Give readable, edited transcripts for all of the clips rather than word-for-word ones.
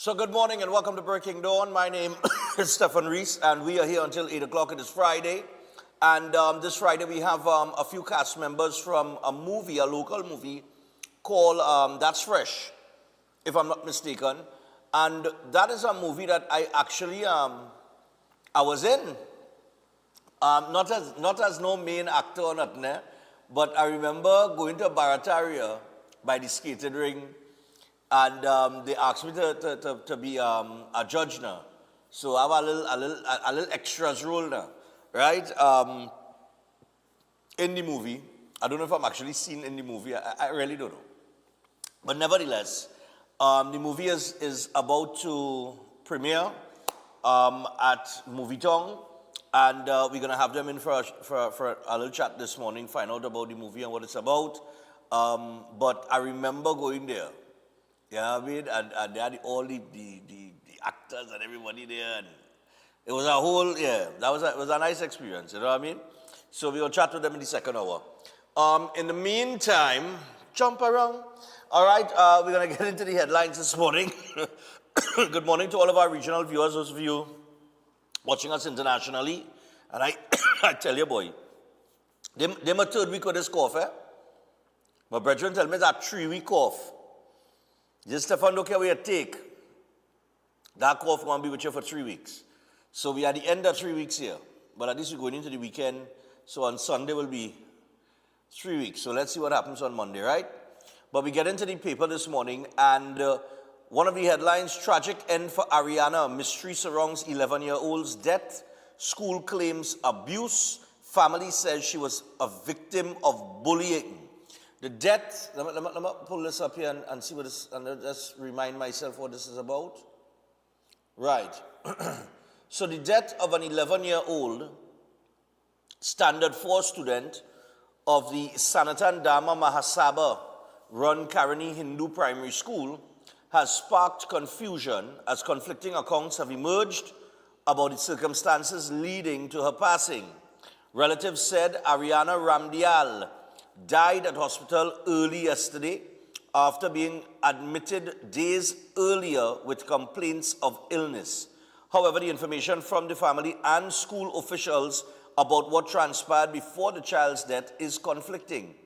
So good morning and welcome to Breaking Dawn. My name is Stefan Reese and we are here until 8 o'clock. It is Friday. And this Friday we have a few cast members from a movie, a local movie called That's Fresh, if I'm not mistaken. And that is a movie that I actually, I was in. Not as no main actor or nothing, but I remember going to Barataria by the skating ring. And they asked me to be a judge now. So I have a little extras role now, right? In the movie. I don't know if I'm actually seen in the movie. I really don't know. But nevertheless, the movie is about to premiere at Movie Tongue. And we're going to have them in for a little chat this morning, find out about the movie and what it's about. But I remember going there. Yeah, I mean, and they had all the actors and everybody there, and it was a whole, yeah, it was a nice experience, you know what I mean? So we'll chat with them in the second hour. In the meantime, jump around. All right, we're going to get into the headlines this morning. Good morning to all of our regional viewers, those of you watching us internationally. And I tell you, boy, they're my third week with this cough, eh? My brethren tell me it's a 3-week cough. Just Stefan, look at where you take. That cough won't be with you for 3 weeks. So we are at the end of 3 weeks here. But at least we're going into the weekend. So on Sunday will be 3 weeks. So let's see what happens on Monday, right? But we get into the paper this morning. And one of the headlines, tragic end for Ariana. Mystery surrounds 11-year-old's death. School claims abuse. Family says she was a victim of bullying. The death, let me pull this up here and see what this, and just remind myself what this is about. Right. So the death of an 11-year-old Standard 4 student of the Sanatan Dharma Mahasabha run Karani Hindu Primary School has sparked confusion as conflicting accounts have emerged about the circumstances leading to her passing. Relatives said Ariana Ramdial died at hospital early yesterday after being admitted days earlier with complaints of illness. However, the information from the family and school officials about what transpired before the child's death is conflicting.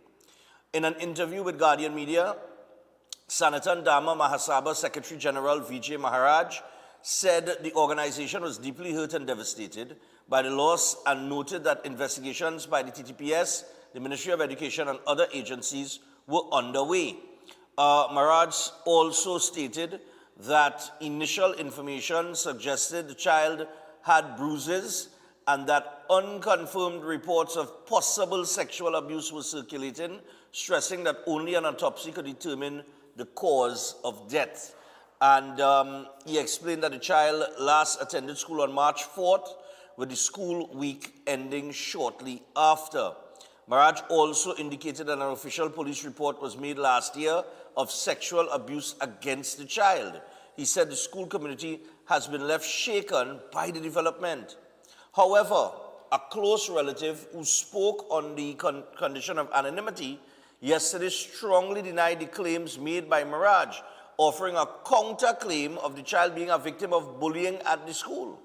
In an interview with Guardian Media, Sanatan Dharma Mahasabha Secretary General Vijay Maharaj said the organization was deeply hurt and devastated by the loss and noted that investigations by the TTPS, the Ministry of Education and other agencies were underway. Maharaj also stated that initial information suggested the child had bruises and that unconfirmed reports of possible sexual abuse were circulating, stressing that only an autopsy could determine the cause of death. And he explained that the child last attended school on March 4th, with the school week ending shortly after. Maharaj also indicated that an official police report was made last year of sexual abuse against the child. He said the school community has been left shaken by the development. However, a close relative who spoke on the condition of anonymity yesterday strongly denied the claims made by Maharaj, offering a counterclaim of the child being a victim of bullying at the school.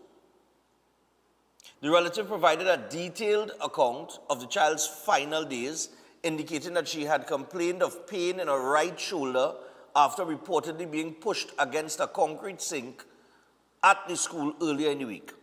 The relative provided a detailed account of the child's final days, indicating that she had complained of pain in her right shoulder after reportedly being pushed against a concrete sink at the school earlier in the week.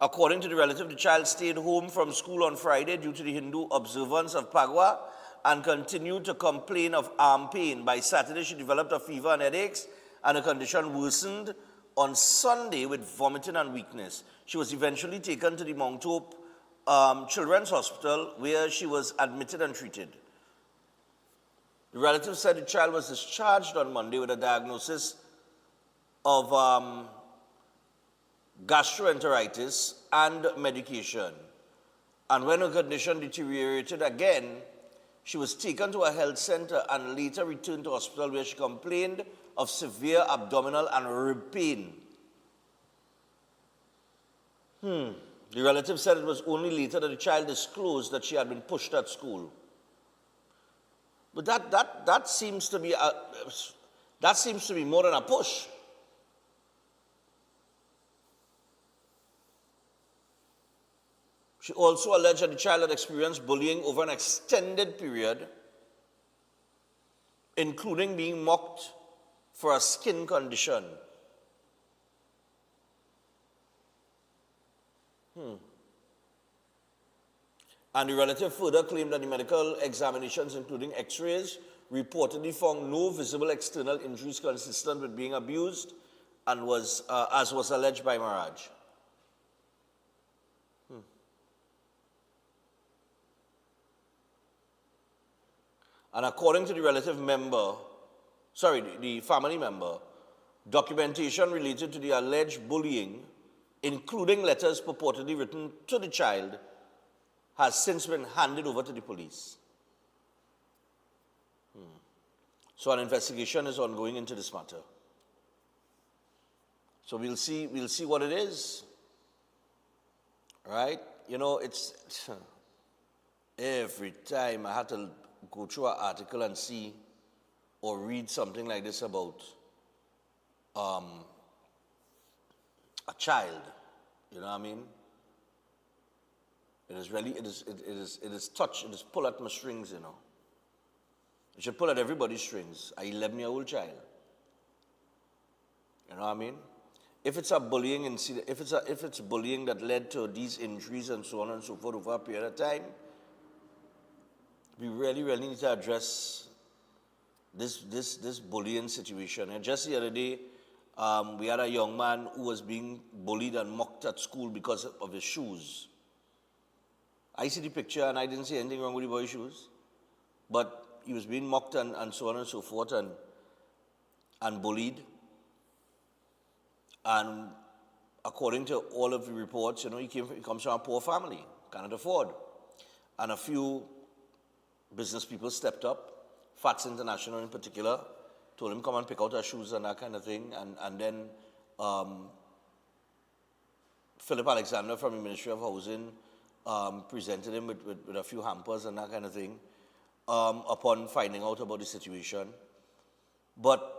According to the relative, the child stayed home from school on Friday due to the Hindu observance of Pagwa and continued to complain of arm pain. By Saturday, she developed a fever and headaches, and her condition worsened on Sunday with vomiting and weakness. She was eventually taken to the Mount Hope Children's Hospital, where she was admitted and treated. The relative said the child was discharged on Monday with a diagnosis of gastroenteritis and medication. And when her condition deteriorated again, she was taken to a health center and later returned to hospital where she complained of severe abdominal and rib pain. The relative said it was only later that the child disclosed that she had been pushed at school. But that seems to be more than a push. She also alleged that the child had experienced bullying over an extended period, including being mocked for a skin condition. And the relative further claimed that the medical examinations, including x-rays, reportedly found no visible external injuries consistent with being abused, and as was alleged by Maraj. And according to the the family member, documentation related to the alleged bullying, including letters purportedly written to the child, has since been handed over to the police. So an investigation is ongoing into this matter. So we'll see what it is. Right? You know, it's every time I had to go through an article and see or read something like this about a child, you know what I mean? It is really, it is touch, it is pull at my strings, you know. It should pull at everybody's strings, an 11-year-old child. You know what I mean? If it's a bullying incident, if it's bullying that led to these injuries and so on and so forth over a period of time, we really, really need to address this bullying situation. And just the other day, we had a young man who was being bullied and mocked at school because of his shoes. I see the picture and I didn't see anything wrong with the boy's shoes, but he was being mocked and so on and so forth and bullied. And according to all of the reports, you know, he comes from a poor family, cannot afford. And a few business people stepped up, Fats International in particular, told him come and pick out our shoes and that kind of thing. And then Philip Alexander from the Ministry of Housing presented him with a few hampers and that kind of thing upon finding out about the situation. But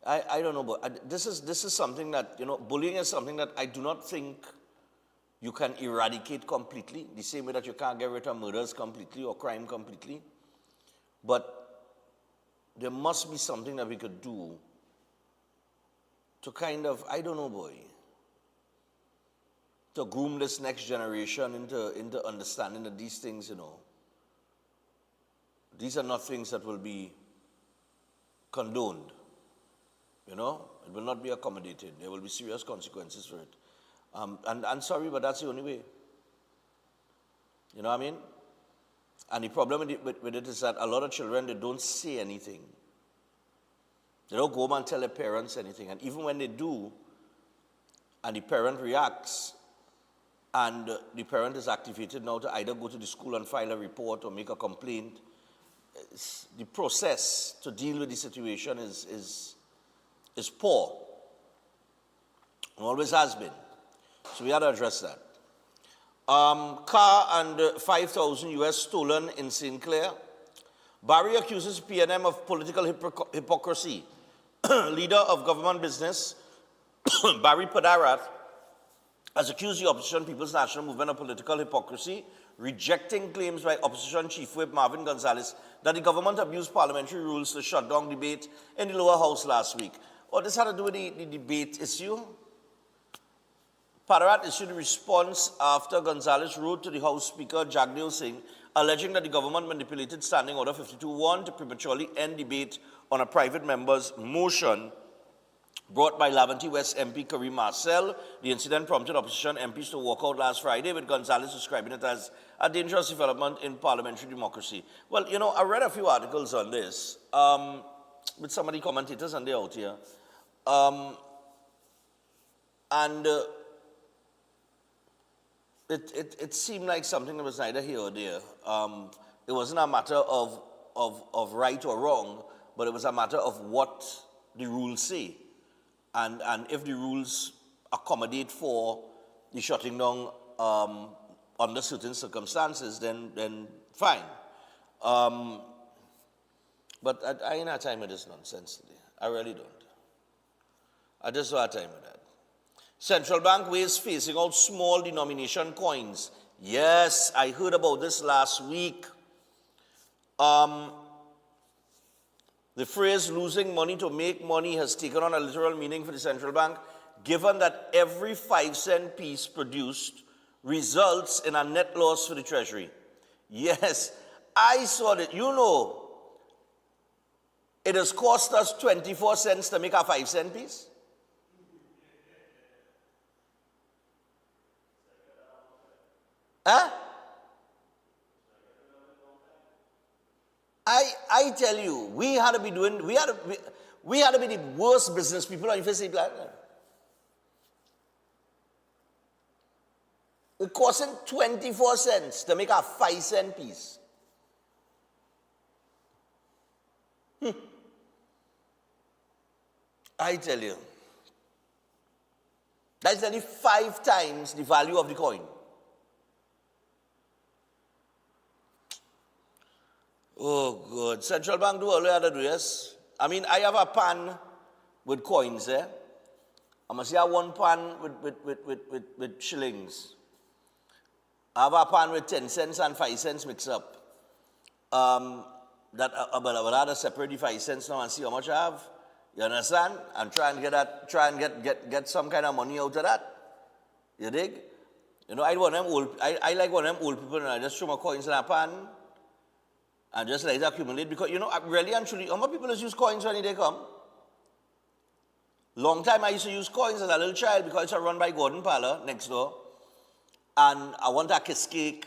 I don't know, but this is something that, you know, bullying is something that I do not think you can eradicate completely, the same way that you can't get rid of murders completely or crime completely. But there must be something that we could do to kind of, I don't know, boy, to groom this next generation into understanding that these things, you know, these are not things that will be condoned. You know, it will not be accommodated. There will be serious consequences for it. And sorry, but that's the only way. You know what I mean? And the problem with it is that a lot of children, they don't say anything. They don't go home and tell their parents anything. And even when they do, and the parent reacts, and the parent is activated now to either go to the school and file a report or make a complaint, the process to deal with the situation is poor. And always has been. So we had to address that. Car and 5,000 US stolen in St. Clair. Barry accuses PNM of political hypocrisy. Leader of government business, Barry Padarat, has accused the opposition People's National Movement of political hypocrisy, rejecting claims by opposition Chief Whip Marvin Gonzalez that the government abused parliamentary rules to shut down debate in the lower house last week. What this had to do with the debate issue? Padarat issued a response after Gonzalez wrote to the House Speaker Jagdeo Singh, alleging that the government manipulated Standing Order 52-1 to prematurely end debate on a private member's motion brought by Laventille West MP Kareem Marcel. The incident prompted opposition MPs to walk out last Friday, with Gonzalez describing it as a dangerous development in parliamentary democracy. Well, you know, I read a few articles on this with some of the commentators, and they're out here. It seemed like something that was neither here or there. It wasn't a matter of right or wrong, but it was a matter of what the rules say. And if the rules accommodate for the shutting down under certain circumstances, then fine. But I ain't had time with this nonsense today. I really don't. I just don't have time with that. Central bank ways phasing out small denomination coins. Yes, I heard about this last week. The phrase losing money to make money has taken on a literal meaning for the central bank, given that every 5-cent piece produced results in a net loss for the treasury. Yes, I saw that. You know, it has cost us 24 cents to make a 5-cent piece. Huh? I tell you, we had to be the worst business people on the face of the planet. It costing 24 cents to make a 5-cent piece. I tell you, that's only 5 times the value of the coin. Oh, good. Central bank do all they have to do, yes? I mean, I have a pan with coins, eh? I must have one pan with shillings. I have a pan with 10 cents and 5 cents mixed up. But I would rather separate the 5 cents now and see how much I have. You understand? And try and get some kind of money out of that. You dig? You know, I like one of them old people, and I just throw my coins in a pan and just let it accumulate. Because, you know, really and truly, how many people use coins when they come? Long time I used to use coins as a little child because it's run by Gordon Parlor next door. And I want a kiss cake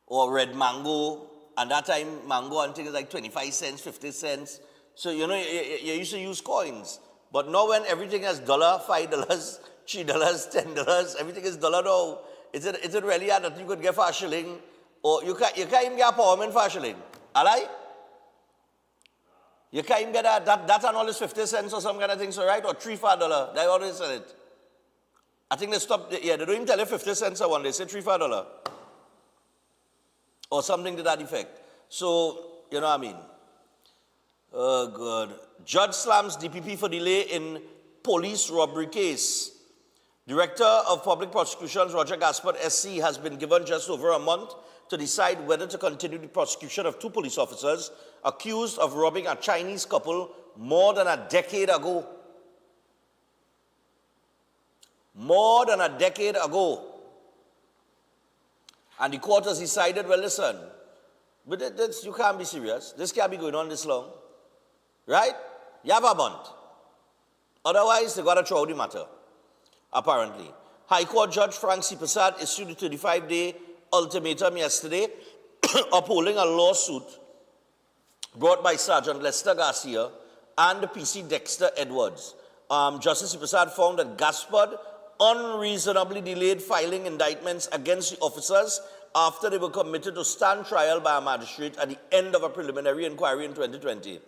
or red mango. And that time, mango and things like 25 cents, 50 cents. So, you know, you used to use coins. But now when everything has $1, $5, $3, $10, everything is dollar now, is it really hard that you could get for a shilling? Or you can't even get a powerman for a shilling? Alright? You can't even get that and all is 50 cents or some kind of thing, so right? Or $3 for $1. They always sell it. I think they stopped, they don't even tell you 50 cents a one, they say $3 for $1. Or something to that effect. So, you know what I mean? Oh, good. Judge slams DPP for delay in police robbery case. Director of Public Prosecutions, Roger Gaspard, SC, has been given just over a month to decide whether to continue the prosecution of 2 police officers accused of robbing a Chinese couple more than a decade ago. More than a decade ago. And the court has decided, well, listen, but you can't be serious. This can't be going on this long. Right? You have a bond. Otherwise, they got to throw the matter, apparently. High Court Judge Frank C. Prasad issued a 35-day ultimatum yesterday upholding a lawsuit brought by Sergeant Lester Garcia and PC Dexter Edwards. Justice C. Prasad found that Gaspard unreasonably delayed filing indictments against the officers after they were committed to stand trial by a magistrate at the end of a preliminary inquiry in 2020.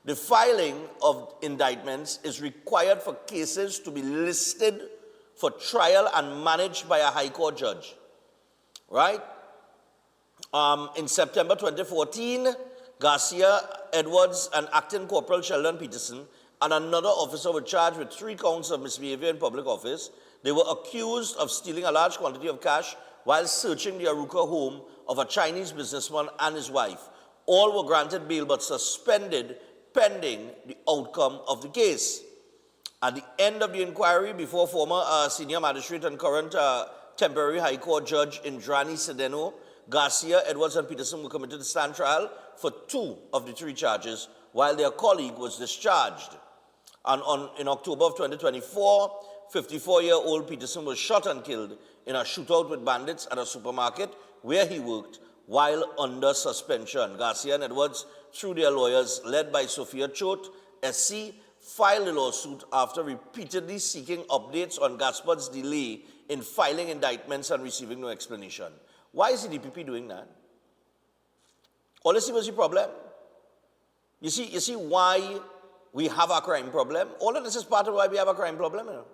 The filing of indictments is required for cases to be listed for trial and managed by a High Court judge. Right? In September 2014, Garcia, Edwards, and Acting Corporal Sheldon Peterson and another officer were charged with 3 counts of misbehavior in public office. They were accused of stealing a large quantity of cash while searching the Arouca home of a Chinese businessman and his wife. All were granted bail but suspended pending the outcome of the case. At the end of the inquiry, before former senior magistrate and current temporary High Court Judge Indrani Sedeno, Garcia, Edwards, and Peterson were committed to stand trial for 2 of the 3 charges, while their colleague was discharged. And in October of 2024, 54-year-old Peterson was shot and killed in a shootout with bandits at a supermarket where he worked while under suspension. Garcia and Edwards, through their lawyers, led by Sophia Chote, SC, filed a lawsuit after repeatedly seeking updates on Gaspard's delay in filing indictments and receiving no explanation. Why is the DPP doing that? Honestly, what's the problem? You see why we have a crime problem? All of this is part of why we have a crime problem, you know.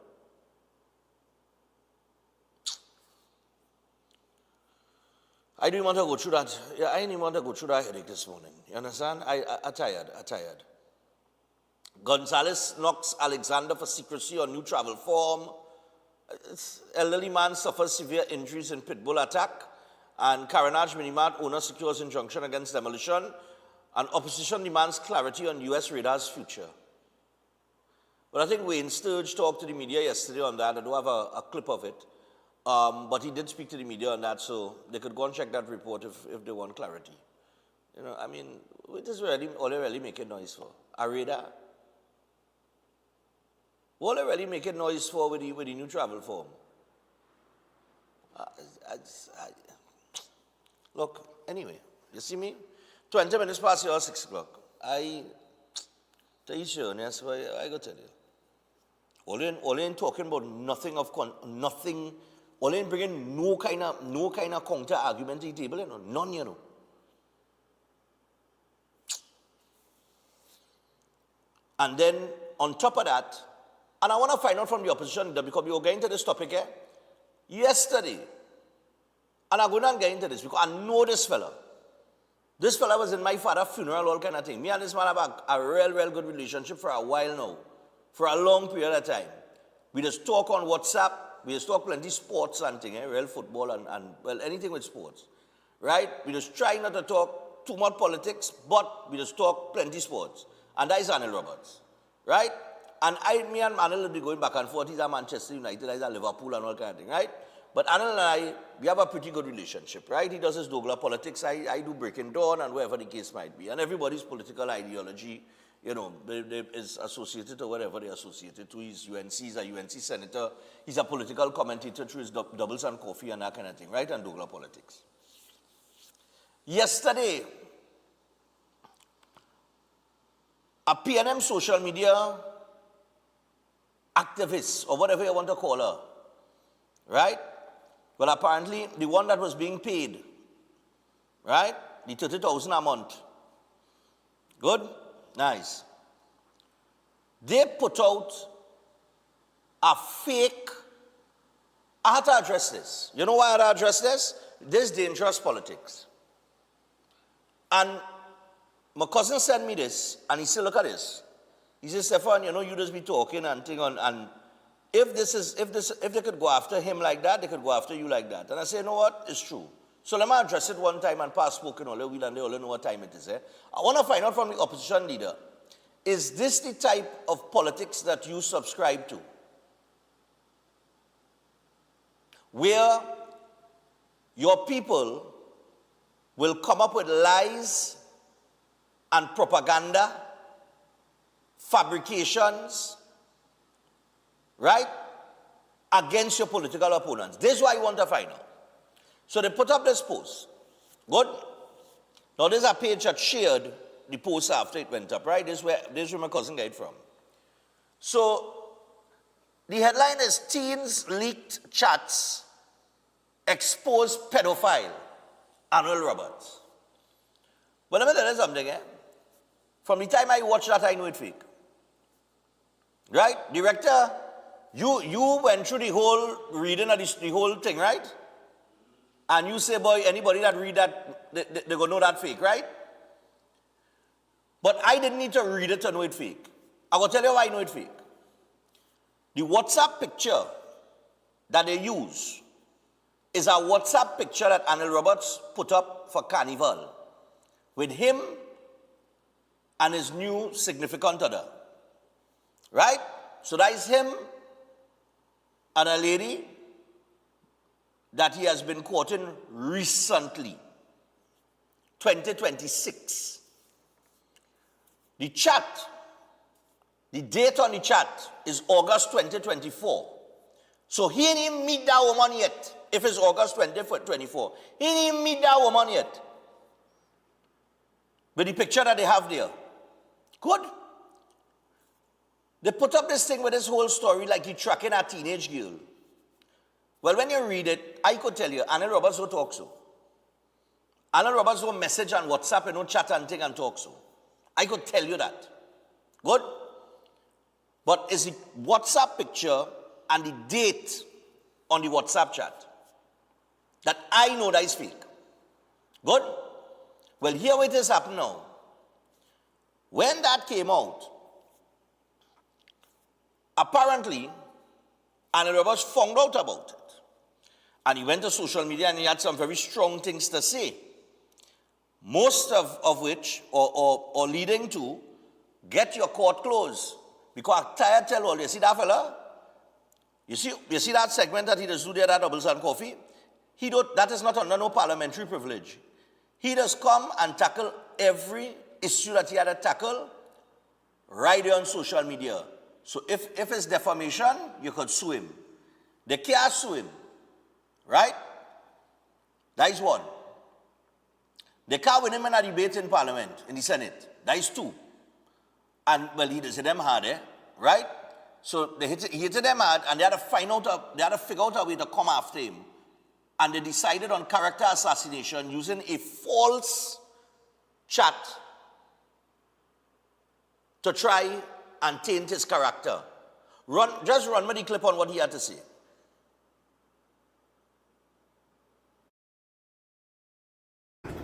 I didn't want to go through that. Yeah, I didn't want to go through that headache this morning. You understand? I'm tired. Gonzalez knocks Alexander for secrecy on new travel form. Elderly man suffers severe injuries in pitbull attack. And Carenage Minimart owner secures injunction against demolition. And opposition demands clarity on U.S. radar's future. But I think Wayne Sturge talked to the media yesterday on that. I don't have a clip of it. But he did speak to the media on that, so they could go and check that report if they want clarity. You know, I mean, what is really, all they really making noise for? A radar? What are they really making noise for with the new travel form? Look, anyway, you see me? 20 minutes past your 6 o'clock. I tell you sure, yes, I go tell you. All in talking about nothing of nothing. All in bringing no kind of counter argument to the table, you know, none, you know. And then on top of that, and I want to find out from the opposition because we were getting to this topic here yesterday, and I'm going to get into this because I know this fella. This fella was in my father's funeral, all kind of thing. Me and this man have a real good relationship for a while now, for a long period of time. We just talk on WhatsApp. We just talk plenty sports and thing, real football and well, anything with sports, right? We just try not to talk too much politics, but we just talk plenty sports. And that is Anil Roberts, right? And me and Anil will be going back and forth. He's at Manchester United, he's at Liverpool and all kind of thing, right? But Anil and I, we have a pretty good relationship, right? He does his Douglas politics, I do Breaking Dawn and wherever the case might be. And everybody's political ideology, you know, is associated to whatever they're associated to. He's a UNC senator. He's a political commentator through his Doubles and Coffee and that kind of thing, right? And Douglas politics. Yesterday, a PNM social media activist, or whatever you want to call her, right? Well, apparently, the one that was being paid, right? The 30,000 a month. Good? Nice. They put out a fake, I had to address this. You know why I had to address this? This dangerous politics. And my cousin sent me this, and he said, look at this. He said, Stefan, you know, you just be talking and thing on, and if they could go after him like that, they could go after you like that. And I say, you know what? It's true. So let me address it one time and pass spoken all the wheel, and they all know what time it is. I want to find out from the opposition leader, is this the type of politics that you subscribe to? Where your people will come up with lies and propaganda, fabrications, right, against your political opponents. This is what I want to find out. So they put up this post. Good? Now there's a page that shared the post after it went up, right? This is where my cousin got it from. So the headline is Teens Leaked Chats Expose Pedophile Anil Roberts. Well, let me tell you something, From the time I watched that, I know it's fake. Right? Director, you went through the whole reading of the whole thing, right? And you say, boy, anybody that read that, they're going to know that fake, right? But I didn't need to read it to know it fake. I will tell you why I know it fake. The WhatsApp picture that they use is a WhatsApp picture that Anil Roberts put up for Carnival with him and his new significant other. Right? So that is him and a lady that he has been courting recently, 2026. The chat, the date on the chat is August 2024. So he didn't even meet that woman yet, if it's August 2024. He didn't even meet that woman yet. With the picture that they have there. Good. They put up this thing with this whole story like he's tracking a teenage girl. Well, when you read it, I could tell you, Anil Roberts don't talk so. Anil Roberts don't message on WhatsApp and don't chat and thing and talk so. I could tell you that. Good? But it's the WhatsApp picture and the date on the WhatsApp chat that I know that is fake. Good? Well, here it is happening now. When that came out, apparently, Anil Roberts found out about it. And he went to social media and he had some very strong things to say. Most of which, or leading to, get your court closed. Because I'm tired tell all, you see that fella? You see that segment that he does do there, that Doubles and Coffee? That is not under no parliamentary privilege. He does come and tackle every issue that he had to tackle right there on social media. So if it's defamation, you could sue him. They can't sue him. Right? That is one. They can't win him in a debate in Parliament, in the Senate. That is two. And, well, he hit them hard, right? So he hit them hard, and they had to figure out a way to come after him. And they decided on character assassination using a false chat to try and taint his character. Just run me the clip on what he had to say.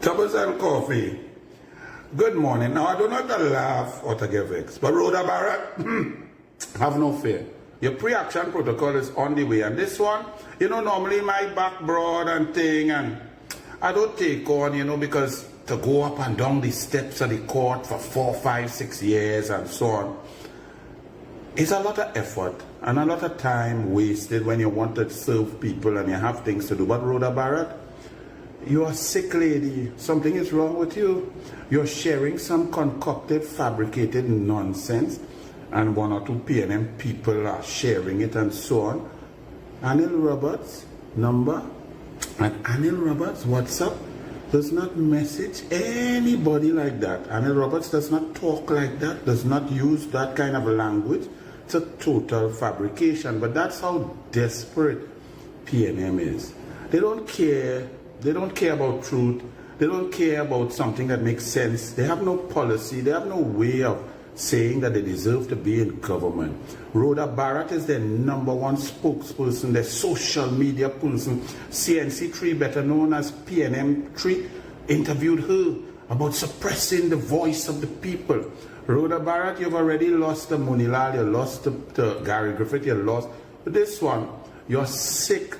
Doubles and Coffee. Good morning. Now, I do not laugh or to get vexed, but Rhoda Barrett, have no fear. Your pre-action protocol is on the way, and this one, normally my back broad and thing, and I don't take on, because to go up and down the steps of the court for 4, 5, 6 years and so on, it's a lot of effort and a lot of time wasted when you want to serve people and you have things to do. But Rhoda Barrett, you're a sick lady. Something is wrong with you. You're sharing some concocted, fabricated nonsense, and 1 or 2 PNM people are sharing it and so on. Anil Roberts' number and Anil Roberts' WhatsApp does not message anybody like that. Anil Roberts does not talk like that, does not use that kind of language. It's a total fabrication. But that's how desperate PNM is. They don't care. They don't care about truth. They don't care about something that makes sense. They have no policy. They have no way of saying that they deserve to be in government. Rhoda Barrett is their #1 spokesperson, their social media person. CNC3, better known as PNM3, interviewed her about suppressing the voice of the people. Rhoda Barrett, you've already lost to Munilal, you lost to Gary Griffith, you lost. But this one, you're sick.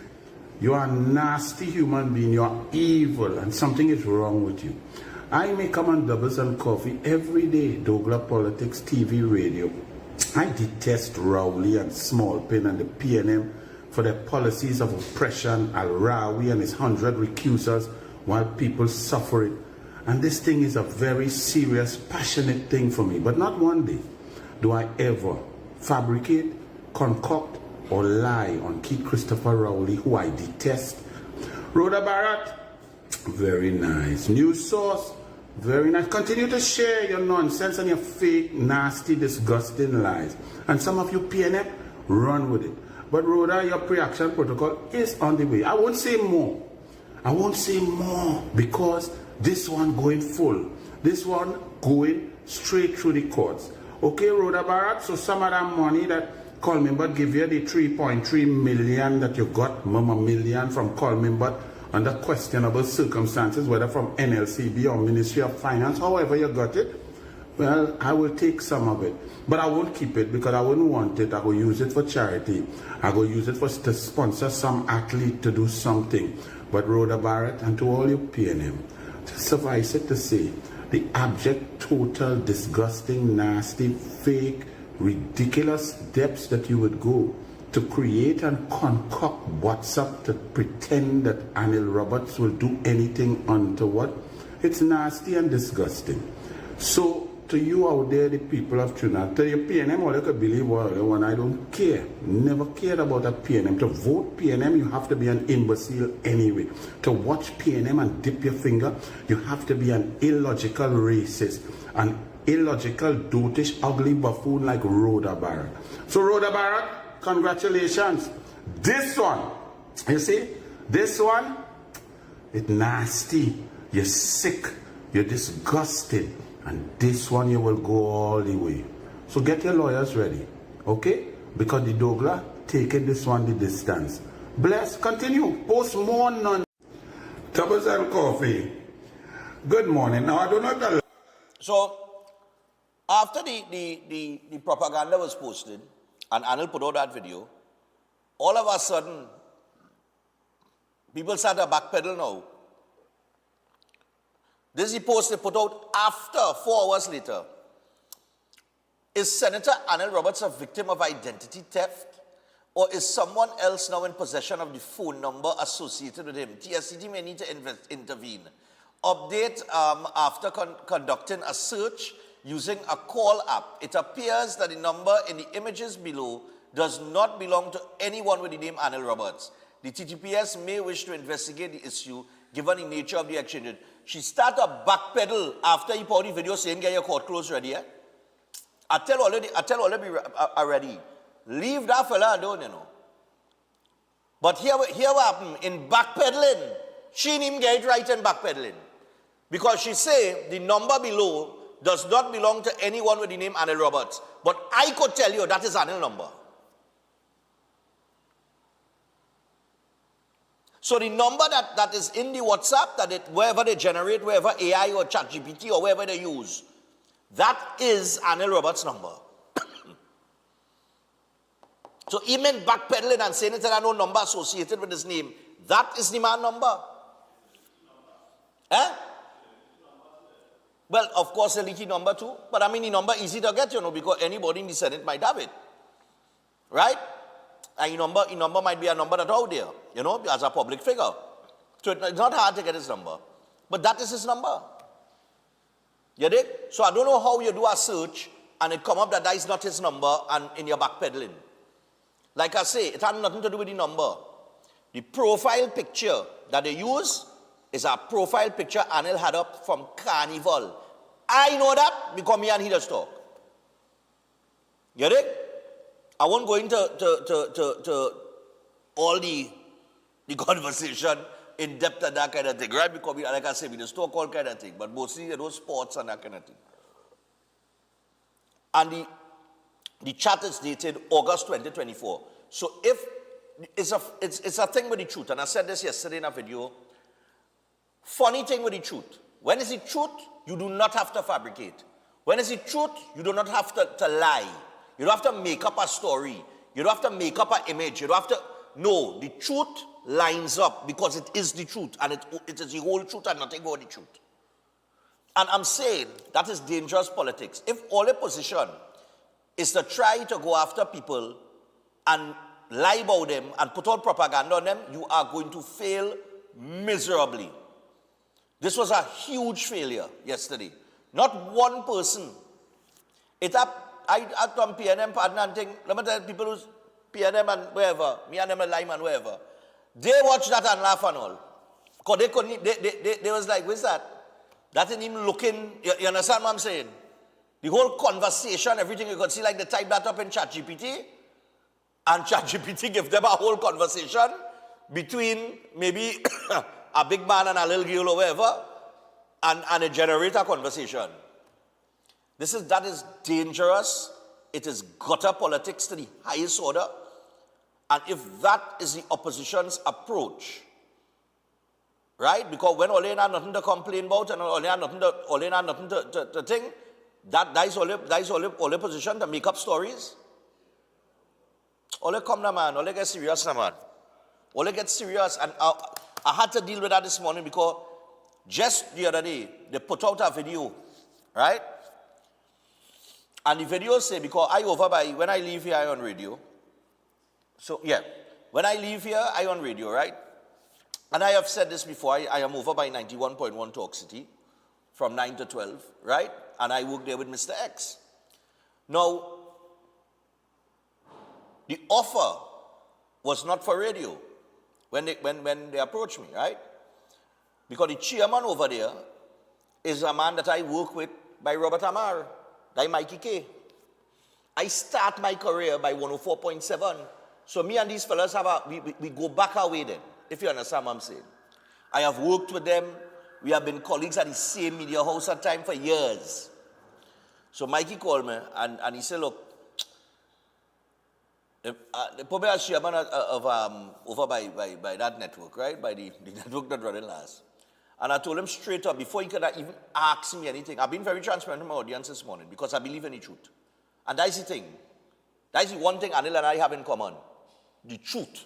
You are a nasty human being. You are evil, and something is wrong with you. I may come on Doubles and Coffee every day, Douglas Politics, TV, radio. I detest Rowley and Smallpin and the PNM for their policies of oppression, Al-Rawi and his 100 recusals while people suffer it. And this thing is a very serious, passionate thing for me. But not one day do I ever fabricate, concoct, or lie on Keith Christopher Rowley, who I detest. Rhoda Barrett, very nice. News source, very nice. Continue to share your nonsense and your fake, nasty, disgusting lies. And some of you PNM, run with it. But Rhoda, your pre-action protocol is on the way. I won't say more. I won't say more because this one going full. This one going straight through the courts. Okay, Rhoda Barrett, so some of that money that Colmimbot give you, the 3.3 million that you got, million from Colmimbot under questionable circumstances, whether from NLCB or Ministry of Finance, however you got it, well, I will take some of it. But I won't keep it because I wouldn't want it. I will use it for charity. I will use it to sponsor some athlete to do something. But Rhoda Barrett, and to all you PNM, suffice it to say, the abject, total, disgusting, nasty, fake, ridiculous depths that you would go to create and concoct WhatsApp to pretend that Anil Roberts will do anything untoward. It's nasty and disgusting. So to you out there, the people of Trinidad, to your PNM, all you could believe one, I don't care. Never cared about a PNM. To vote PNM, you have to be an imbecile anyway. To watch PNM and dip your finger, you have to be an illogical racist, an illogical, dotish, ugly buffoon like Rhoda Barrett. So Rhoda Barrett, congratulations. This one, you see, this one, it's nasty. You're sick. You're disgusted. And this one you will go all the way. So get your lawyers ready, okay? Because the Douglas taking this one the distance. Bless, continue, post more none. Doubles and Coffee. Good morning. Now I do not allow. So after the propaganda was posted and Anil put out that video, all of a sudden, people start to backpedal now. This is the post they put out after, 4 hours later. Is Senator Anil Roberts a victim of identity theft? Or is someone else now in possession of the phone number associated with him? TSCT may need to intervene. Update after conducting a search using a call app. It appears that the number in the images below does not belong to anyone with the name Anil Roberts. The TTPS may wish to investigate the issue given the nature of the exchange. She started a backpedal after he put the video saying, get your court closed ready. Eh? I tell already already. Leave that fella alone, you know. But here what happened in backpedaling, she didn't even get it right in backpedaling. Because she say the number below does not belong to anyone with the name Anil Roberts. But I could tell you that is Anil number. So the number that is in the WhatsApp, wherever they generate, wherever AI or ChatGPT or wherever they use, that is Anil Roberts' number. So even backpedaling and saying there are no number associated with his name, that is the man number. Eh? Well, of course, a leaky number too. But I mean, the number easy to get, you know, because anybody in the Senate might have it. Right? And the number might be a number that's out there, you know, as a public figure. So it's not hard to get his number. But that is his number. You dig? So I don't know how you do a search and it come up that is not his number and in your backpedaling. Like I say, it had nothing to do with the number. The profile picture that they use is a profile picture Anil had up from Carnival. I know that because me and he just talk. Get it? I won't go into all the conversation in depth and that kind of thing, right? Because like I say, we just talk all kind of thing, but mostly those sports and that kind of thing. And the chat is dated August 2024. So if it's a thing with the truth, and I said this yesterday in a video. Funny thing with the truth. When it's the truth, you do not have to fabricate. When it's the truth, you do not have to lie. You don't have to make up a story. You don't have to make up an image. You don't have to. No, the truth lines up because it is the truth, and it is the whole truth and nothing but the truth. And I'm saying that is dangerous politics. If all the position is to try to go after people and lie about them and put out propaganda on them, you are going to fail miserably. This was a huge failure yesterday. Not one person. I done PNM partner and thing. Let me tell people who's PNM and wherever, me and them a Lyman, wherever. They watched that and laugh and all. Because they couldn't, they was like, what's that? That ain't even looking, you understand what I'm saying? The whole conversation, everything, you could see like they type that up in ChatGPT, and ChatGPT give them a whole conversation between maybe a big man and a little girl or whatever, and it generates a conversation. That is dangerous. It is gutter politics to the highest order. And if that is the opposition's approach, right? Because when Ole had nothing to complain about and Ole had nothing to think, that is Ole position to make up stories. Ole come now, man. Ole get serious now, man. Ole get serious. And I had to deal with that this morning because just the other day, they put out a video, right? And the video say, because when I leave here, I on radio. So, yeah, when I leave here, I on radio, right? And I have said this before, I am over by 91.1 Talk City from 9 to 12, right? And I work there with Mr. X. Now, the offer was not for radio when they approached me, right? Because the chairman over there is a man that I work with by Robert Amar, by Mikey K. I start my career by 104.7. So me and these fellas we go back our way then, if you understand what I'm saying. I have worked with them. We have been colleagues at the same media house at time for years. So Mikey called me and he said, look, probably a chairman of over by that network, right? By the network that running last. And I told him straight up, before he could even ask me anything, I've been very transparent to my audience this morning because I believe in the truth. And that's the thing. That's the one thing Anil and I have in common. the truth.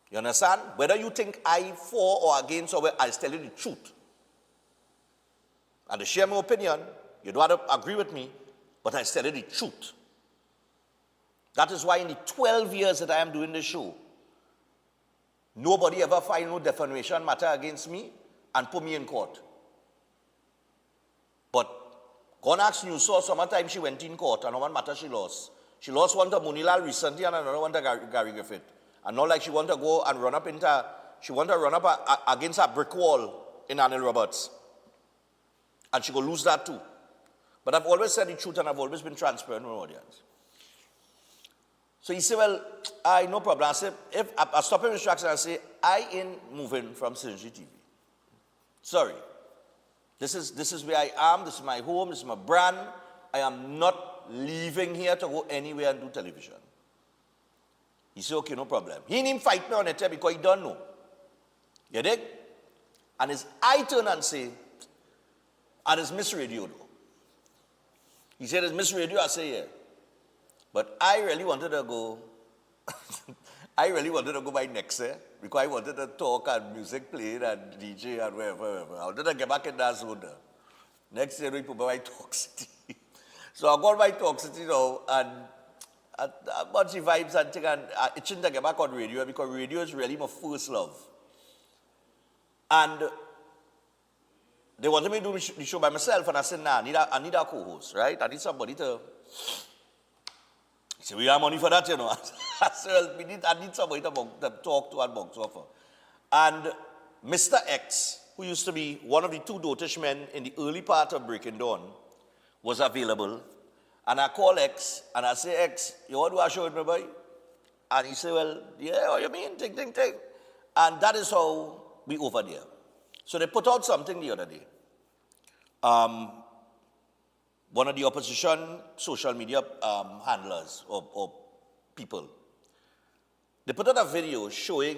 You understand? Whether you think I for or against or I'll tell you the truth. And to share my opinion, you don't have to agree with me, but I tell you the truth. That is why in the 12 years that I am doing this show, nobody ever filed no defamation matter against me and put me in court. But gonna ask News Source, sometime she went in court and one matter she lost. She lost one to Munilal recently and another one to Gary Griffith. And not like she want to go and run up against a brick wall in Anil Roberts. And she will lose that too. But I've always said the truth and I've always been transparent with my audience. So he said, well, I no problem. I said, if I stop him instruction and say, I ain't moving from Synergy TV. Sorry. This is where I am, this is my home, this is my brand. I am not leaving here to go anywhere and do television. He said, okay, no problem. He didn't fight me on it because he don't know. You dig? And his eye turn and say, and it's Miss Radio though. He said, it's Miss Radio, I say, yeah. But I really wanted to go, by next year because I wanted to talk and music playing and DJ and wherever. I wanted to get back in that zone. Next year we put my Talk City. So I got my Talk City now and a bunch of vibes and things and itching to get back on radio because radio is really my first love. And they wanted me to do the show by myself and I said, nah, I need a co-host, right? I need somebody to... He said, we have money for that, you know. I said, well, I need somebody to talk to and box offer. And Mr. X, who used to be one of the two dotish men in the early part of Breaking Dawn, was available. And I call X, and I say, X, you want to do a show with me, boy? And he said, well, yeah, what you mean? Take. And that is how we over there. So they put out something the other day. One of the opposition social media handlers or people, they put out a video showing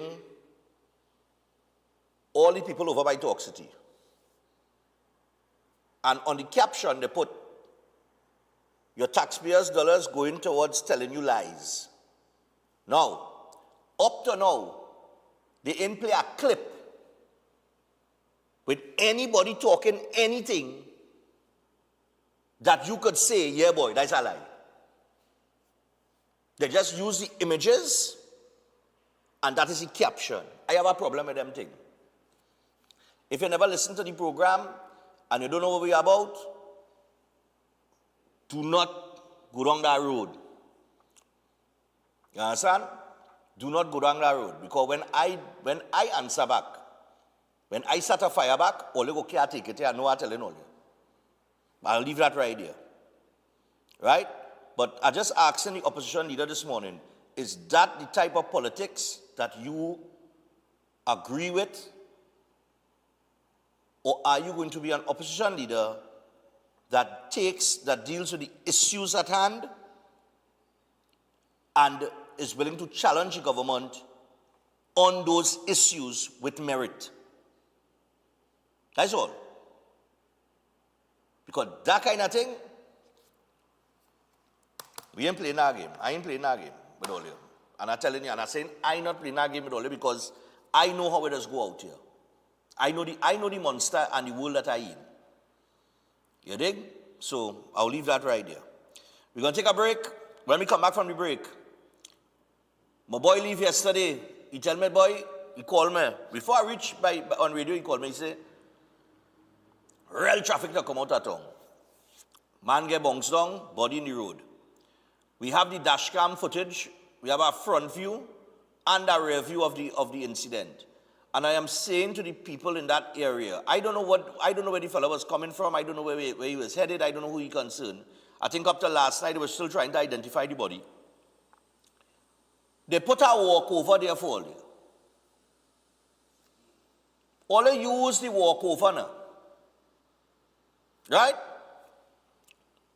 all the people over by Talk City. And on the caption, they put, your taxpayers' dollars going towards telling you lies. Now, up to now, they didn't play a clip with anybody talking anything that you could say, yeah, boy, that's a lie. They just use the images, and that is the caption. I have a problem with them thing. If you never listen to the program, and you don't know what we're about, do not go down that road. You understand? Do not go down that road. Because when I answer back, when I start a fire back, all you go care take it, I know I'm telling all you. I'll leave that right there. Right? But I just asked the opposition leader this morning, is that the type of politics that you agree with? Or are you going to be an opposition leader that deals with the issues at hand and is willing to challenge the government on those issues with merit? That's all. Because that kind of thing, we ain't playing that game. I ain't playing that game with all you. And I'm telling you, and I'm saying I not playing that game with all you because I know how it does go out here. I know the monster and the world that I in. You dig? So I'll leave that right there. We're going to take a break. When we come back from the break, my boy leave yesterday. He tell me, boy, he called me. Before I reach on radio, he called me. He say, real traffic to come out of town. Man get bounced down, body in the road. We have the dash cam footage. We have a front view and a rear view of the incident. And I am saying to the people in that area, I don't know where the fellow was coming from. I don't know where he was headed. I don't know who he concerned. I think up to last night, they were still trying to identify the body. They put a walkover there for all you. All they use the walkover now. Right?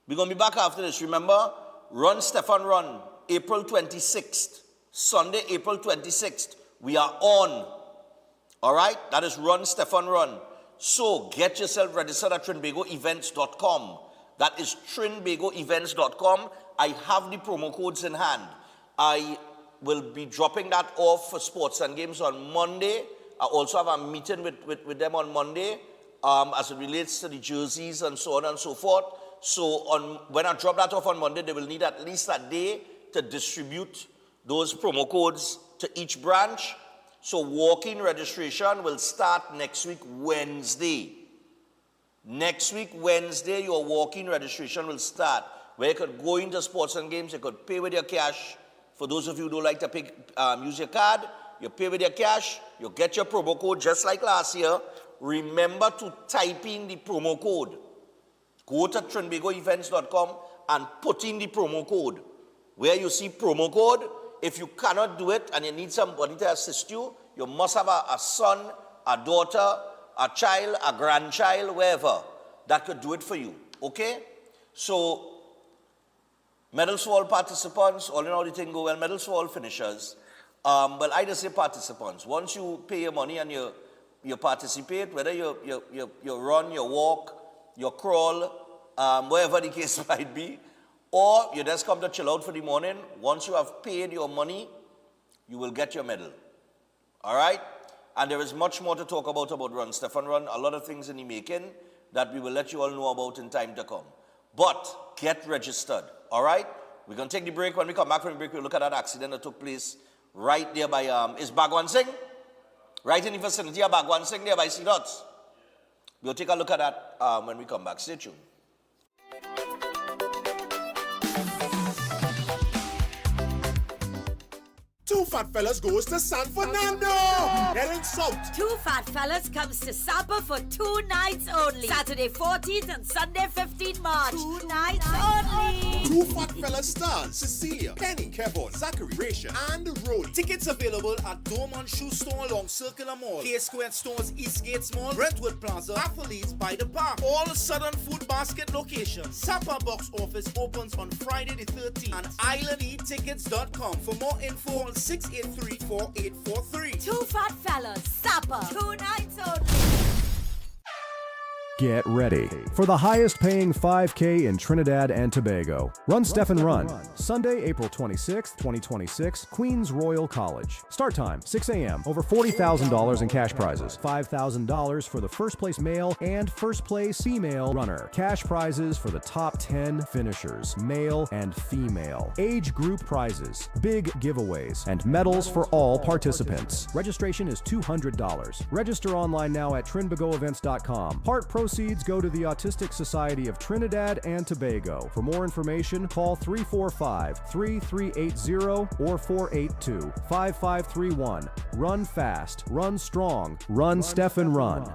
We're going to be back after this. Remember, Run Stefan Run, April 26th. Sunday, April 26th. We are on. All right? That is Run Stefan Run. So get yourself registered at trinbagoevents.com. That is trinbagoevents.com. I have the promo codes in hand. I will be dropping that off for sports and games on Monday. I also have a meeting with them on Monday as it relates to the jerseys and so on and so forth. So when I drop that off on Monday, they will need at least a day to distribute those promo codes to each branch. So walk-in registration will start next week, Wednesday. Next week, Wednesday, your walk-in registration will start, where you could go into sports and games, you could pay with your cash. For those of you who don't like to pay, use your card, you pay with your cash, you get your promo code just like last year. Remember to type in the promo code. Go to trinbagoevents.com and put in the promo code. Where you see promo code, if you cannot do it and you need somebody to assist you, you must have a son, a daughter, a child, a grandchild, wherever, that could do it for you, okay? So, medals for all participants, all in all the thing go well, medals for all finishers. Well, I just say participants. Once you pay your money and you participate, whether you run, you walk, you crawl, wherever the case might be, or you just come to chill out for the morning, once you have paid your money, you will get your medal, all right? And there is much more to talk about Run Stefan Run, a lot of things in the making that we will let you all know about in time to come. But get registered, all right? We're going to take the break. When we come back from the break, we'll look at that accident that took place right there by, is Bhagwan Singh? Right in the vicinity of Bhagwan Singh there by C-Dots. We'll take a look at that when we come back. Stay tuned. Two fat fellas goes to San Fernando. Heading south. Two fat fellas comes to Sapa for 2 nights only. Saturday 14th and Sunday 15th March. 2 nights only. Two fat fellas stars: Cecilia, Penny, Kevon, Zachary, Rachel, and Rody. Tickets available at Dormont Shoe Store along Circular Mall, K-Square Stores, Eastgate Mall, Brentwood Plaza, Athletes by the Park. All Southern Food Basket locations. Sapa box office opens on Friday the 13th and islandetickets.com. For more info, 683-4843. Two fat fellas, Sapa. 2 nights only. Get ready for the highest paying 5K in Trinidad and Tobago. Run Stefan Run. Sunday, April 26th, 2026, Queens Royal College. Start time, 6 a.m. Over $40,000 in cash prizes. $5,000 for the first place male and first place female runner. Cash prizes for the top 10 finishers, male and female. Age group prizes, big giveaways, and medals for all participants. Registration is $200. Register online now at trinbagoevents.com. Part proceeds go to the Autistic Society of Trinidad and Tobago. For more information, call 345-3380 or 482-5531. Run fast, run strong, run Stefan Run.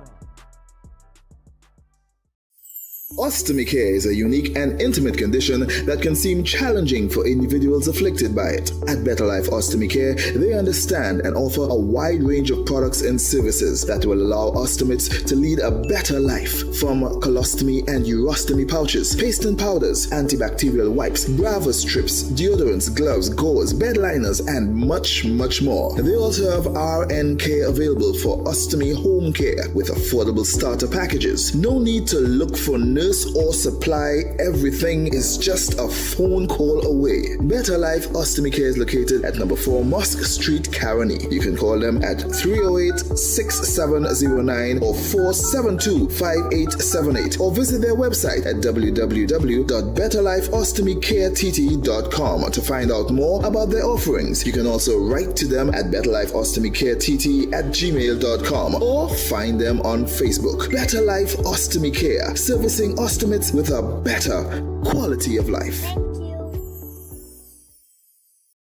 Ostomy care is a unique and intimate condition that can seem challenging for individuals afflicted by it. At Better Life Ostomy Care, they understand and offer a wide range of products and services that will allow ostomates to lead a better life. From colostomy and urostomy pouches, paste and powders, antibacterial wipes, Brava strips, deodorants, gloves, gauze, bed liners, and much, much more. They also have RN care available for ostomy home care with affordable starter packages. No need to look for nurse or supply, everything is just a phone call away. Better Life Ostomy Care is located at number 4 Mosque Street, Caroni. You can call them at 308-6709 or 472-5878 or visit their website at www.betterlifeostomycareTT.com to find out more about their offerings. You can also write to them at betterlifeostomycareTT@gmail.com or find them on Facebook. Better Life Ostomy Care, servicing ostomates with a better quality of life.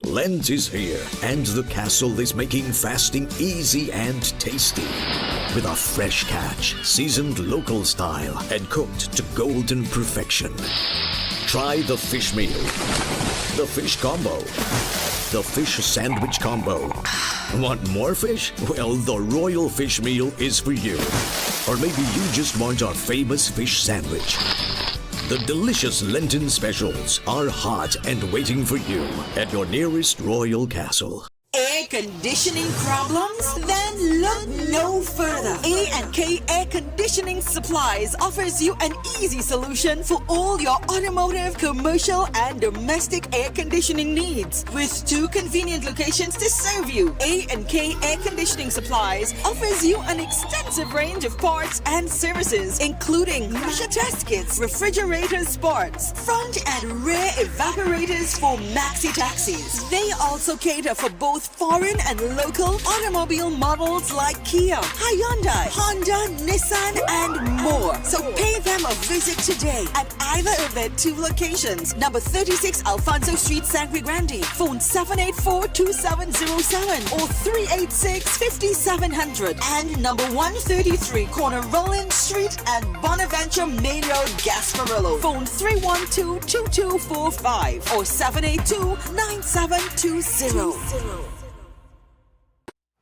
Lent is here, and the castle is making fasting easy and tasty. With a fresh catch, seasoned local style, and cooked to golden perfection. Try the fish meal, the fish combo, the fish sandwich combo. Want more fish? Well, the Royal Fish Meal is for you. Or maybe you just want our famous fish sandwich. The delicious Lenten specials are hot and waiting for you at your nearest Royal Castle. Hey, conditioning problems? Then look no further. A&K Air Conditioning Supplies offers you an easy solution for all your automotive, commercial, and domestic air conditioning needs. With 2 convenient locations to serve you, A&K Air Conditioning Supplies offers you an extensive range of parts and services, including pressure test kits, refrigerators, parts, front and rear evaporators for maxi taxis. They also cater for both foreign and local automobile models like Kia, Hyundai, Honda, Nissan, and more. So pay them a visit today at either of their 2 locations. Number 36 Alfonso Street, Sangre Grande. Phone 784-2707 or 386-5700. And number 133 Corner Rollins Street and Bonaventure Main Road, Gasparillo. Phone 312-2245 or 782-9720.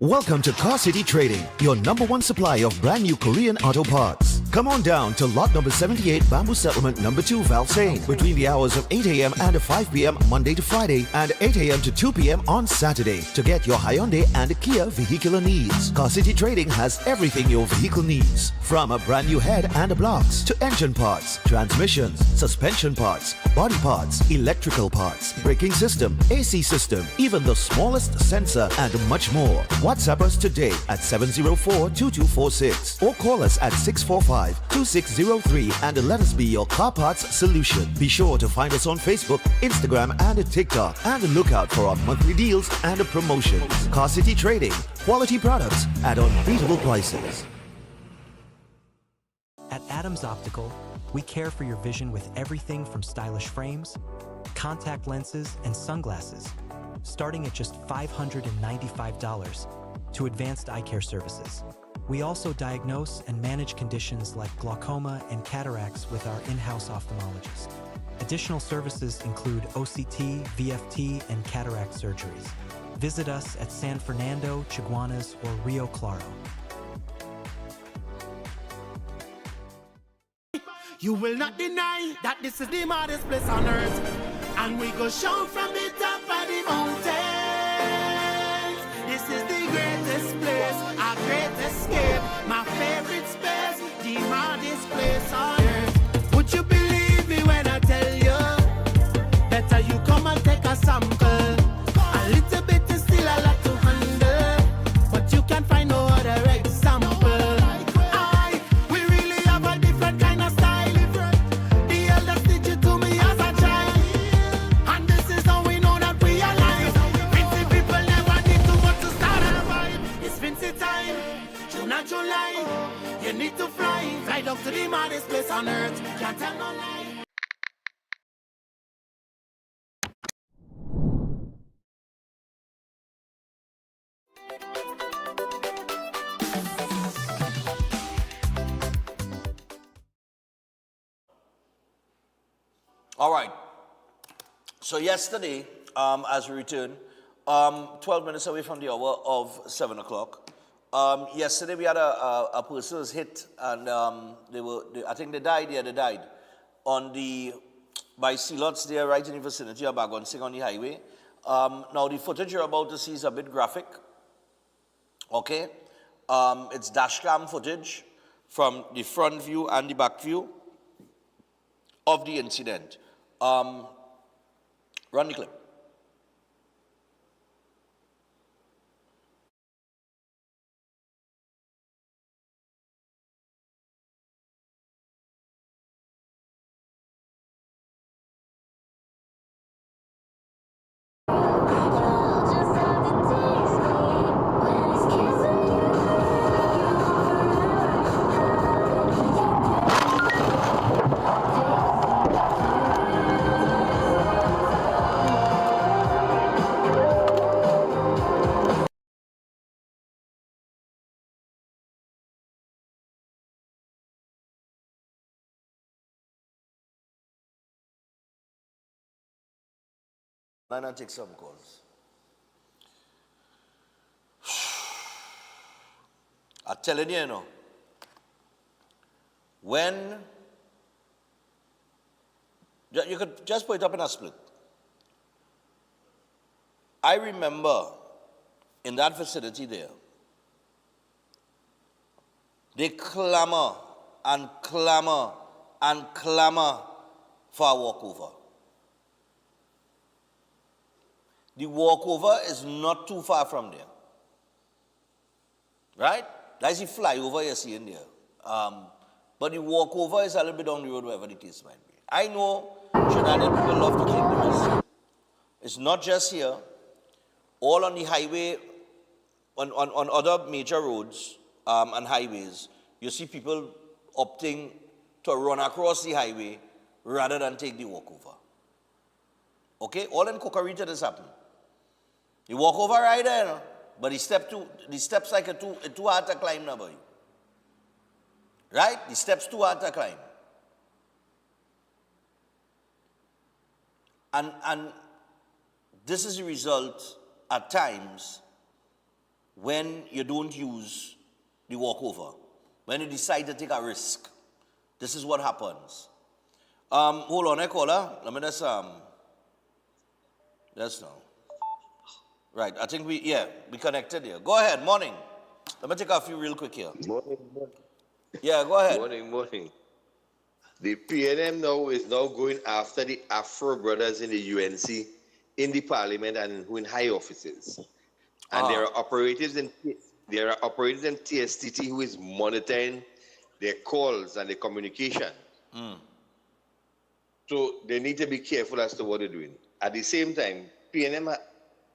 Welcome to Car City Trading, your #1 supplier of brand new Korean auto parts. Come on down to lot number 78, Bamboo Settlement number 2, Valsayn, between the hours of 8 a.m. and 5 p.m. Monday to Friday and 8 a.m. to 2 p.m. on Saturday to get your Hyundai and Kia vehicular needs. Car City Trading has everything your vehicle needs, from a brand new head and blocks to engine parts, transmissions, suspension parts, body parts, electrical parts, braking system, AC system, even the smallest sensor, and much more. WhatsApp us today at 704-2246 or call us at 645-2603 and let us be your car parts solution. Be sure to find us on Facebook, Instagram, and TikTok, and look out for our monthly deals and promotions. Car City Trading, quality products at unbeatable prices. At Adams Optical, we care for your vision with everything from stylish frames, contact lenses, and sunglasses, starting at just $595, to advanced eye care services. We also diagnose and manage conditions like glaucoma and cataracts with our in-house ophthalmologist. Additional services include OCT, VFT, and cataract surgeries. Visit us at San Fernando, Chaguanas, or Rio Claro. You will not deny that this is the maddest place on earth, and we go shout from the top of the mountain. This is the greatest place, our great escape, my favorite space, the maddest place on earth. Would you believe me when I tell you, better you come and take a sample? A little bit is still a lot to handle, but you can find no other example. We really have a different kind of style. The elders teach it to me as a child, and this is how we know that we are alive. Fancy people never need to go to start a vibe. It's fancy time, June and July. You need to fly down to the maddest place on earth. Can't tell no lie. All right. So yesterday, as we returned, 12 minutes away from the hour of 7 o'clock, yesterday we had a person was hit, and I think they died by sea lots there right in the vicinity of Bagonsing on the highway. Now the footage you're about to see is a bit graphic. Okay? It's dashcam footage from the front view and the back view of the incident. Run the clip. And take some calls. I'm telling you, when you could just put it up in a split. I remember in that vicinity there, they clamor and clamor and clamor for a walkover. The walkover is not too far from there. Right? That's the flyover you see in there. But the walkover is a little bit down the road, wherever the case might be. I know Trinidadian people love to take the risk. It's not just here. All on the highway, on other major roads and highways, you see people opting to run across the highway rather than take the walkover. Okay? All in Cocorita this happen. You walk over right there, no? But the steps like it's too hard to climb now, boy. Right? The steps too hard to climb. And this is the result at times when you don't use the walkover. When you decide to take a risk. This is what happens. Hold on, caller. Let me just now. Right, I think we connected here. Go ahead, morning. Let me take a few real quick here. Morning. Yeah, go ahead. Morning. The PNM now is going after the Afro brothers in the UNC, in the parliament, and who in high offices. And there are operatives in TSTT who is monitoring their calls and their communication. So they need to be careful as to what they're doing. At the same time, PNM,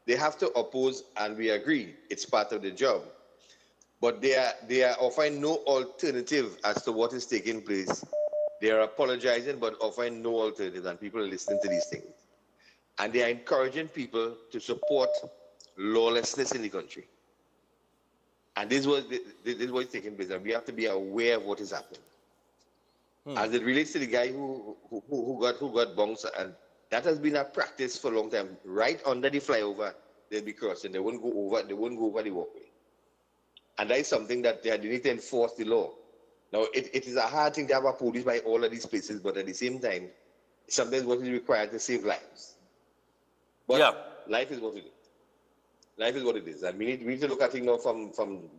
they have to oppose, and we agree, it's part of the job. But they are offering no alternative as to what is taking place. They are apologizing, but offering no alternative, and people are listening to these things. And they are encouraging people to support lawlessness in the country. And this is what is taking place, and we have to be aware of what is happening. As it relates to the guy who got bounced, and that has been a practice for a long time. Right under the flyover, they'll be crossing. They won't go over the walkway. And that is something that they need to enforce the law. Now, it is a hard thing to have a police by all of these places, but at the same time, sometimes what is required to save lives. But life is what it is. Life is what it is. And we need to look at it now from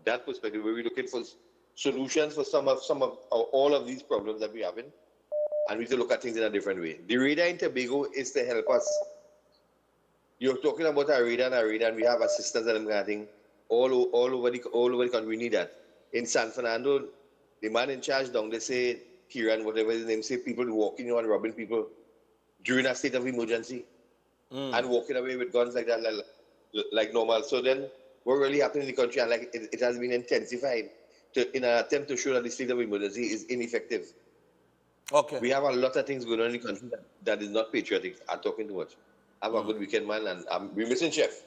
that perspective, where we're looking for solutions for some of all of these problems that we're having. And we need to look at things in a different way. The radar in Tobago is to help us. You're talking about a radar, and we have assistance and everything all over the country. We need that. In San Fernando, the man in charge down, they say, Kieran, whatever his name, say people walking and robbing people during a state of emergency and walking away with guns like that, like normal. So then, what really happened in the country, and like it has been intensified in an attempt to show that the state of emergency is ineffective. Okay. We have a lot of things going on in the country that is not patriotic. I'm talking too much. Have a good weekend, man, and we're missing Chef.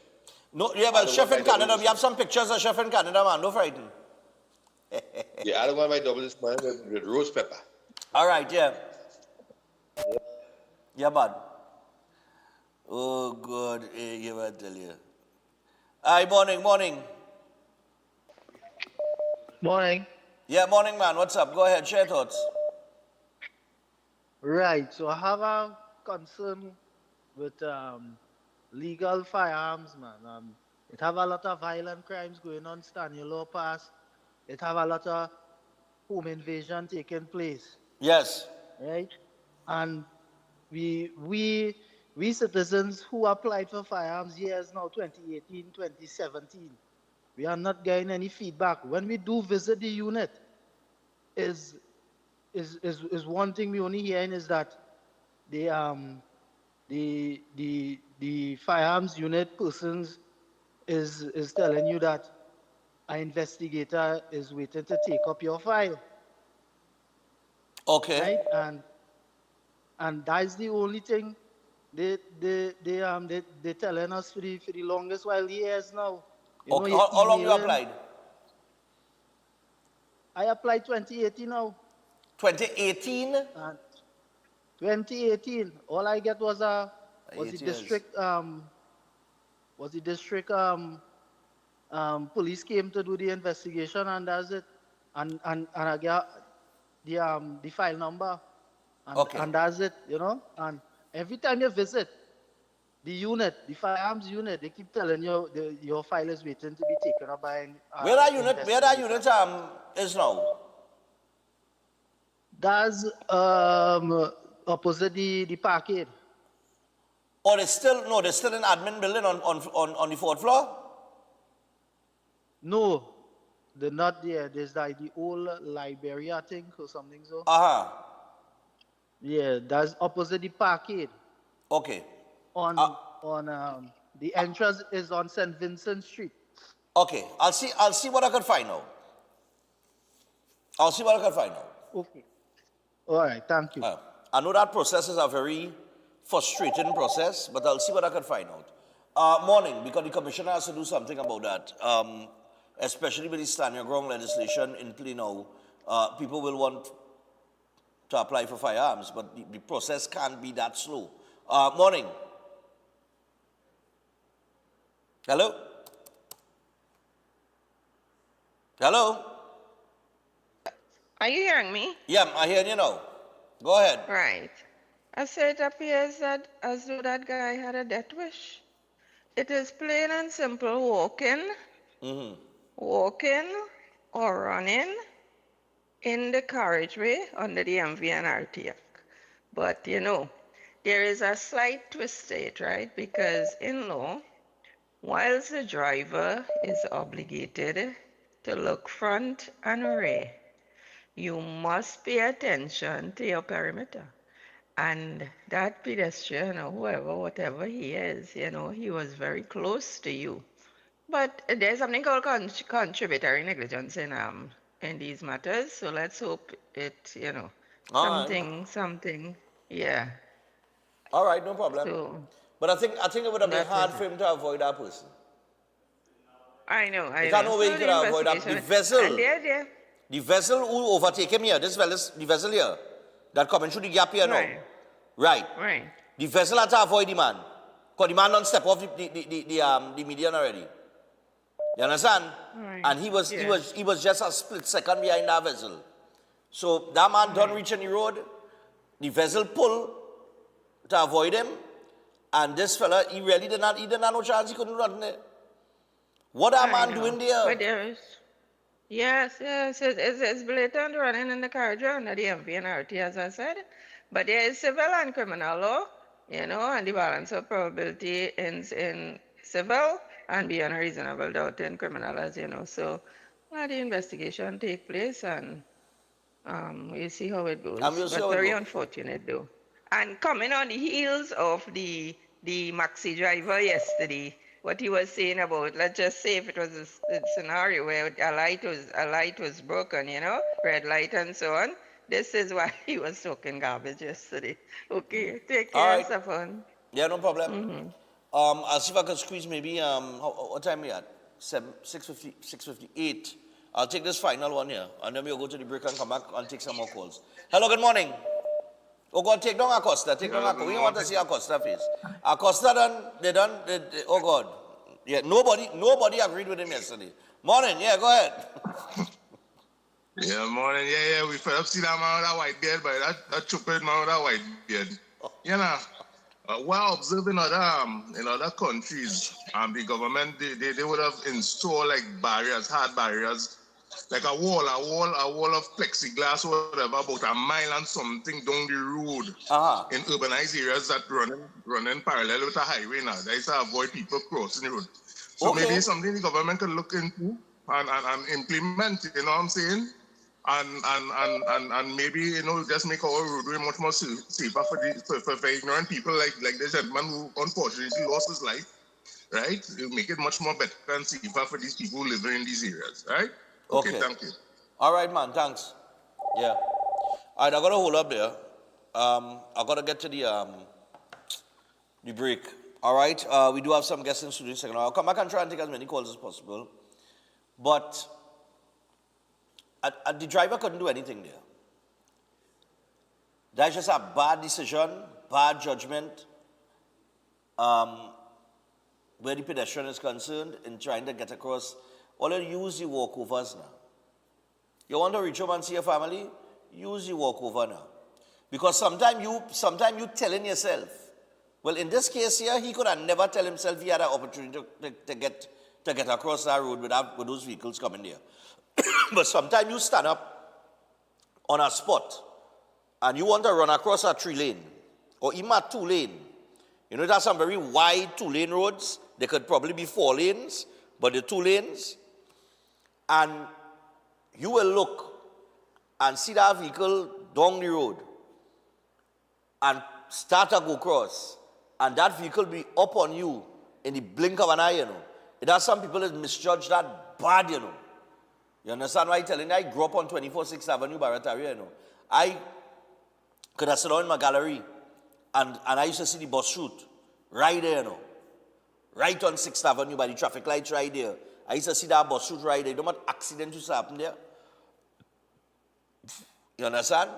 No, yeah, but Chef in Canada, we have some pictures of Chef in Canada, man. No frighten. Yeah, I don't want my double this man with roast pepper. All right, yeah. Yeah, bud. Oh, God, you I tell you. Hi, morning. Morning. Yeah, morning, man. What's up? Go ahead, share thoughts. Right, so I have a concern with legal firearms, man. It have a lot of violent crimes going on, Stanislaw Pass. It have a lot of home invasion taking place. Yes. Right? And we citizens who applied for firearms years now, 2018, 2017, we are not getting any feedback. When we do visit the unit, is one thing we only hearing is that the firearms unit persons is telling you that an investigator is waiting to take up your file. Okay. Right? And that's the only thing they telling us for the longest while years now. Okay. How long you applied? I applied 2018 now. 2018? 2018. All I get was the district police came to do the investigation, and that's it. And I got the file number. And that's it, And every time you visit, The unit, the firearms unit, they keep telling you your file is waiting to be taken up by. Where that unit is now? That's opposite the parkade. Or they're still in admin building on the fourth floor? No, they're not there. There's like the old library, I think, or something so. Yeah, that's opposite the parkade. Okay. On the entrance is on St. Vincent Street. Okay, I'll see what I can find out. Okay. All right, thank you. I know that process is a very frustrating process, but I'll see what I can find out. Morning, because the commissioner has to do something about that, especially with the stand your ground legislation in play now. People will want to apply for firearms, but the process can't be that slow. Morning. Hello? Hello? Are you hearing me? Yeah, I hear you now. Go ahead. Right. I said it appears that as though that guy had a death wish. It is plain and simple walking or running in the carriageway under the MVNRT Act. But, you know, there is a slight twist to it, right? Because in law, whilst the driver is obligated to look front and rear, you must pay attention to your perimeter. And that pedestrian or whoever, whatever he is, you know, he was very close to you. But there's something called contributory negligence in these matters. So let's hope it, you know, something, yeah. All right, no problem. So, but I think it would have been hard for him to avoid that person. I know. There's no way he could have avoided that. The vessel who overtake him here, the vessel here, that coming through the gap here now. Right. The vessel had to avoid the man. Because the man don't step off the median already. You understand? Right. And he was just a split second behind that vessel. So that man don't reach any road. The vessel pull to avoid him. And this fella, he did not no chance he couldn't run there. What that man doing there? But there is. Yes, it's blatant running in the carriageway under the MVNRT, as I said. But there is civil and criminal law, you know, and the balance of probability ends in civil and beyond a reasonable doubt in criminal, as you know. So let the investigation take place and we'll see how it goes. But very unfortunate, though. And coming on the heels of the maxi driver yesterday, what he was saying about, let's just say if it was a scenario where a light was broken, you know, red light and so on, this is why he was talking garbage yesterday. Okay, take care, Stefan. Yeah, no problem. I'll see if I can squeeze maybe, what time are we at? 6:58. I'll take this final one here, and then we'll go to the break and come back and take some more calls. Hello, good morning. Oh God, take down Acosta. We don't want to see Acosta face. Acosta oh God. Yeah, nobody agreed with him yesterday. Morning, yeah, go ahead. Yeah, morning, yeah, we fed up see that man with that white beard, but that stupid man with that white beard. You know, while observing in other countries, the government, they would have installed like barriers, hard barriers, like a wall of plexiglass or whatever, about a mile and something down the road in urbanized areas that running parallel with a highway now. That is to avoid people crossing the road. So maybe it's something the government can look into and implement, you know what I'm saying? And maybe, you know, just make our roadway much more safer for ignorant people like this gentleman who unfortunately lost his life, right? It'll make it much more better and safer for these people living in these areas, right? Okay, thank you. All right, man, thanks. Yeah. All right, I got to hold up there. I got to get to the break. All right, we do have some guests in studio in a second. I'll come back and try and take as many calls as possible. But the driver couldn't do anything there. That's just a bad decision, bad judgment, where the pedestrian is concerned in trying to get across. All you use the walkovers now. You want to reach home and see your family? Use the walkover now. Because sometimes you telling yourself, Well, in this case here, he could have never tell himself he had an opportunity to get across that road with those vehicles coming there. But sometimes you stand up on a spot and you want to run across a 3-lane or even a 2-lane. You know, there's some very wide 2-lane roads. They could probably be 4 lanes, but the 2 lanes. And you will look and see that vehicle down the road and start to go across. And that vehicle be up on you in the blink of an eye, you know. It has some people that misjudge that bad, you know. You understand why I'm telling you? I grew up on 24th Avenue, Barataria, you know. I could have sat down in my gallery and I used to see the bus route right there, you know. Right on 6th Avenue by the traffic lights right there. I used to see that bus route right there. You know what accident used to happen there? You understand?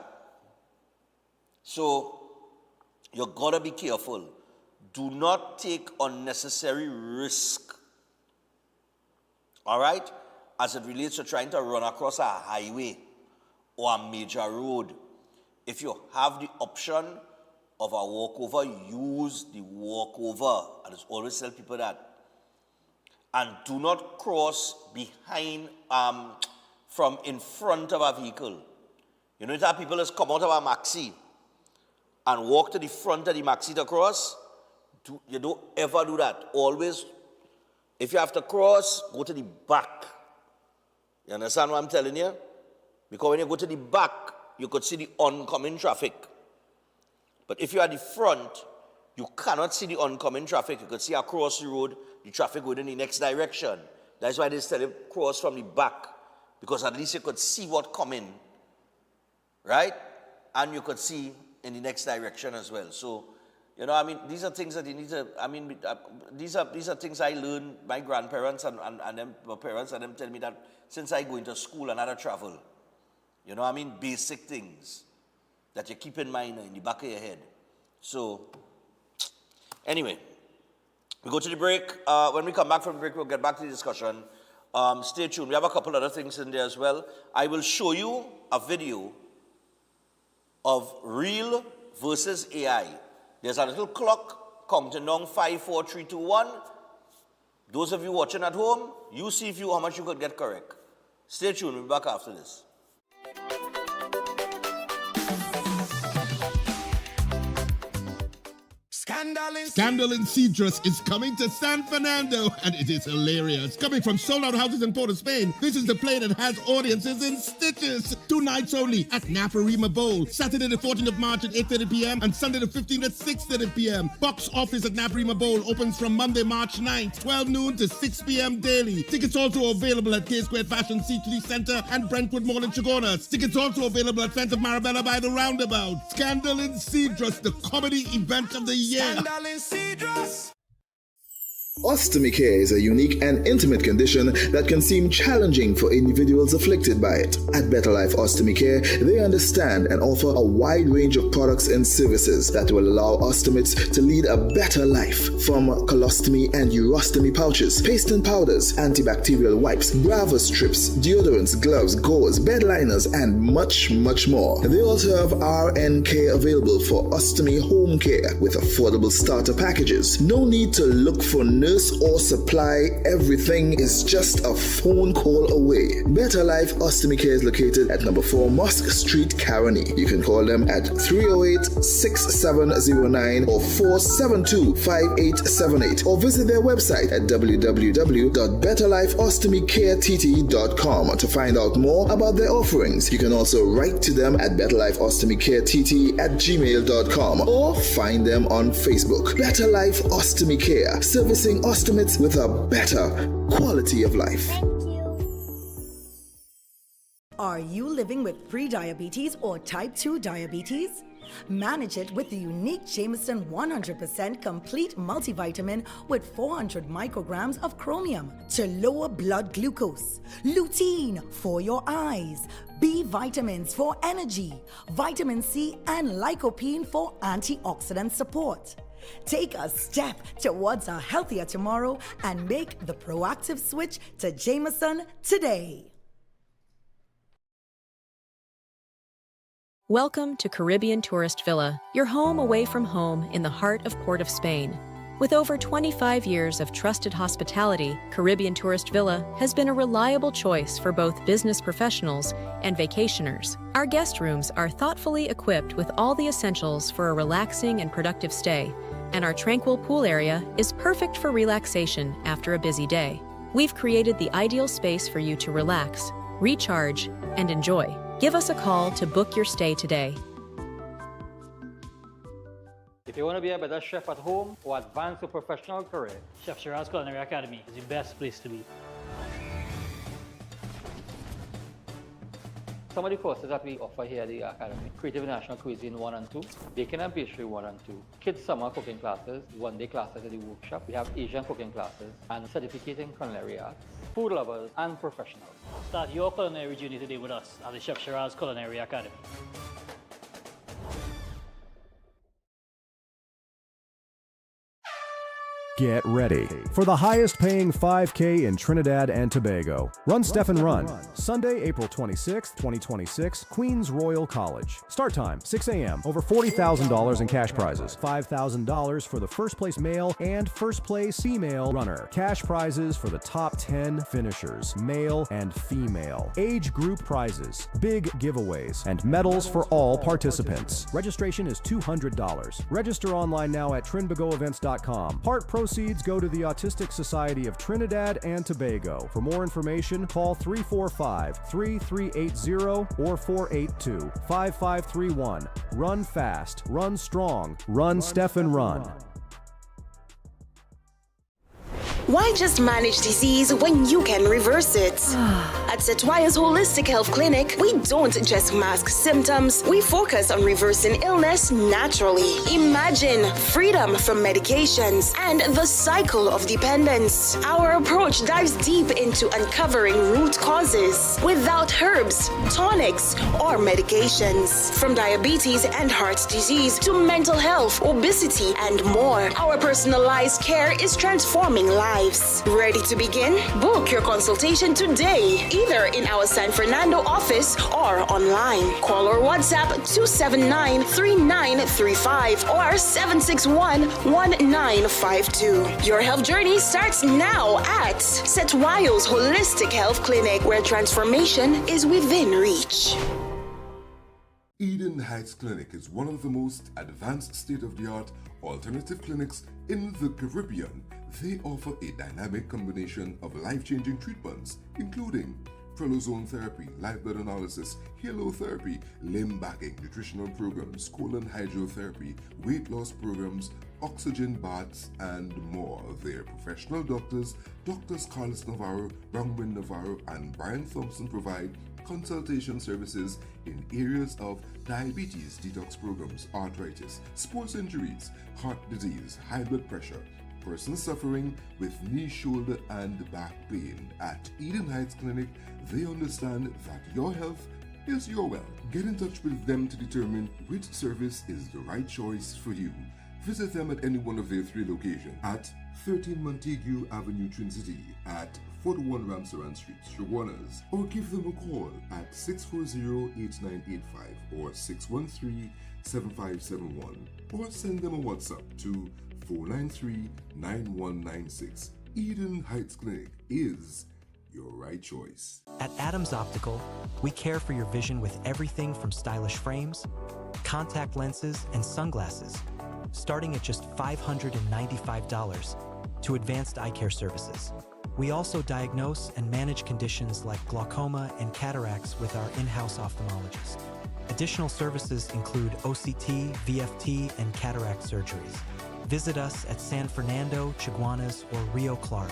So, you got to be careful. Do not take unnecessary risk. All right? As it relates to trying to run across a highway or a major road. If you have the option of a walkover, use the walkover. I just always tell people that. And do not cross behind, from in front of a vehicle. You know that people just come out of a maxi and walk to the front of the maxi to cross? You don't ever do that. Always, if you have to cross, go to the back. You understand what I'm telling you? Because when you go to the back, you could see the oncoming traffic. But if you're at the front, you cannot see the oncoming traffic. You could see across the road, the traffic going in the next direction. That's why they tell you cross from the back. Because at least you could see what's coming. Right? And you could see in the next direction as well. So, you know, I mean, these are things that you need to, I mean, these are things I learned, my grandparents and them, my parents and them tell me that since I go into school and other travel. You know, I mean, basic things that you keep in mind in the back of your head. So, anyway, we go to the break. When we come back from the break, we'll get back to the discussion. Stay tuned. We have a couple other things in there as well. I will show you a video of real versus AI. There's a little clock counting down 5, 4, 3, 2, 1. Those of you watching at home, you see how much you could get correct. Stay tuned. We'll be back after this. Scandal in Cedrus is coming to San Fernando, and it is hilarious. Coming from sold-out houses in Port of Spain, this is the play that has audiences in stitches. 2 nights only at Naparima Bowl. Saturday the 14th of March at 8:30 p.m. and Sunday the 15th at 6:30 p.m. Box office at Naparima Bowl opens from Monday, March 9th, 12 noon to 6 p.m. daily. Tickets also available at K-Square Fashion C3 Center and Brentwood Mall in Chagonas. Tickets also available at Fence of Marabella by the Roundabout. Scandal in Cedrus, the comedy event of the year. Scandal in Cedrus. Ostomy care is a unique and intimate condition that can seem challenging for individuals afflicted by it. At Better Life Ostomy Care, they understand and offer a wide range of products and services that will allow ostomates to lead a better life. From colostomy and urostomy pouches, paste and powders, antibacterial wipes, Brava strips, deodorants, gloves, gauze, bed liners, and much, much more. They also have RN care available for ostomy home care with affordable starter packages. No need to look for nurse or supply, everything is just a phone call away. Better Life Ostomy Care is located at number 4 Mosque Street, Caroni. You can call them at 308-6709 or 472-5878 or visit their website at www.betterlifeostomycareTT.com to find out more about their offerings. You can also write to them at betterlifeostomycarettt@gmail.com or find them on Facebook. Better Life Ostomy Care, servicing ostomates with a better quality of life. Are you living with pre-diabetes or type 2 diabetes? Manage it with the unique Jameson 100% complete multivitamin with 400 micrograms of chromium to lower blood glucose, lutein for your eyes, B vitamins for energy, vitamin C and lycopene for antioxidant support. Take a step towards a healthier tomorrow and make the proactive switch to Jameson today. Welcome to Caribbean Tourist Villa, your home away from home in the heart of Port of Spain. With over 25 years of trusted hospitality, Caribbean Tourist Villa has been a reliable choice for both business professionals and vacationers. Our guest rooms are thoughtfully equipped with all the essentials for a relaxing and productive stay, and our tranquil pool area is perfect for relaxation after a busy day. We've created the ideal space for you to relax, recharge, and enjoy. Give us a call to book your stay today. If you want to be a better chef at home or advance your professional career, Chef Shiraz Culinary Academy is the best place to be. some of the courses that we offer here at the Academy: Creative National Cuisine 1 and 2, Baking and Pastry 1 and 2, Kids Summer Cooking Classes, one-day classes at the workshop. We have Asian cooking classes and certificate in culinary arts, food lovers and professionals. Start your culinary journey today with us at the Chef Shiraz Culinary Academy. Get ready for the highest paying 5K in Trinidad and Tobago. Run Stefan Run, Sunday, April 26, 2026, Queens Royal College. Start time, 6 a.m. Over $40,000 in cash prizes. $5,000 for the first place male and first place female runner. Cash prizes for the top 10 finishers, male and female. Age group prizes, big giveaways, and medals for all participants. Registration is $200. Register online now at trinbagoevents.com. Part proceeds go to the Autistic Society of Trinidad and Tobago. For more information, call 345-3380 or 482-5531. Run fast, run strong, run Stefan Run. Why just manage disease when you can reverse it? At Setwaya's Holistic Health Clinic, we don't just mask symptoms, we focus on reversing illness naturally. Imagine freedom from medications and the cycle of dependence. Our approach dives deep into uncovering root causes without herbs, tonics, or medications. From diabetes and heart disease to mental health, obesity, and more, our personalized care is transforming lives. Ready to begin? Book your consultation today, either in our San Fernando office or online. Call or WhatsApp 279-3935 or 761-1952. Your health journey starts now at Setwayo's Holistic Health Clinic, where transformation is within reach. Eden Heights Clinic is one of the most advanced state-of-the-art alternative clinics in the Caribbean. They offer a dynamic combination of life-changing treatments, including prolozone therapy, live blood analysis, halotherapy, limb bagging, nutritional programs, colon hydrotherapy, weight loss programs, oxygen baths, and more. Their professional doctors, Drs. Carlos Navarro, Bronwyn Navarro, and Brian Thompson, provide consultation services in areas of diabetes detox programs, arthritis, sports injuries, heart disease, high blood pressure, persons suffering with knee, shoulder, and back pain. At Eden Heights Clinic, they understand that your health is your wealth. Get in touch with them to determine which service is the right choice for you. Visit them at any one of their 3 locations: at 13 Montague Avenue, Twin City, at 41 Ramsaran Street, Shoguanas, or give them a call at 640-8985 or 613-7571, or send them a WhatsApp to 493-9196. Eden Heights Clinic is your right choice. At Adams Optical, we care for your vision with everything from stylish frames, contact lenses, and sunglasses, starting at just $595, to advanced eye care services. We also diagnose and manage conditions like glaucoma and cataracts with our in-house ophthalmologist. Additional services include OCT, VFT, and cataract surgeries. Visit us at San Fernando, Chaguanas, or Rio Claro.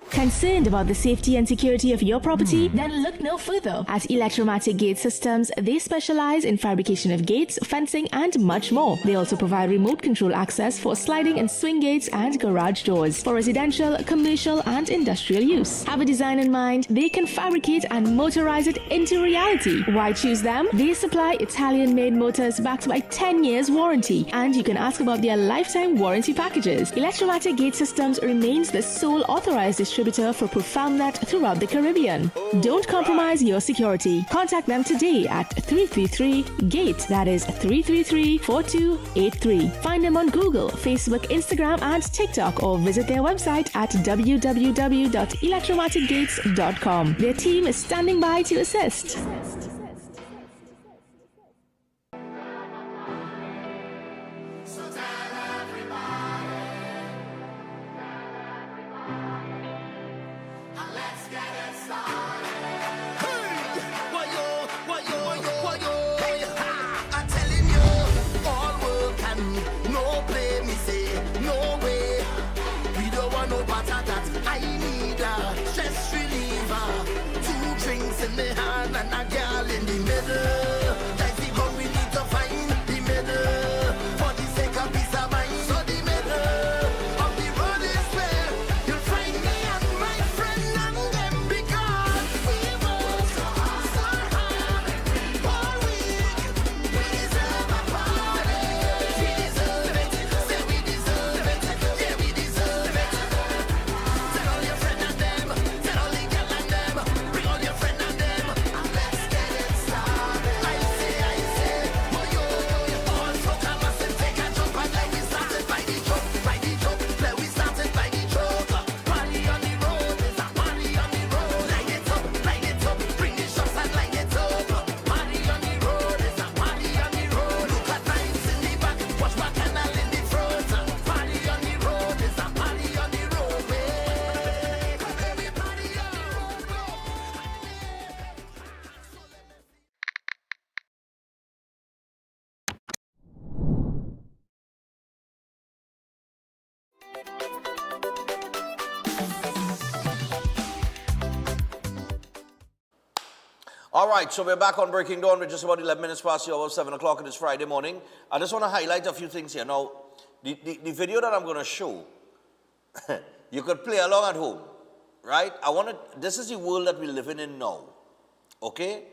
Concerned about the safety and security of your property? Then look no further. At Electromatic Gate Systems, they specialize in fabrication of gates, fencing, and much more. They also provide remote control access for sliding and swing gates and garage doors for residential, commercial, and industrial use. Have a design in mind? They can fabricate and motorize it into reality. Why choose them? They supply Italian-made motors backed by 10 years warranty, and you can ask about their lifetime warranty packages. Electromatic Gate Systems remains the sole authorized distributor distributor for ProfoundNet throughout the Caribbean. Don't compromise your security. Contact them today at 333-GATE, that is 333-4283. Find them on Google, Facebook, Instagram, and TikTok, or visit their website at www.electromaticgates.com. Their team is standing by to assist. In the hand and a girl in the middle. That's the one we need to find, the middle. For the sake of peace of mind. So the middle of the road is where you'll find me and my friend and them, because we work so hard all week. We deserve a party. We deserve it. Say we deserve it. Yeah, we deserve it. Tell all your friends and them. Tell all the girl and them. Bring all your friends. All right, so we're back on Breaking Dawn. We're just about 11 minutes past the hour of 7 o'clock. It is Friday morning. I just want to highlight a few things here. Now, the video that I'm going to show, you could play along at home, right? This is the world that we're living in now, okay?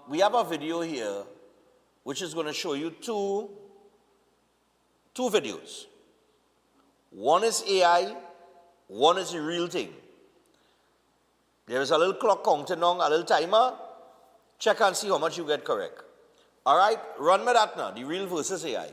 We have a video here which is going to show you two videos. One is AI, one is the real thing. There is a little clock counting down, a little timer. Check and see how much you get correct. All right, run me that now, the real versus AI.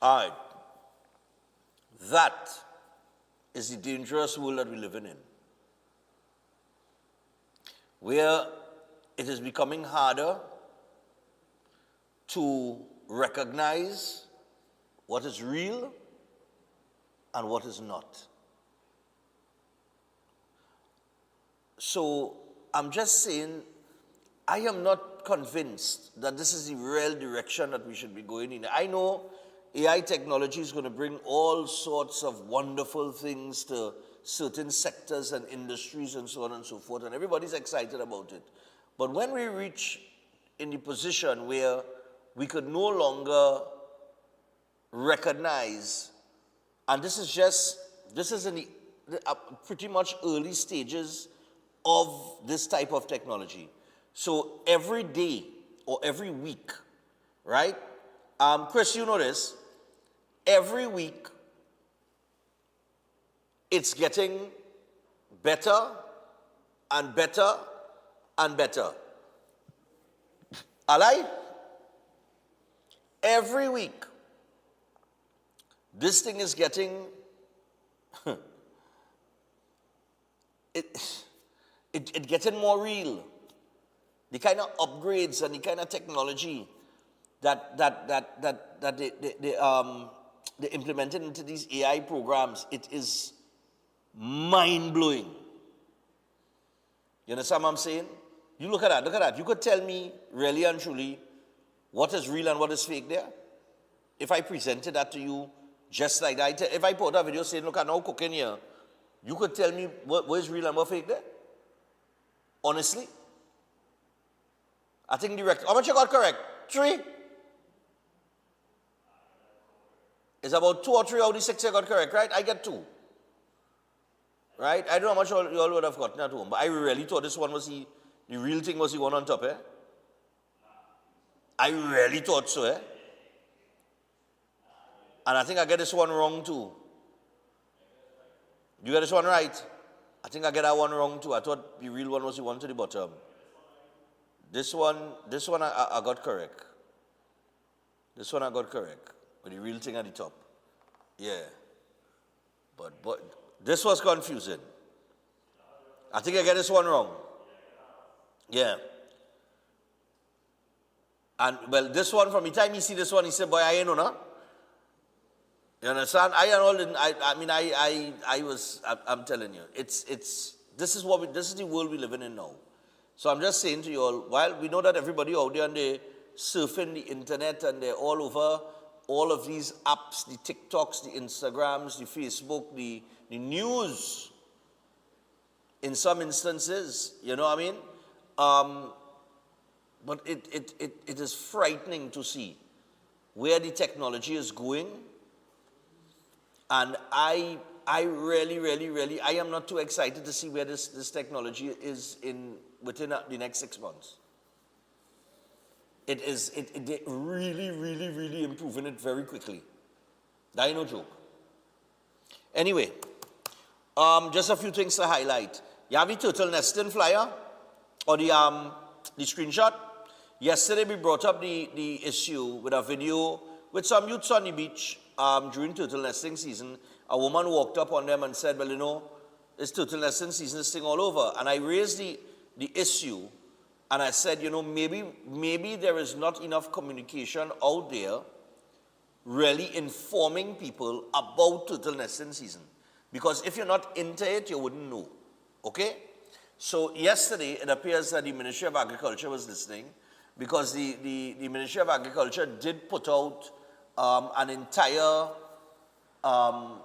All right. That is the dangerous world that we're living in, where it is becoming harder to recognize what is real and what is not. So I'm just saying, I am not convinced that this is the real direction that we should be going in. I know AI technology is going to bring all sorts of wonderful things to certain sectors and industries and so on and so forth, and everybody's excited about it. But when we reach in the position where we could no longer recognize, and this is in the pretty much early stages of this type of technology. So every day or every week, right? Chris, you know this. Every week, it's getting better and better and better. Alright? Every week, this thing is getting it getting more real. The kind of upgrades and the kind of technology that they implemented into these AI programs, it is mind-blowing. You understand what I'm saying? You look at that. You could tell me really and truly what is real and what is fake there. If I presented that to you just like that, if I put a video saying, look, I'm now cooking here, you could tell me what is real and what fake there? Honestly? I think how much you got correct? 3? It's about 2 or 3 out of the 6 you got correct, right? I get 2. Right? I don't know how much you all would have gotten at home, but I really thought this one was the real thing was the one on top, eh? I really thought so, eh? And I think I get this one wrong too. You get this one right? I think I get that one wrong too. I thought the real one was the one to the bottom. This one I got correct. This one I got correct. But the real thing at the top. Yeah. But this was confusing. I think I get this one wrong. Yeah. And well, this one, from the time he see this one, he said, boy, I ain't know, no? You understand? I'm telling you, this is the world we living in now. So I'm just saying to you all, while we know that everybody out there and they're surfing the internet and they're all over all of these apps, the TikToks, the Instagrams, the Facebook, the news, in some instances, you know what I mean? But it is frightening to see where the technology is going. And I really, I am not too excited to see where this technology is within the next 6 months. It really improving it very quickly. That ain't no joke. Anyway, just a few things to highlight. You have the turtle nesting flyer, or the screenshot. Yesterday we brought up the issue with a video with some youths on the beach during turtle nesting season. A woman walked up on them and said, well, you know, it's turtle nesting season, this thing all over. And I raised the issue, and I said, you know, maybe there is not enough communication out there really informing people about turtle nesting season. Because if you're not into it, you wouldn't know. Okay? So yesterday, it appears that the Ministry of Agriculture was listening, because the Ministry of Agriculture did put out an entire, I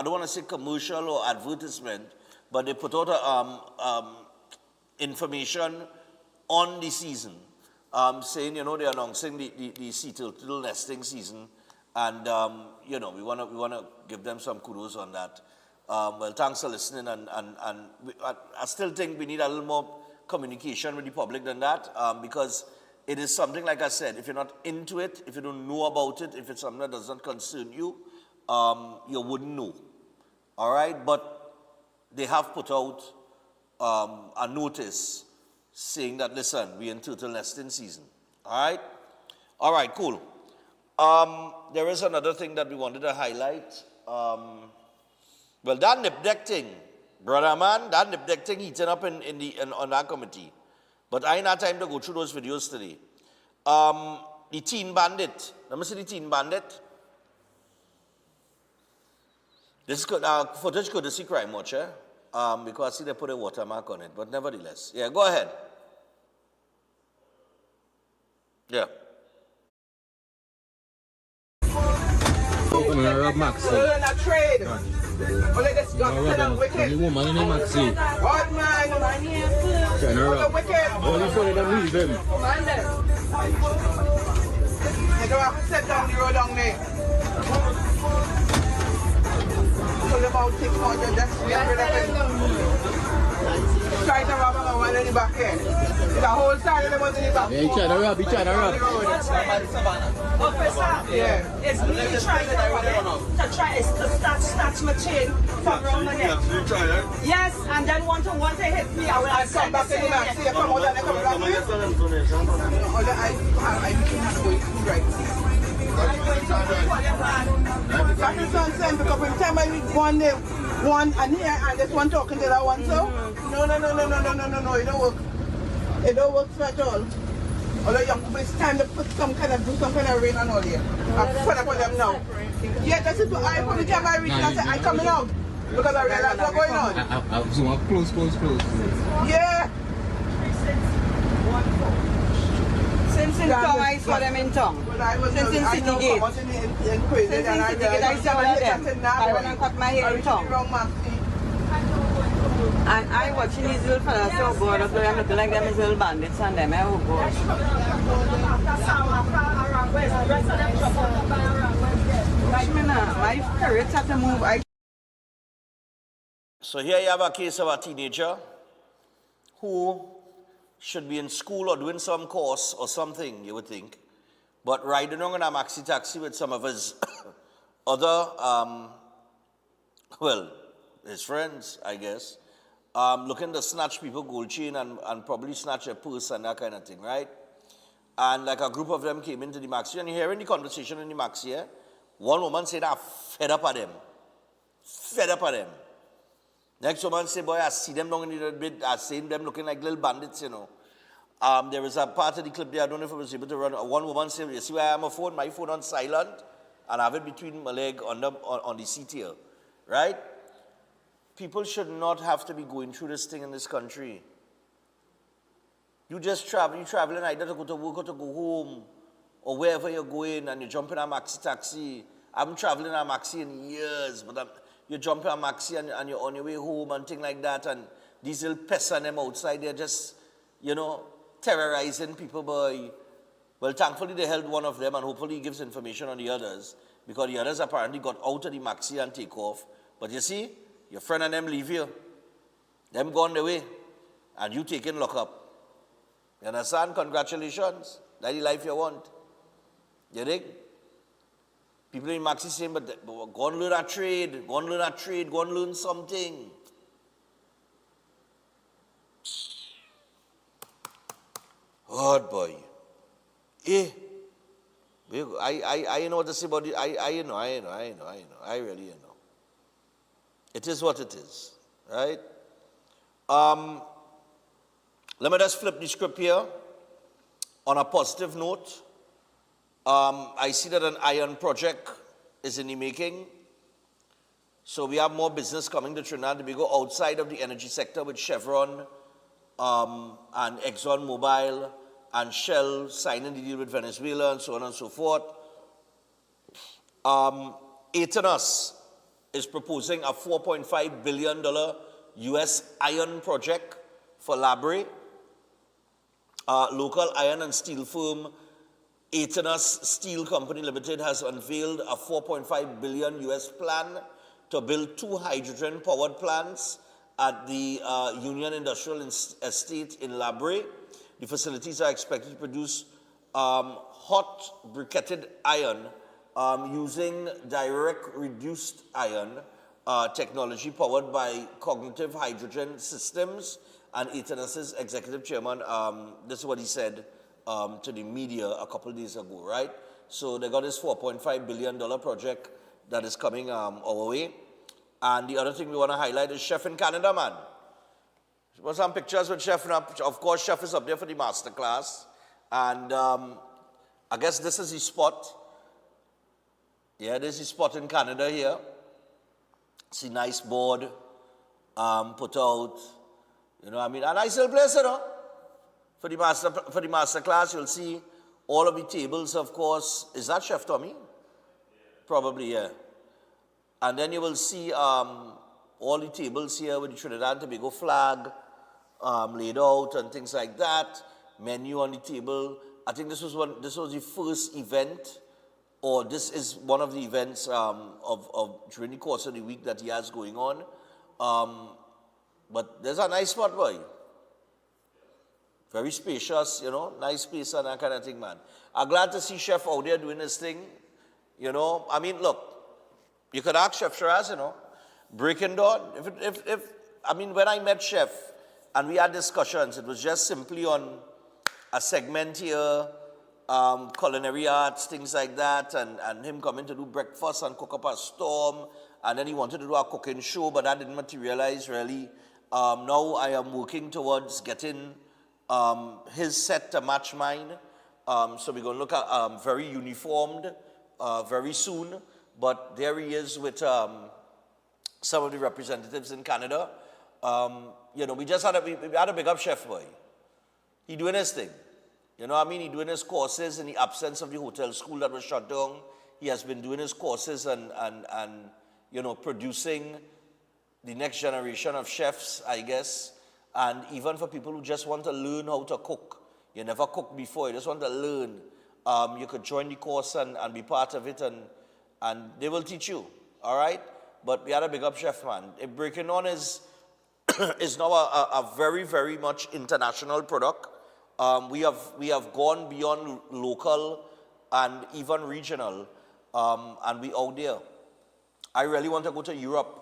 don't want to say commercial or advertisement, but they put out information on the season, saying, you know, they're announcing the sea turtle nesting season, and, you know, we want to give them some kudos on that. Well, thanks for listening, and I still think we need a little more communication with the public than that, because it is something, like I said, if you're not into it, if you don't know about it, if it's something that does not concern you, you wouldn't know. All right? But they have put out a notice saying that, listen, we're in turtle nesting season. All right? All right, cool. There is another thing that we wanted to highlight. Well, that nip deck thing, brother man, that nip deck thing heating up on that committee. But I ain't had time to go through those videos today. The Teen Bandit. Let me see the Teen Bandit. This is footage courtesy Crime Watch, because I see they put a watermark on it. But nevertheless, yeah, go ahead. Yeah. I'm gonna rob Maxi. The woman in Maxi. What man? Trying to rob. Only for them leave them. You don't have to set down the road down there. Pull about 600, that's 300 of them. Try to rob them one in the back here. The whole side of them was in the back. Yeah, he trying to rob, Officer, yeah. It's me trying to snatch my chain from around my neck. Yes, and then want to hit me. I will have come back in the back. See, come out and come back. I right. That is what I'm saying, because every time I read one and here and this one talking to that one, so no, it don't work. It don't work at all. Although you waste time to put some kind of rain and all here. I'm fed up with them now. Yeah, that's it. I put the camera reading and say, I'm coming out. Because I realize what's going on. I'll zoom up close. Yeah. Since in town, I saw them in town. Since in City Gate. Since in City Gate, I saw them. I went and cut my hair in town. And I watching these little fellas so bored of them looking like them is little bandits and them. Oh gosh. My spirits have to move. So here you have a case of a teenager who should be in school or doing some course or something, you would think, but riding around in a maxi taxi with some of his other, his friends, I guess, looking to snatch people gold chain and probably snatch a purse and that kind of thing, right? And like a group of them came into the maxi, and you're hearing the conversation in the maxi here. One woman said, I'm fed up at them. Fed up at them. Next woman said, boy, I see them down in the bit, I seen them looking like little bandits, you know. There was a part of the clip there, I don't know if I was able to run. One woman said, you see where I have my phone on silent, and I have it between my leg on the seat here, right? People should not have to be going through this thing in this country. You just travel, you're traveling either to go to work or to go home, or wherever you're going, and you jump in a maxi taxi. I haven't traveled in a maxi in years, but you jump in a maxi and you're on your way home and things like that, and these little pests on them outside, they're just, you know, terrorizing people, boy. Well, thankfully they held one of them, and hopefully he gives information on the others, because the others apparently got out of the maxi and take off. But you see, your friend and them leave you. Them gone the way, and you taking lock up. You understand? Congratulations. That's the life you want. You dig? People in maxi saying, but go and learn a trade, go and learn something. God, boy. I know what to say about it. I know. I really know. It is what it is, right? Let me just flip the script here. On a positive note, I see that an iron project is in the making. So we have more business coming to Trinidad and Tobago outside of the energy sector with Chevron and ExxonMobil and Shell signing the deal with Venezuela and so on and so forth. Aetonus is proposing a $4.5 billion US iron project for Labre. Local iron and steel firm Aetonus Steel Company Limited has unveiled a $4.5 billion US plan to build 2 hydrogen-powered plants at the Union Industrial Estate in Labre. The facilities are expected to produce hot briquetted iron using direct reduced iron technology powered by cognitive hydrogen systems. And Aetonus's executive chairman, this is what he said to the media a couple of days ago, right? So they got this $4.5 billion project that is coming our way. And the other thing we want to highlight is Chef in Canada, man. There were some pictures with Chef. Of course, Chef is up there for the master class. And I guess this is his spot. Yeah, this is his spot in Canada here. See, nice board put out. You know what I mean? A nice little place, you know. For the master class, you'll see all of the tables, of course. Is that Chef Tommy? Yeah. Probably, yeah. And then you will see all the tables here with the Trinidad and Tobago flag laid out and things like that. Menu on the table. I think this was the first event, or this is one of the events during the course of the week that he has going on. But there's a nice spot, boy. Very spacious, you know, nice space and that kind of thing, man. I'm glad to see Chef out there doing his thing. You know, I mean, look, you could ask Chef Shiraz, you know, breaking down. When I met Chef and we had discussions, it was just simply on a segment here, culinary arts, things like that, and him coming to do breakfast and cook up a storm, and then he wanted to do a cooking show, but that didn't materialize really. Now I am working towards getting his set to match mine. So we're going to look at very uniformed very soon, but there he is with some of the representatives in Canada. You know, we had a big up Chef Boy. He doing his thing. You know what I mean? He doing his courses in the absence of the hotel school that was shut down. He has been doing his courses and you know, producing the next generation of chefs, I guess. And even for people who just want to learn how to cook. You never cooked before, you just want to learn. You could join the course and be part of it, and they will teach you, all right? But we had a big up Chef, man. Breaking On is now a very, very much international product. We have gone beyond local and even regional, and we out there. I really want to go to Europe.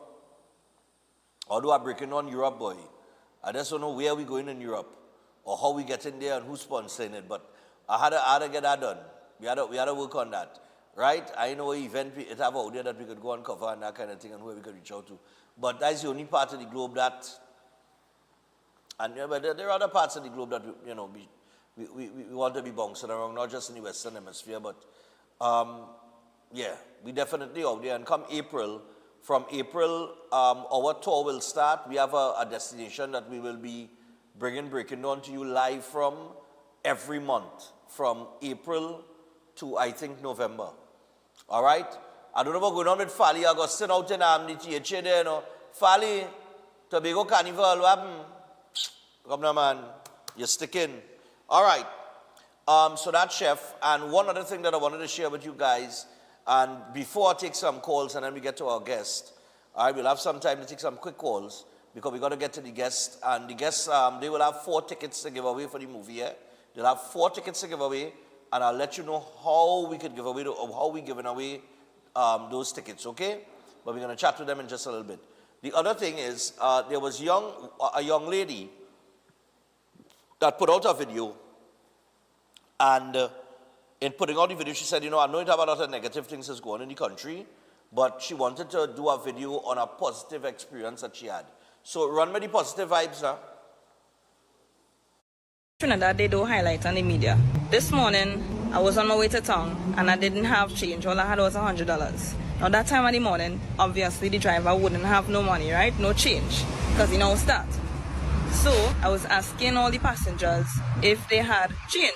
Although I'm Breaking On Europe, boy. I just don't know where we're going in Europe or how we get in there and who's sponsoring it. But I had to get that done. We had to work on that, right? I know an event it have out there that we could go and cover and that kind of thing and who we could reach out to. But that's the only part of the globe that, and yeah, but there are other parts of the globe that we want to be bouncing around, not just in the Western Hemisphere, but yeah, we definitely out there. And come April, from April, our tour will start. We have a destination that we will be breaking down to you live from every month, from April to, I think, November. All right? I don't know what's going on with Fali. I got sent out in the THA there, you know. Fali, Tobago Carnival, what happened? Come on, man. You're sticking. All right. So that's Chef. And one other thing that I wanted to share with you guys, and before I take some calls and then we get to our guest, all right, we'll have some time to take some quick calls because we got to get to the guest. And the guests, they will have 4 tickets to give away for the movie, yeah? They'll have 4 tickets to give away, and I'll let you know how we could give away, or how we're giving away those tickets, okay? But we're going to chat to them in just a little bit. The other thing is, there was a young lady that put out a video, and in putting out the video, she said, you know, I know you have a lot of negative things that's going on in the country, but she wanted to do a video on a positive experience that she had. So run with the positive vibes, huh? Trinidad, they do highlight on the media. This morning, I was on my way to town and I didn't have change. All I had was $100. Now that time of the morning, obviously the driver wouldn't have no money, right? No change, because he knows that. So I was asking all the passengers if they had change.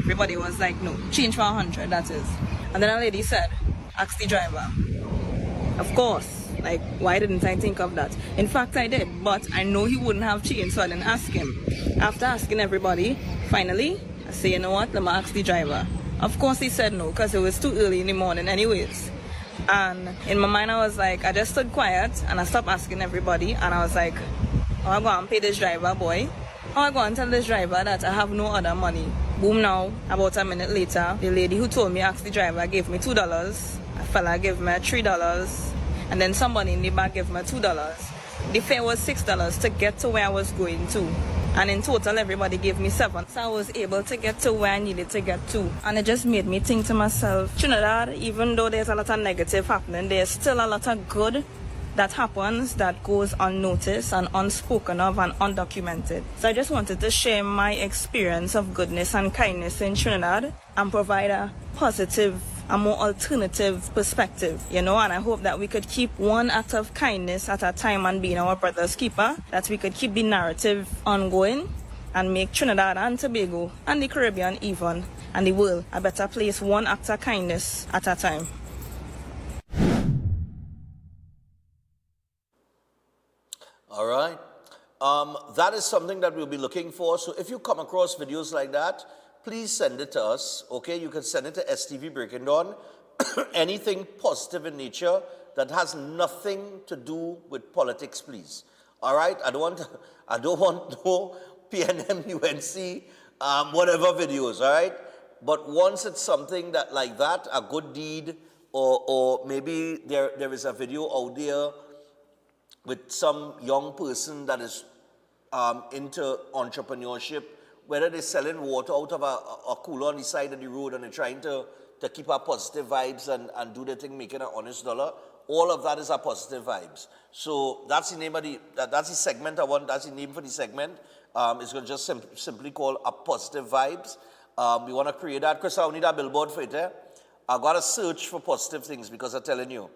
Everybody was like, no, change for 100, that is. And then a lady said, ask the driver. Of course. Like, why didn't I think of that? In fact, I did, but I know he wouldn't have change, so I didn't ask him. After asking everybody, finally, I say, you know what, let me ask the driver. Of course, he said no, because it was too early in the morning anyways. And in my mind, I was like, I just stood quiet, and I stopped asking everybody, and I was like, oh, I go and pay this driver, boy. Oh, I go and tell this driver that I have no other money. Boom now, about a minute later, the lady who told me ask the driver gave me $2. A fella gave me $3. And then somebody in the back gave me $2. The fare was $6 to get to where I was going to. And in total, everybody gave me $7. So I was able to get to where I needed to get to. And it just made me think to myself, Trinidad, even though there's a lot of negative happening, there's still a lot of good that happens that goes unnoticed and unspoken of and undocumented. So I just wanted to share my experience of goodness and kindness in Trinidad and provide a positive, a more alternative perspective, you know, and I hope that we could keep one act of kindness at a time and being our brother's keeper, that we could keep the narrative ongoing and make Trinidad and Tobago and the Caribbean even, and the world a better place, one act of kindness at a time. All right. That is something that we'll be looking for. So if you come across videos like that, please send it to us, okay? You can send it to STV Breaking Dawn. Anything positive in nature that has nothing to do with politics, please. All right? I don't want no PNM, UNC, whatever videos, all right? But once it's something that like that, a good deed, or maybe there is a video out there with some young person that is into entrepreneurship whether they're selling water out of a cooler on the side of the road and they're trying to keep our positive vibes and do their thing, making an honest dollar, all of that is our positive vibes. So that's the name of that's the segment I want, that's the name for the segment. It's going to just simply call a positive vibes. We want to create that. Chris, I need a billboard for it. I've got to search for positive things because I'm telling you,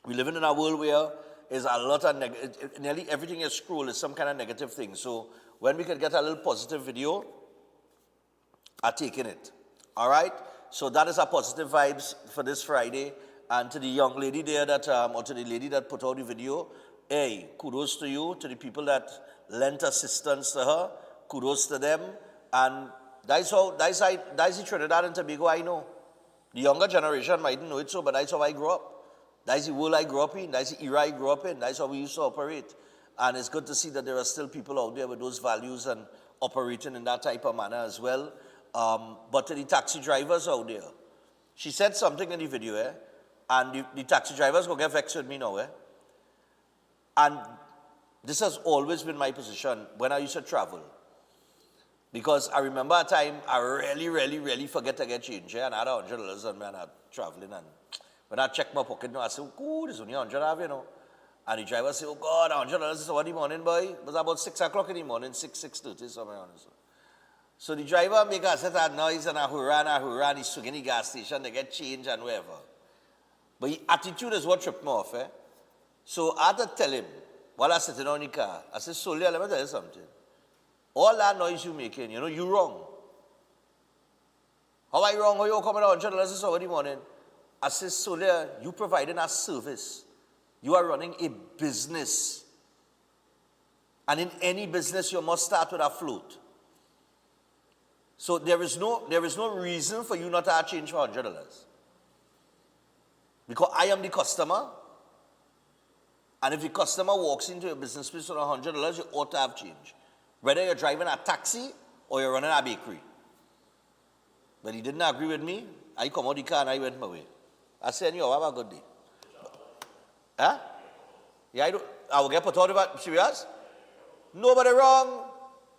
we live in a world where there's a lot of nearly everything you scroll is some kind of negative thing. So when we can get a little positive video, I'm taking it. All right? So that is our positive vibes for this Friday. And to the young lady there that, or to the lady that put out the video, hey, kudos to you. To the people that lent assistance to her, kudos to them. And that's the Trinidad and Tobago I know. The younger generation mightn't know it so, but that's how I grew up. That's the world I grew up in. That's the era I grew up in. That's how we used to operate. And it's good to see that there are still people out there with those values and operating in that type of manner as well. But to the taxi drivers out there, she said something in the video, and the taxi drivers will get vexed with me now. And this has always been my position when I used to travel. Because I remember a time I really forget to get change. And I had $100 on me and I'm traveling. And when I check my pocket, I say, oh, there's only 100 of you know. And the driver say, oh God, $100 is what the morning, boy. It was about 6 o'clock in the morning, 6:30, somewhere around so. So the driver make a set of noise and a hurrah, and he's swinging the gas station, they get change and whatever. But his attitude is what tripped me off, So I had to tell him, while I was sitting on the car, I said, Solia, let me tell you something. All that noise you making, you know, you wrong. How I wrong? How you coming out $100 is over the morning? I said, Solia, you providing a service. You are running a business. And in any business, you must start with a float. So there is no reason for you not to have change for $100. Because I am the customer. And if the customer walks into your business place with $100, you ought to have change. Whether you're driving a taxi or you're running a bakery. But he didn't agree with me. I come out the car and I went my way. I said, yo, have a good day. Huh? Yeah, I will get put out about serious? Nobody wrong.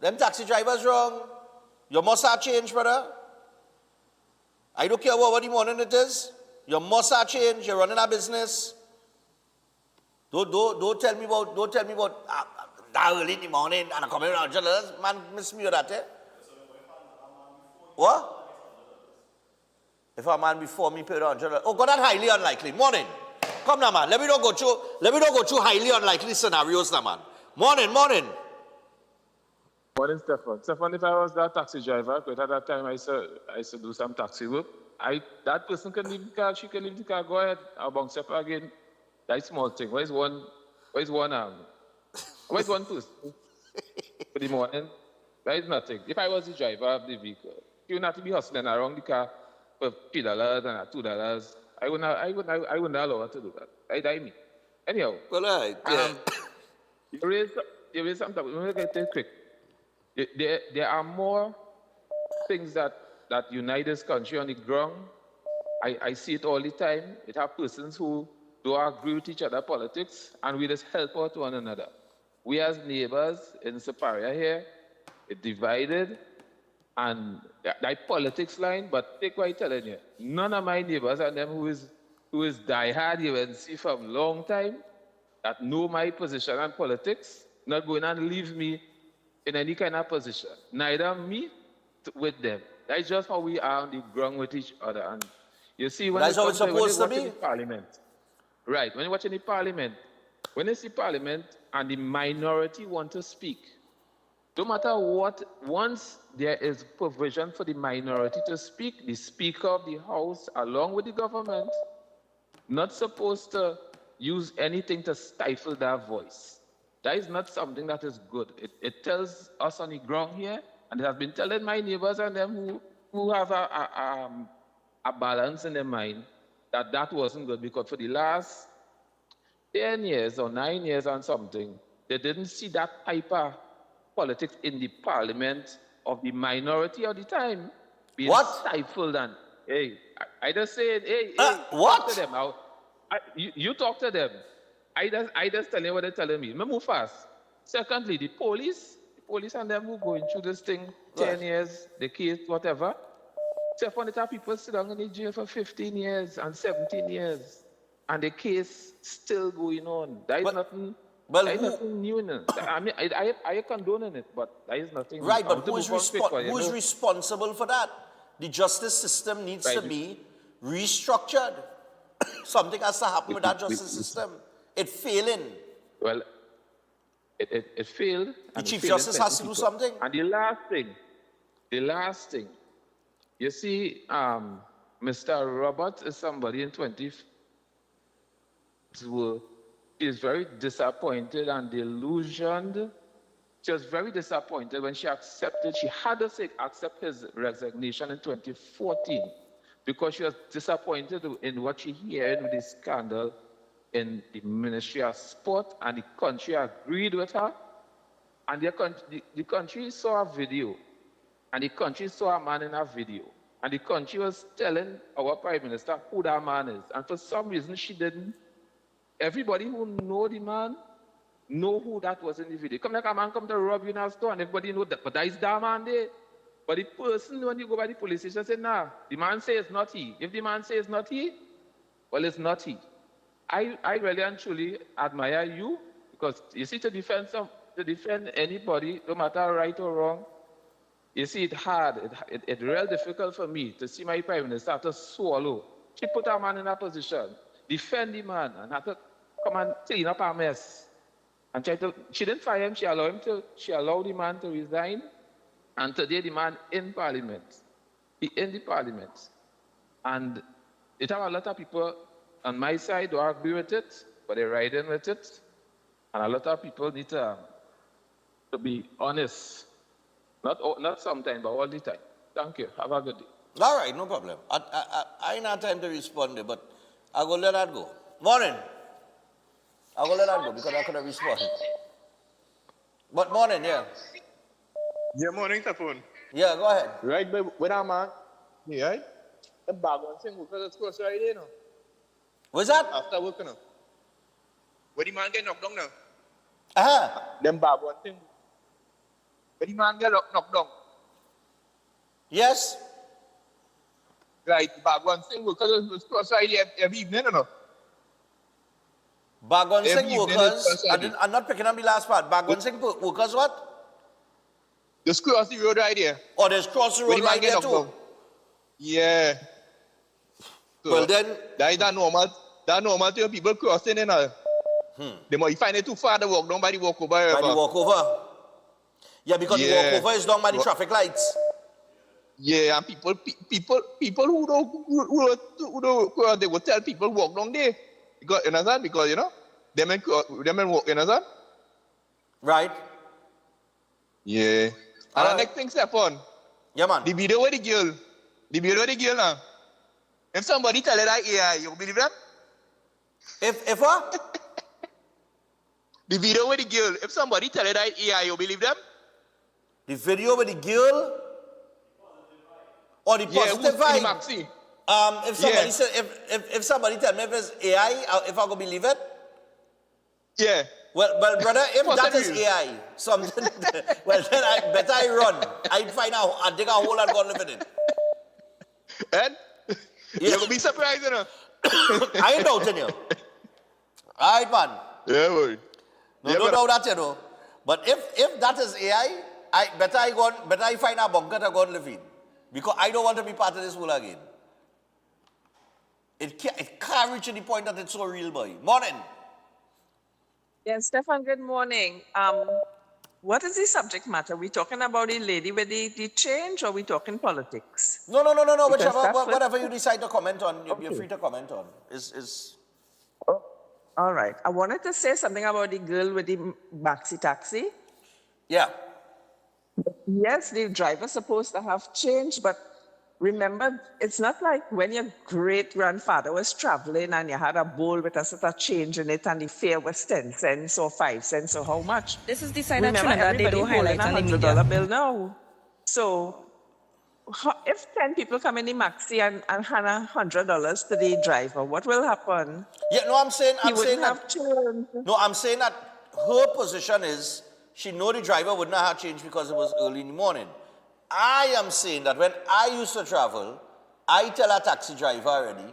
Them taxi drivers wrong. You must have change, brother. I don't care what the morning it is. You must have change. You're running a business. Don't tell me about that early in the morning and I come around $100. Man, miss me with that, What? If a man before me paid $100, oh God, that's highly unlikely. Morning. Come now, man. Let me not go through highly unlikely scenarios now, man. Morning. Morning, Stefan. Stefan, if I was that taxi driver, because at that time I used to do some taxi work, that person can leave the car, she can leave the car, go ahead, I'll bounce up again. That small thing. Where's one person for the morning? That is nothing. If I was the driver of the vehicle, you would have to be hustling around the car for $3 and $2. I wouldn't allow her to do that. I mean. Anyhow. Well, all right. Yeah. There is something. Let me get it quick. There are more things that unite this country on the ground. I see it all the time. It have persons who don't agree with each other politics, and we just help out one another. We as neighbors in Superior here, it divided, and that politics line, but take what I'm telling you. None of my neighbors and them who is diehard UNC from long time, that know my position on politics, not going to leave me in any kind of position. Neither me with them. That's just how we are on the ground with each other. And you see, when that's how it's supposed to be. Parliament, right? When you watch any parliament, when you see parliament and the minority want to speak, no matter what, once there is provision for the minority to speak, the Speaker of the House, along with the government, not supposed to use anything to stifle their voice. That is not something that is good. It tells us on the ground here, and it has been telling my neighbors and them who have a balance in their mind, that wasn't good, because for the last 10 years or 9 years and something, they didn't see that type of politics in the parliament of the minority of the time being stifled. And hey, I just said, hey, what? Talk to them. You talk to them. I just tell you what they're telling me. Let me move fast. Secondly, the police police and them who going through this thing 10 years, the case, whatever. So upon it, people sit down in the jail for 15 years and 17 years, and the case still going on. There is nothing. There is nothing new in it. I mean, I condone it, but there is nothing. Right, new. but who is responsible for that? The justice system needs to be restructured. Something has to happen with that justice system. It's failing. Well, it failed. The Chief Justice has to do something. And the last thing, you see, Mr. Roberts is somebody in 20 who is very disappointed and delusioned. She was very disappointed when she accepted, she had to accept his resignation in 2014 because she was disappointed in what she heard with the scandal in the Ministry of Sport, and the country agreed with her. And the country saw a video, and the country saw a man in a video, and the country was telling our Prime Minister who that man is. And for some reason, she didn't. Everybody who know the man know who that was in the video. Come like a man come to rob you in a store, and everybody know that, but that is that man there. But the person, when you go by the police station, say, nah, the man says it's not he. If the man says it's not he, well, it's not he. I really and truly admire you, because you see, to defend anybody, no matter right or wrong, you see, it's hard. It's real difficult for me to see my Prime Minister have to swallow. She put a man in a position, defend the man, and have to come and clean up a mess. And she didn't fire him, she allowed the man to resign. And today the man in Parliament. He in the Parliament. And it have a lot of people on my side who agree with it, but they ride in with it. And a lot of people need to be honest. Not sometimes, but all the time. Thank you. Have a good day. All right, no problem. I ain't had time to respond there, but I'll go let that go. Morning. I'll go let that go because I could have responded. But morning, yeah. Yeah, morning, Tapon. Yeah, go ahead. Right, but with our man, yeah, right? The bag one thing, because it's close right there, no? What's that? After work, no? Where the man get knocked down now? Them bag one thing. Where the man get knocked down? Yes. Right, bag one thing, because it's close right there every evening, no? Bagonsing workers, I'm not picking up the last part. Bagonsing workers what? Just cross the road right there. Oh, there's cross the road right there too? Yeah. So well then... That normal to people crossing and all. They might find it too far to walk down by the walkover. By the walkover? Yeah, because the walkover is down by the traffic lights. Yeah, and people who don't cross, they will tell people walk down there. Because, you understand? Because, you know, them and walk, you understand? Right. Yeah. And the next thing, Stefan. Yeah, man. The video with the girl now. If somebody tell her that AI, you believe them? If what? The video with the girl. If somebody tell her that AI, you believe them? The video with the girl? Or the positive vibe? Maxi. If somebody said, if somebody tell me if it's AI, if I go believe it? Yeah. Well, brother, if that is AI, something, well, then I run. I'd find out, I'd dig a hole and go and live in it. And? Yeah. You're going to be surprised, you know? I ain't doubting you. All right, man. Yeah, boy. No doubt that, you know. But if that is AI, better I find a bunker to go and live in. Because I don't want to be part of this world again. It can't reach to the point that it's so real, boy. Morning. Yes, Stefan, good morning. What is the subject matter? Are we talking about the lady with the change, or are we talking politics? No. Whatever you decide to comment on, you're free to comment on. All right. I wanted to say something about the girl with the maxi taxi. Yeah. Yes, the driver's supposed to have change, but remember, it's not like when your great-grandfather was traveling and you had a bowl with a sort of change in it and the fare was 10 cents or 5 cents or how much. This is the side of Remember, Trinidad they don't everybody highlight on the holding a $100 media. bill now. So if 10 people come in the maxi and hand $100 to the driver, what will happen? Yeah, no, I'm saying have that. change. No, I'm saying that her position is she know the driver would not have changed because it was early in the morning. I am saying that when I used to travel, I tell a taxi driver already,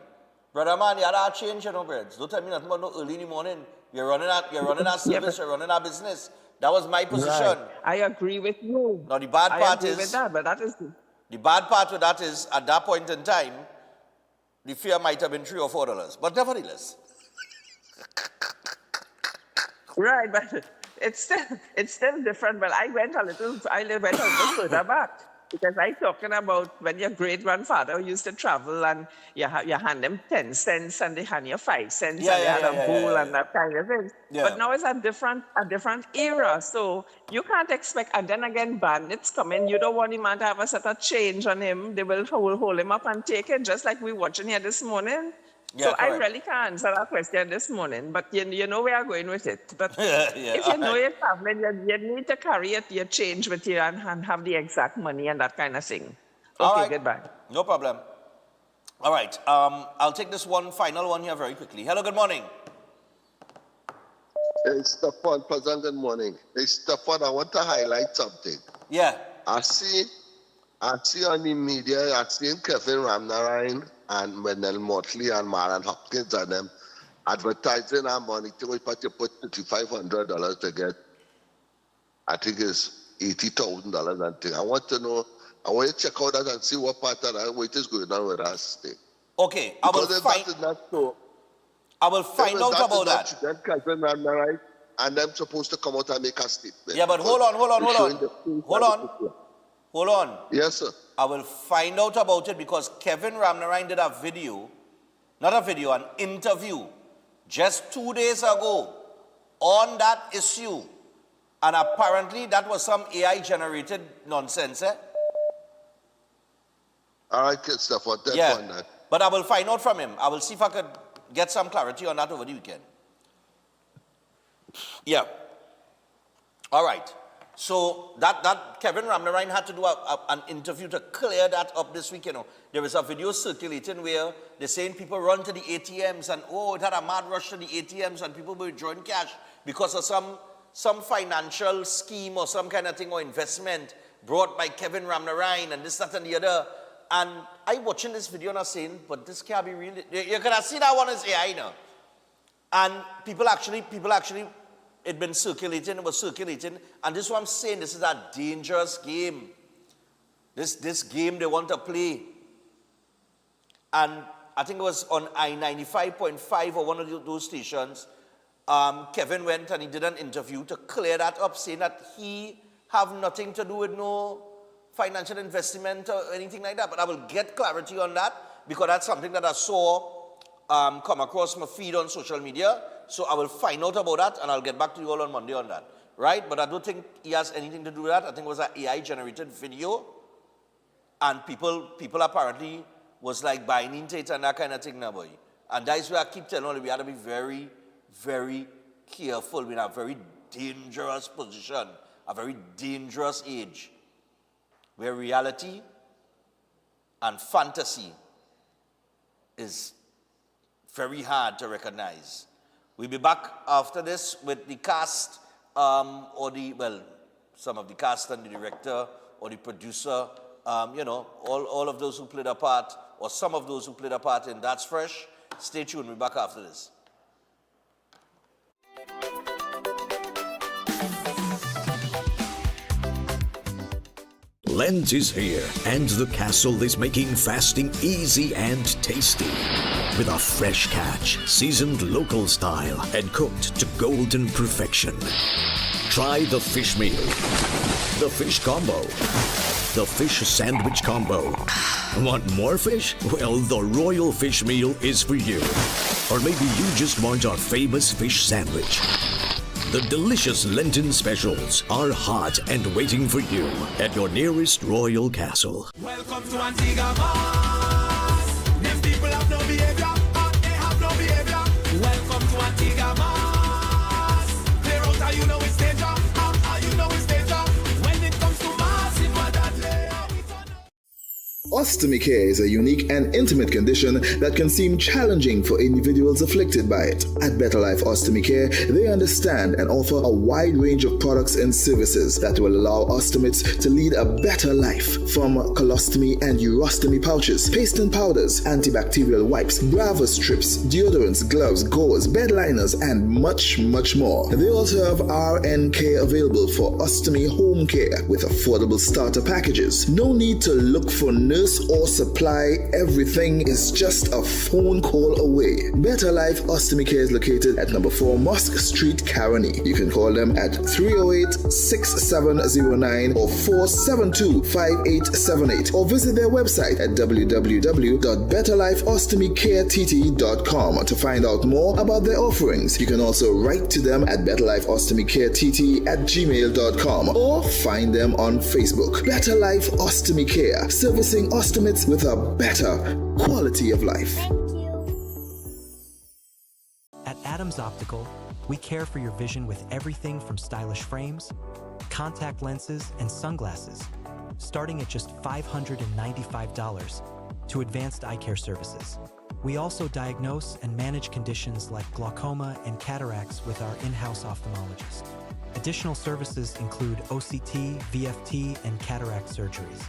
brother man, you had to change your breads. Don't tell me nothing about no early in the morning. You're running a service, you're running a business. That was my position. Right. I agree with you. Now the bad part is with that, but that is the bad part with that is at that point in time, the fare might have been $3 or $4, but nevertheless. right, but it's still different. But I went a little further back. Because I'm talking about when your great-grandfather used to travel and you hand them 10 cents and they hand you 5 cents and they had a bowl and that kind of thing. Yeah. But now it's a different era. So you can't expect, and then again, bandits come in. You don't want the man to have a set of change on him. They will hold him up and take it, just like we're watching here this morning. Yeah, so correct. I really can't answer that question this morning, but you know where I'm going with it. But if you know right. you're traveling, you need to carry your change with you and have the exact money and that kind of thing. All Okay, right. goodbye. No problem. All right. I'll take this final one here very quickly. Hello, good morning. Hey, Stefan, pleasant good morning. Hey, Stefan, I want to highlight something. Yeah. I see on the media, I see Kevin Ramnarine and Menel Motley and Maran Hopkins and them advertising our money to put $500 to get, I think it's $80,000 and thing. I want to check out that and see what part of that what is going on with us thing. Okay, I will find out about that. Then Kevin Ramnarine and them supposed to come out and make a statement. Yeah, but hold on. Yes, sir. I will find out about it because Kevin Ramnarine did an interview just 2 days ago on that issue. And apparently that was some AI-generated nonsense, eh? All right, good stuff. On that. But I will find out from him. I will see if I could get some clarity on that over the weekend. Yeah. All right. So that Kevin Ramnarine had to do an interview to clear that up this week. You know, there is a video circulating where they're saying people run to the ATMs and it had a mad rush to the ATMs and people were withdrawing cash because of some financial scheme or some kind of thing or investment brought by Kevin Ramnarine and this, that, and the other. And I watching this video and I'm saying, but this can't be real. You can see that one is AI now. And people actually. It was circulating, and this is what I'm saying, this is a dangerous game. This game they want to play. And I think it was on I-95.5 or one of those stations, Kevin went and he did an interview to clear that up, saying that he have nothing to do with no financial investment or anything like that. But I will get clarity on that because that's something that I saw come across my feed on social media. So I will find out about that and I'll get back to you all on Monday on that. Right? But I don't think he has anything to do with that. I think it was an AI-generated video. And people apparently was like buying into it and that kind of thing now, boy. And that's where I keep telling you, we have to be very, very careful. We're in a very dangerous position, a very dangerous age, where reality and fantasy is very hard to recognize. We'll be back after this with the cast, some of the cast and the director or the producer, all of those who played a part, or some of those who played a part in That's Fresh. Stay tuned, we'll be back after this. Lent is here, and the castle is making fasting easy and tasty. With a fresh catch, seasoned local style, and cooked to golden perfection. Try the fish meal, the fish combo, the fish sandwich combo. Want more fish? Well, the Royal Fish Meal is for you. Or maybe you just want our famous fish sandwich. The delicious Lenten specials are hot and waiting for you at your nearest royal castle. Welcome to Antigua Mars. Them people have no behavior, they have no behavior. Welcome to Antigua Mars. Clear out how you know it's danger, how you know it's danger. When it comes to Mars, if my dad lay. Ostomy care is a unique and intimate condition that can seem challenging for individuals afflicted by it. At Better Life Ostomy Care, they understand and offer a wide range of products and services that will allow ostomates to lead a better life. From colostomy and urostomy pouches, paste and powders, antibacterial wipes, Brava strips, deodorants, gloves, gauze, bed liners, and much, much more. They also have RN care available for ostomy home care with affordable starter packages. No need to look for nurse or supply. Everything is just a phone call away. Better Life Ostomy Care is located at number 4 Mosque Street, Caroni. You can call them at 308-6709 or 472-5878 or visit their website at www.betterlifeostomycareTT.com to find out more about their offerings. You can also write to them at betterlifeostomycareTT@gmail.com or find them on Facebook. Better Life Ostomy Care, servicing ostomates with a better quality of life. At Adams Optical, we care for your vision with everything from stylish frames, contact lenses, and sunglasses, starting at just $595 to advanced eye care services. We also diagnose and manage conditions like glaucoma and cataracts with our in-house ophthalmologist. Additional services include OCT, VFT, and cataract surgeries.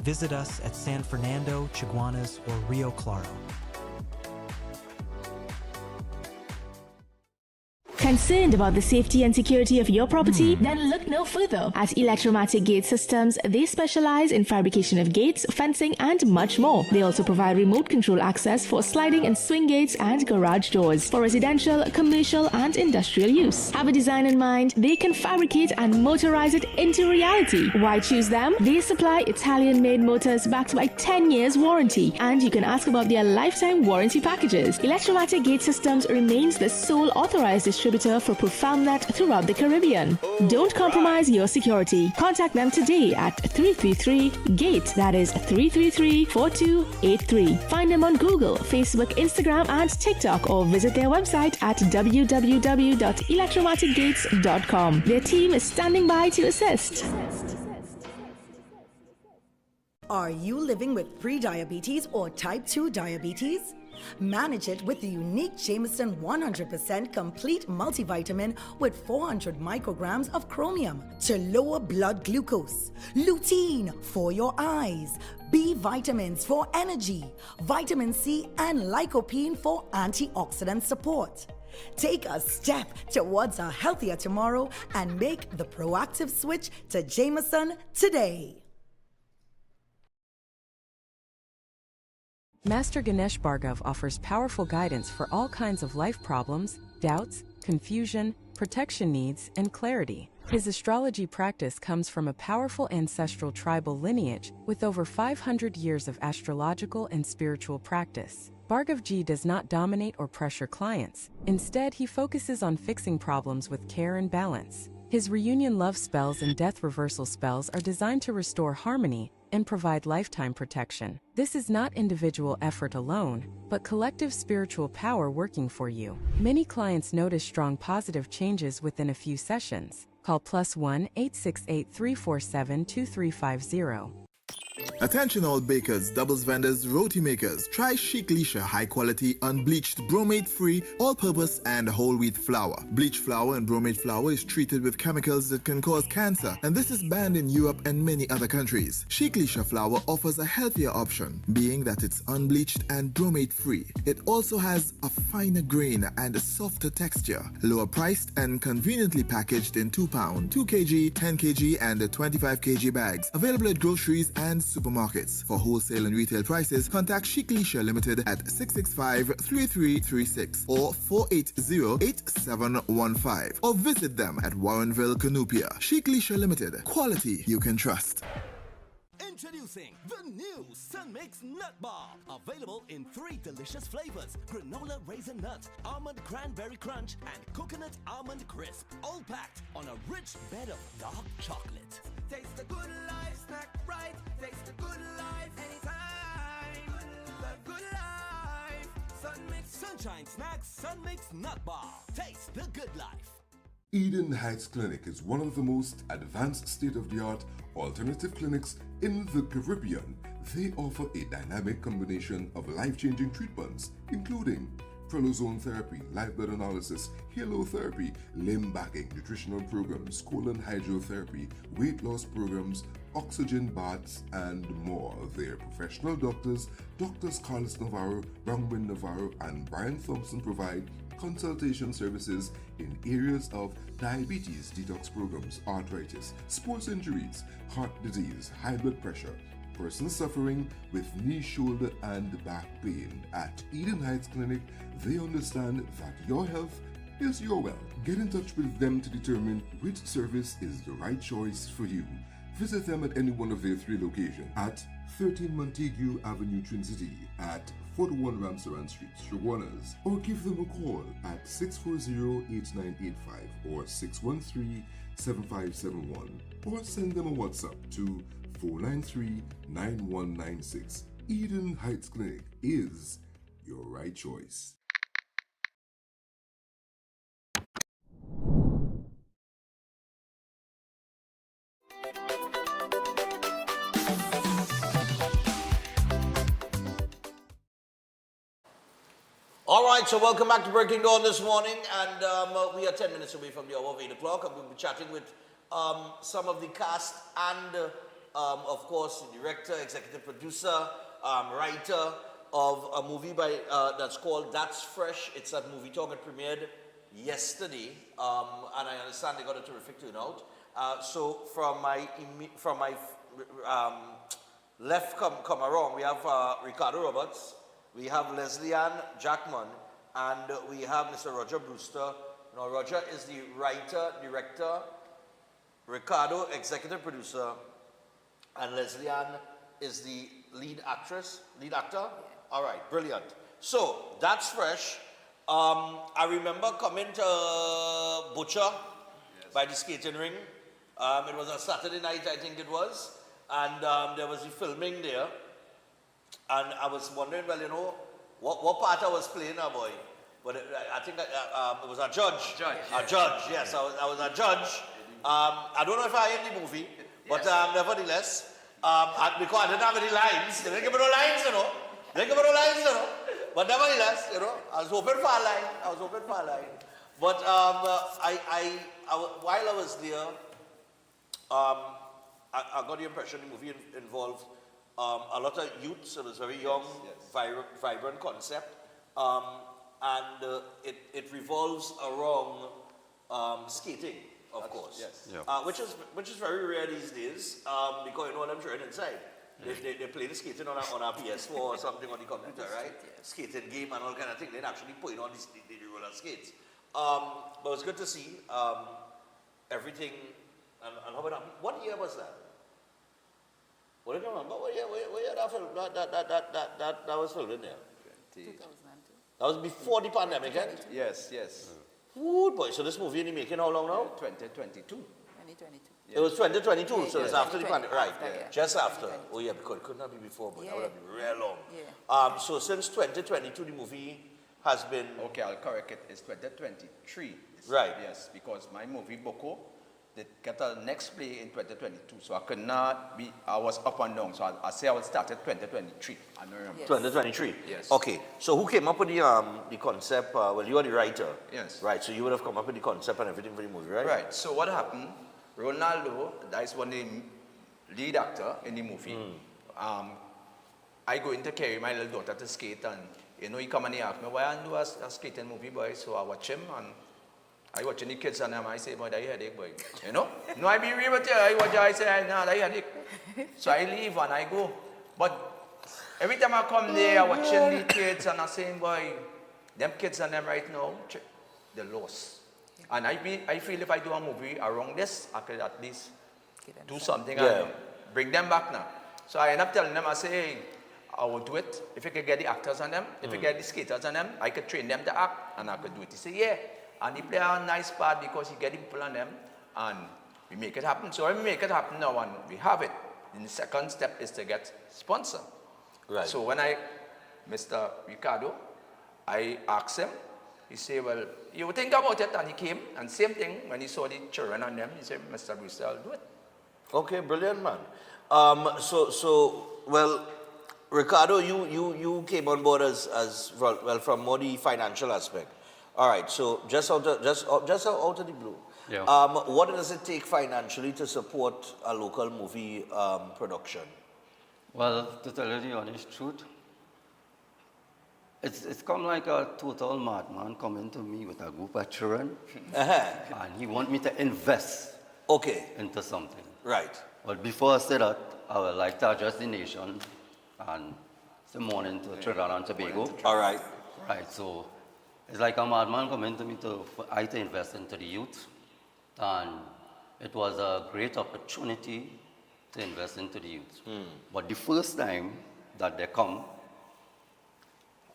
Visit us at San Fernando, Chaguanas, or Rio Claro. Concerned about the safety and security of your property? Then look no further. At Electromatic Gate Systems, they specialize in fabrication of gates, fencing, and much more. They also provide remote control access for sliding and swing gates and garage doors for residential, commercial, and industrial use. Have a design in mind? They can fabricate and motorize it into reality. Why choose them? They supply Italian-made motors backed by 10 years warranty, and you can ask about their lifetime warranty packages. Electromatic Gate Systems remains the sole authorized distributor for ProfoundNet throughout the Caribbean. Don't compromise your security. Contact them today at 333-GATE. That is 333-4283. Find them on Google, Facebook, Instagram, and TikTok, or visit their website at www.electromaticgates.com. Their team is standing by to assist. Are you living with pre-diabetes or type 2 diabetes? Manage it with the unique Jameson 100% complete multivitamin with 400 micrograms of chromium to lower blood glucose, lutein for your eyes, B vitamins for energy, vitamin C, and lycopene for antioxidant support. Take a step towards a healthier tomorrow and make the proactive switch to Jameson today. Master Ganesh Bhargav offers powerful guidance for all kinds of life problems, doubts, confusion, protection needs, and clarity. His astrology practice comes from a powerful ancestral tribal lineage with over 500 years of astrological and spiritual practice. Bhargavji does not dominate or pressure clients. Instead, he focuses on fixing problems with care and balance. His reunion love spells and death reversal spells are designed to restore harmony and provide lifetime protection. This is not individual effort alone, but collective spiritual power working for you. Many clients notice strong positive changes within a few sessions. Call +1 868 347 2350. Attention all bakers, doubles vendors, roti makers. Try Chic Lisha high quality unbleached bromate free all-purpose and whole wheat flour. Bleached flour and bromate flour is treated with chemicals that can cause cancer, and this is banned in Europe and many other countries. Chic Lisha flour offers a healthier option, being that it's unbleached and bromate free. It also has a finer grain and a softer texture, lower priced and conveniently packaged in 2 pound, 2 kg, 10 kg and 25 kg bags. Available at groceries and supermarkets. For wholesale and retail prices, contact Chic Lisha Limited at 665-3336 or 480-8715 or visit them at Warrenville, Canupia. Chic Lisha Limited. Quality you can trust. Introducing the new Sunmix Nut Bar. Available in 3 delicious flavors: granola raisin nut, almond cranberry crunch, and coconut almond crisp. All packed on a rich bed of dark chocolate. Taste the good life, snack right. Taste the good life anytime. The good life. Sunmix Sunshine Snacks Sunmix Nut Bar. Taste the good life. Eden Heights Clinic is one of the most advanced state-of-the-art alternative clinics in the Caribbean. They offer a dynamic combination of life-changing treatments, including prolozone therapy, live blood analysis, halotherapy, limb backing, nutritional programs, colon hydrotherapy, weight loss programs, oxygen baths, and more. Their professional doctors, Drs. Carlos Navarro, Bronwyn Navarro, and Brian Thompson provide consultation services in areas of diabetes, detox programs, arthritis, sports injuries, heart disease, high blood pressure, persons suffering with knee, shoulder, and back pain. At Eden Heights Clinic, they understand that your health is your wealth. Get in touch with them to determine which service is the right choice for you. Visit them at any one of their 3 locations at 13 Montague Avenue, Twin City, at 41 Ramsaran Street, Shoguanas, or give them a call at 640-8985 or 613-7571, or send them a WhatsApp to 493-9196. Eden Heights Clinic is your right choice. All right, so welcome back to Breaking Dawn this morning, and we are 10 minutes away from the hour of 8 o'clock, and we'll be chatting with some of the cast and, of course, the director, executive producer, writer of a movie that's called That's Fresh. It's at Movie Talk. It premiered yesterday, and I understand they got a terrific turnout. So from my left come around, we have Ricardo Roberts, we have Leslie Ann Jackman, and we have Mr. Roger Brewster. Now, Roger is the writer, director, Ricardo, executive producer, and Leslie Ann is the lead actor? Yeah. All right, brilliant. So, That's Fresh. I remember coming to Butcher by the skating ring. It was a Saturday night, I think it was, and there was the filming there. And I was wondering, well, you know, what part I was playing now, boy. But I think it was a judge. A judge, yes. I was a judge. I don't know if I in the movie, but nevertheless, because I didn't have any lines. They didn't give me no lines, you know. But nevertheless, you know, I was hoping for a line. But while I was there, I got the impression the movie involved a lot of youths. It was very young, vibrant concept, and it revolves around skating, of course, which is very rare these days, because you know what I'm doing inside. They play the skating on a PS4 or something on the computer, right? Skating game and all kind of thing. They're actually putting on the roller skates. But it's good to see everything. And how about that? What year was that? What do you remember? What year that was filmed in there? 2002. That was before the pandemic, eh? Yes. Ooh, boy, so this movie is making how long now? 2022. 2022. It was 2022, so it's after the pandemic, right? Yeah. Just after. Oh yeah, because it could not be before, but that would have been real long. Yeah. So since 2022, the movie has been... Okay, I'll correct it. It's 2023. Right. Yes, because my movie, Boko, they got a next play in 2022, so I could not be, I was up and down, so I say I would start at 2023. I don't remember. 2023? Yes. Okay, so who came up with the concept? Well, you are the writer. Yes. Right, so you would have come up with the concept and everything for the movie, right? Right, so what happened, Ronaldo, that is one of the lead actor in the movie. I go in to carry my little daughter to skate, and you know, he come and he ask me, why I do a skating movie, boy? So I watch him, and I watching the kids and them, I say, boy, that headache, boy. You know? No, I be real with you. I say, nah, that headache. So I leave and I go. But every time I come there, I watching the kids and I saying, boy, them kids and them right now, they're lost. And I feel if I do a movie around this, I could at least do something and bring them back now. So I end up telling them, I say, hey, I will do it. If you could get the actors on them, if you get the skaters on them, I could train them to act and I could do it. He say, yeah. And he play a nice part because he get the people on them and we make it happen. So when we make it happen now and we have it, then the second step is to get sponsor. Right. So when Mr. Ricardo, I asked him, He said, well, you think about it, and he came, and same thing, when he saw the children and them, he said, Mr. Brewster, I'll do it. Okay, brilliant, man. Well, Ricardo, you came on board as well from more the financial aspect. All right, so just out of the blue, what does it take financially to support a local movie production? Well, to tell you the honest truth, it's come like a total madman coming to me with a group of children, and he want me to invest into something. Right. But before I say that, I would like to address the nation and say morning to Trinidad and Tobago. All right. Right, so it's like a madman coming to me for I to invest into the youth, and it was a great opportunity to invest into the youth. But the first time that they come,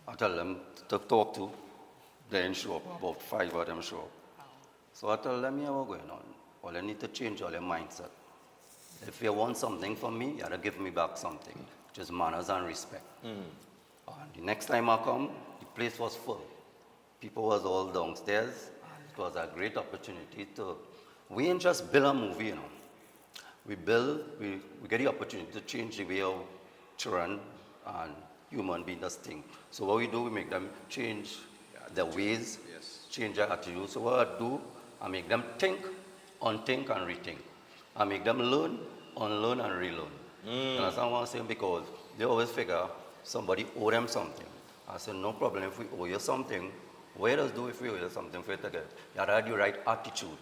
I tell them to talk to, they didn't show up, about 5 of them show up. So I tell them, yeah, what's going on? Well, they need to change all their mindset. If you want something from me, you have to give me back something, which is manners and respect. And the next time I come, the place was full. People was all downstairs. It was a great opportunity to, we ain't just build a movie, you know. We get the opportunity to change the way our children and human beings think. So what we do, we make them change their ways, change their attitudes. So what I do, I make them think, unthink, and rethink. I make them learn, unlearn, and relearn. And that's what I'm saying, because they always figure somebody owe them something. I said, no problem if we owe you something. What does do if we owe you something for you to get? You have to have the right attitude.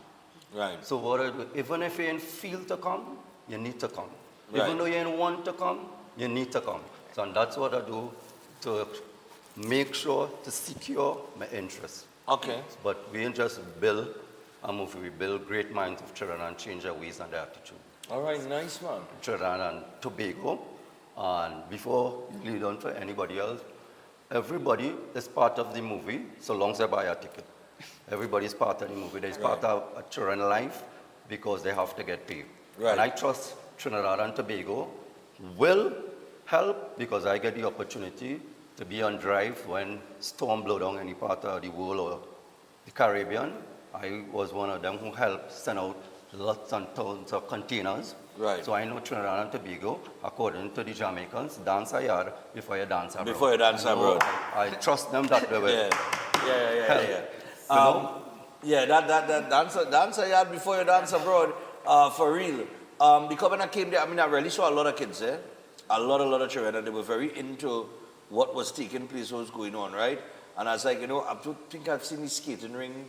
Right. So what I do, even if you ain't feel to come, you need to come. Right. Even though you ain't want to come, you need to come. So and that's what I do to make sure to secure my interests. Okay. But we ain't just build a movie, we build great minds of children and change their ways and their attitude. All right, nice one. Trinidad and Tobago, and before you lead on to anybody else, everybody is part of the movie so long as they buy a ticket. Everybody is part of the movie. They're part of a children's life because they have to get paid. Right. And I trust Trinidad and Tobago will help because I get the opportunity to be on drive when storm blow down any part of the world or the Caribbean. I was one of them who helped send out lots and tons of containers. Right. So I know Trinidad and Tobago, according to the Jamaicans, dance a yard before you dance abroad. Before you dance abroad. I trust them that they will help. That dance a yard before you dance abroad, for real. Because when I came there, I mean, I really saw a lot of kids there, a lot of children, and they were very into what was taking place, what was going on, right? And I was like, I think I've seen the skating ring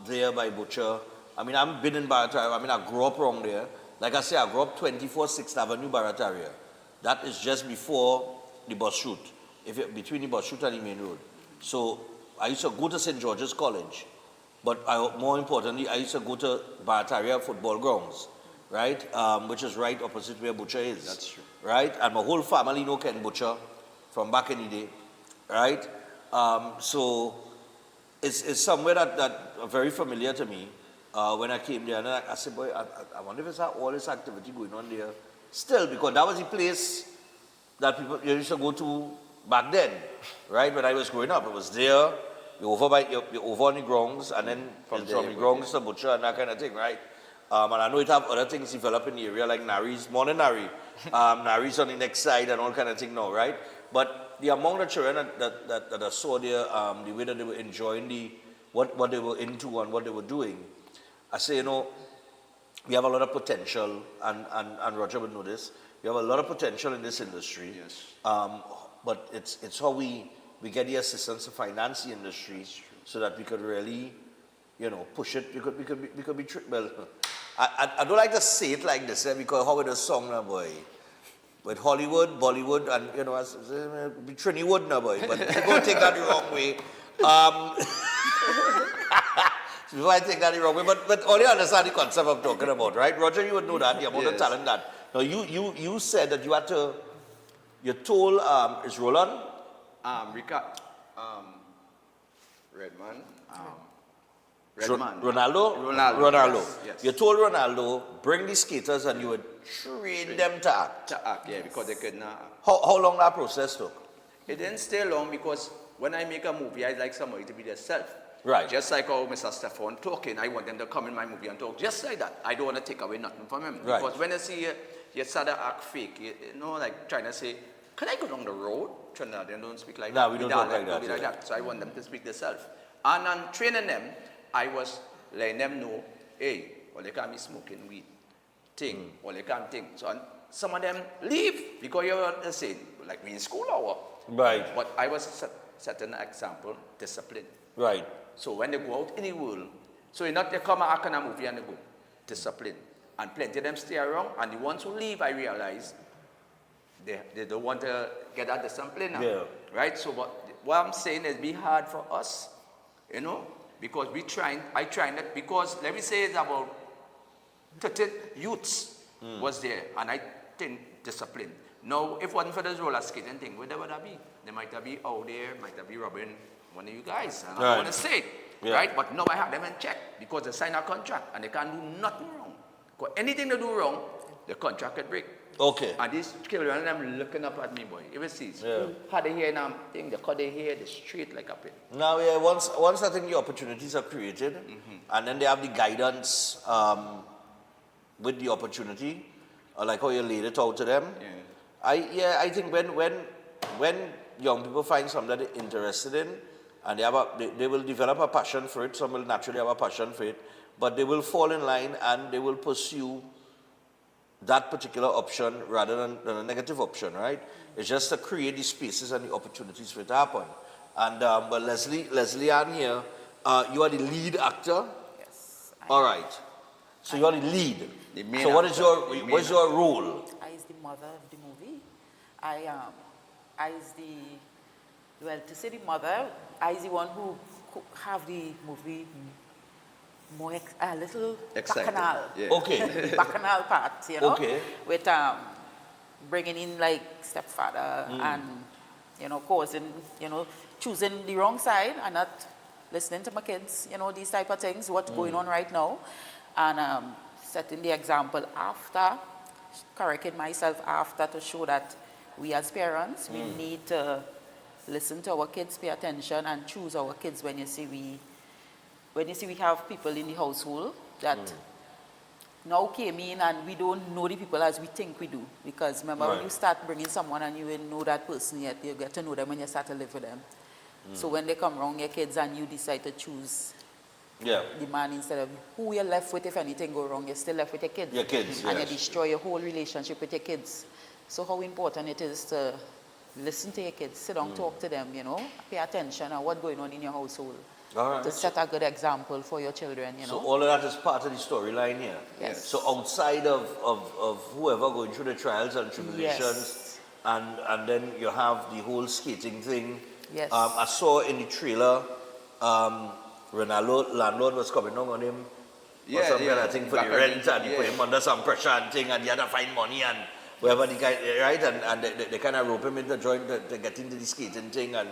there by Butcher. I mean, I've been in Barataria. I mean, I grew up around there. Like I say, I grew up 24 6th Avenue, Barataria. That is just before the bus route, between the bus route and the main road. So I used to go to St. George's College, but more importantly, I used to go to Barataria football grounds, right? Which is right opposite where Butcher is. That's true. Right? And my whole family know Ken Butcher from back in the day, right? So it's somewhere that very familiar to me. When I came there, and I said, boy, I wonder if it's all this activity going on there still, because that was the place that people used to go to back then, right? When I was growing up, it was there. You're over on the grounds, and then from the grounds to Butcher and that kind of thing, right? And I know it have other things develop in the area like Nari's, Morning Nari. Nari's on the next side and all kind of thing now, right? But the amount of children that I saw there, the way that they were enjoying what they were into and what they were doing, I say, we have a lot of potential, and Roger would know this. We have a lot of potential in this industry. Yes. But it's how we get the assistance to finance the industry so that we could really, push it. We could be well. I don't like to say it like this, because how with a song now, boy. With Hollywood, Bollywood, and be Trinidad now, boy. But you don't take that the wrong way. Before I take that the wrong way, but all you understand the concept I'm talking about, right? Roger, you would know that, the amount of talent that. Now, you said that you had to, you told, is Roland? Redman. Ronaldo. Yes. You told Ronaldo, bring the skaters and you would train them to act. Yeah, because they could not. How long that process took? It didn't stay long because when I make a movie, I like somebody to be themselves. Right. Just like how Mr. Stefan talking, I want them to come in my movie and talk just like that. I don't want to take away nothing from him. Right. Because when I see you start to act fake, you know, like trying to say, can I go down the road? Trinidad, they don't speak like that. No, we don't talk like Don't be that. like that. So I want them to speak themselves. And on training them, I was letting them know, hey, well, they can't be smoking weed. Thing, or they can't think. So some of them leave because you're the same, like me in school or what. Right. But I was setting an example, discipline. Right. So when they go out in the world, so you not they come and act in a movie and they go, discipline. And plenty of them stay around, and the ones who leave, I realize, they don't want to get that discipline now. Yeah. Right? So what I'm saying is be hard for us, you know, because I trying that, because let me say it's about 30 youths was there, and I think discipline. Now, if it wasn't for this roller skating thing, where would that be? They might have been out there, might have been robbing one of you guys. And I don't want to say it, right? But now I have them in check because they sign a contract and they can't do nothing wrong. Because anything they do wrong, the contract could break. Okay. And these children, them looking up at me, boy. You will see. How they hear now, thing, they cut their hair, they straight like a pin. Now, yeah, once I think the opportunities are created, and then they have the guidance with the opportunity, like how you laid it out to them. I think when young people find something that they're interested in, and they will develop a passion for it. Some will naturally have a passion for it, but they will fall in line and they will pursue that particular option rather than a negative option, right? It's just to create the spaces and the opportunities for it to happen. And but Leslie Ann here, you are the lead actor. Yes. All right. So you are the lead. The main So what actor, is your role? I is the mother of the movie. I is the, well, to say the mother, I is the one who have the movie more a little Excited. bacchanal. Yeah. Okay. The bacchanal part, you know. Okay. With bringing in like stepfather and, you know, causing, you know, choosing the wrong side and not listening to my kids, you know, these type of things, what's going on right now. And setting the example after, correcting myself after to show that we as parents, we need to listen to our kids, pay attention and choose our kids when you see we have people in the household that now came in and we don't know the people as we think we do. Because remember when you start bringing someone and you don't know that person yet, you get to know them when you start to live with them. So when they come around your kids and you decide to choose the man instead of who you're left with, if anything go wrong, you're still left with your kids. Your kids, And yes. you destroy your whole relationship with your kids. So how important it is to listen to your kids, sit down, talk to them, you know, pay attention on what's going on in your household. All right. To set a good example for your children, you know. So all of that is part of the storyline here. Yes. So outside of whoever going through the trials and tribulations, and then you have the whole skating thing. Yes. I saw in the trailer, Ronaldo landlord was coming down on him. Or some kind of thing for the rent, and he put him under some pressure and thing, and he had to find money and whatever the guy, right? And they kind of rope him into joint to get into the skating thing and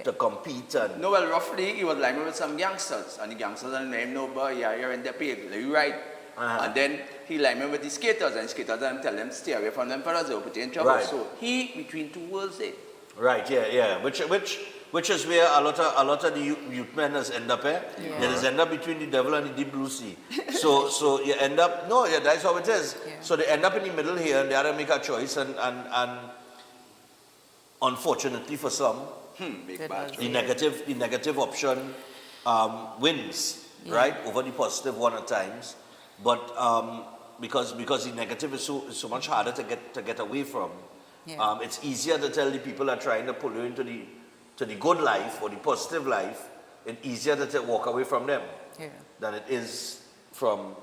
to compete. And No, well, roughly, he was lying with some gangsters, and the gangsters didn't let him know, but yeah, you're in the pay, you right. And then he lying with the skaters, and skaters didn't tell them stay away from them fellas, they'll put you in trouble. Right. So he, between two worlds there. right, yeah. Which is where a lot of the youth men has end up, eh? Yeah. They just end up between the devil and the deep blue sea. So you end up, that's how it is. Yeah. So they end up in the middle here and they have to make a choice and unfortunately for some, Big bad the negative option wins, right, over the positive one at times. But because the negative is so much harder to get away from, it's easier to tell the people that are trying to pull you into the good life or the positive life. It's easier to walk away from them than it is from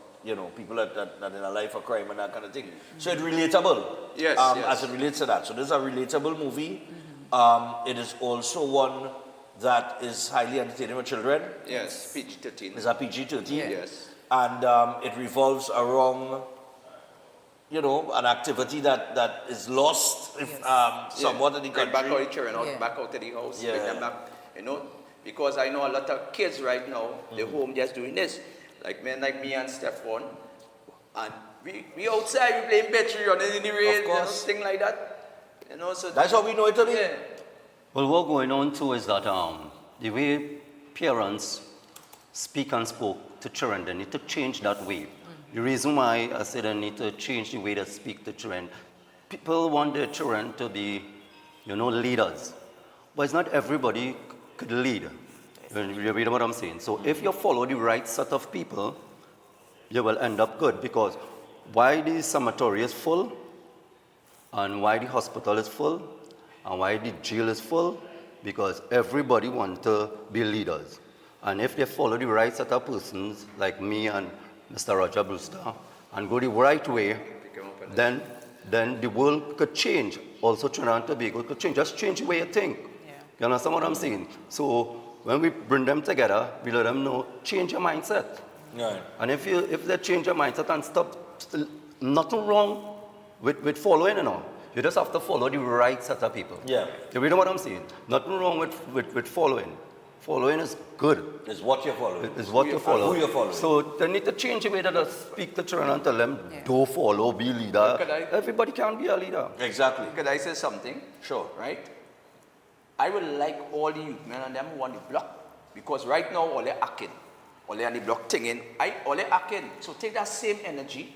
people that in a life of crime and that kind of thing. So it's relatable. Yes, as it relates to that. So this is a relatable movie. It is also one that is highly entertaining for children. Yes, PG-13. It's a PG-13. Yes. And it revolves around, an activity that is lost somewhat in the country. Bring back out the children, back out to the house, bring them back, because I know a lot of kids right now, they're home just doing this. Like men like me and Stefan, and we outside, we playing battery running in the rain, thing like that. So that's how we know it today. Well, what's going on too is that the way parents speak and spoke to children, they need to change that way. The reason why I said they need to change the way they speak to children, people want their children to be, leaders. But it's not everybody could lead. You read what I'm saying? So if you follow the right set of people, you will end up good. Because why the cemetery is full, and why the hospital is full, and why the jail is full, because everybody wants to be leaders. And if they follow the right set of persons, like me and Mr. Roger Brewster, and go the right way, then the world could change. Also Trinidad and Tobago could change. Just change the way you think. You understand what I'm saying? So when we bring them together, we let them know, change your mindset. Right. And if they change your mindset and stop, nothing wrong with following, You just have to follow the right set of people. Yeah. You know what I'm saying? Nothing wrong with following. Following is good. It's what you're following. It's what you follow. Who you're following. So they need to change the way that they speak to children and tell them, don't follow, be leader. Everybody can be a leader. Exactly. Could I say something? Sure. Right? I would like all the youth men and them who on the block, because right now all they're acting, all they're on the block thinging, all they're acting. So take that same energy,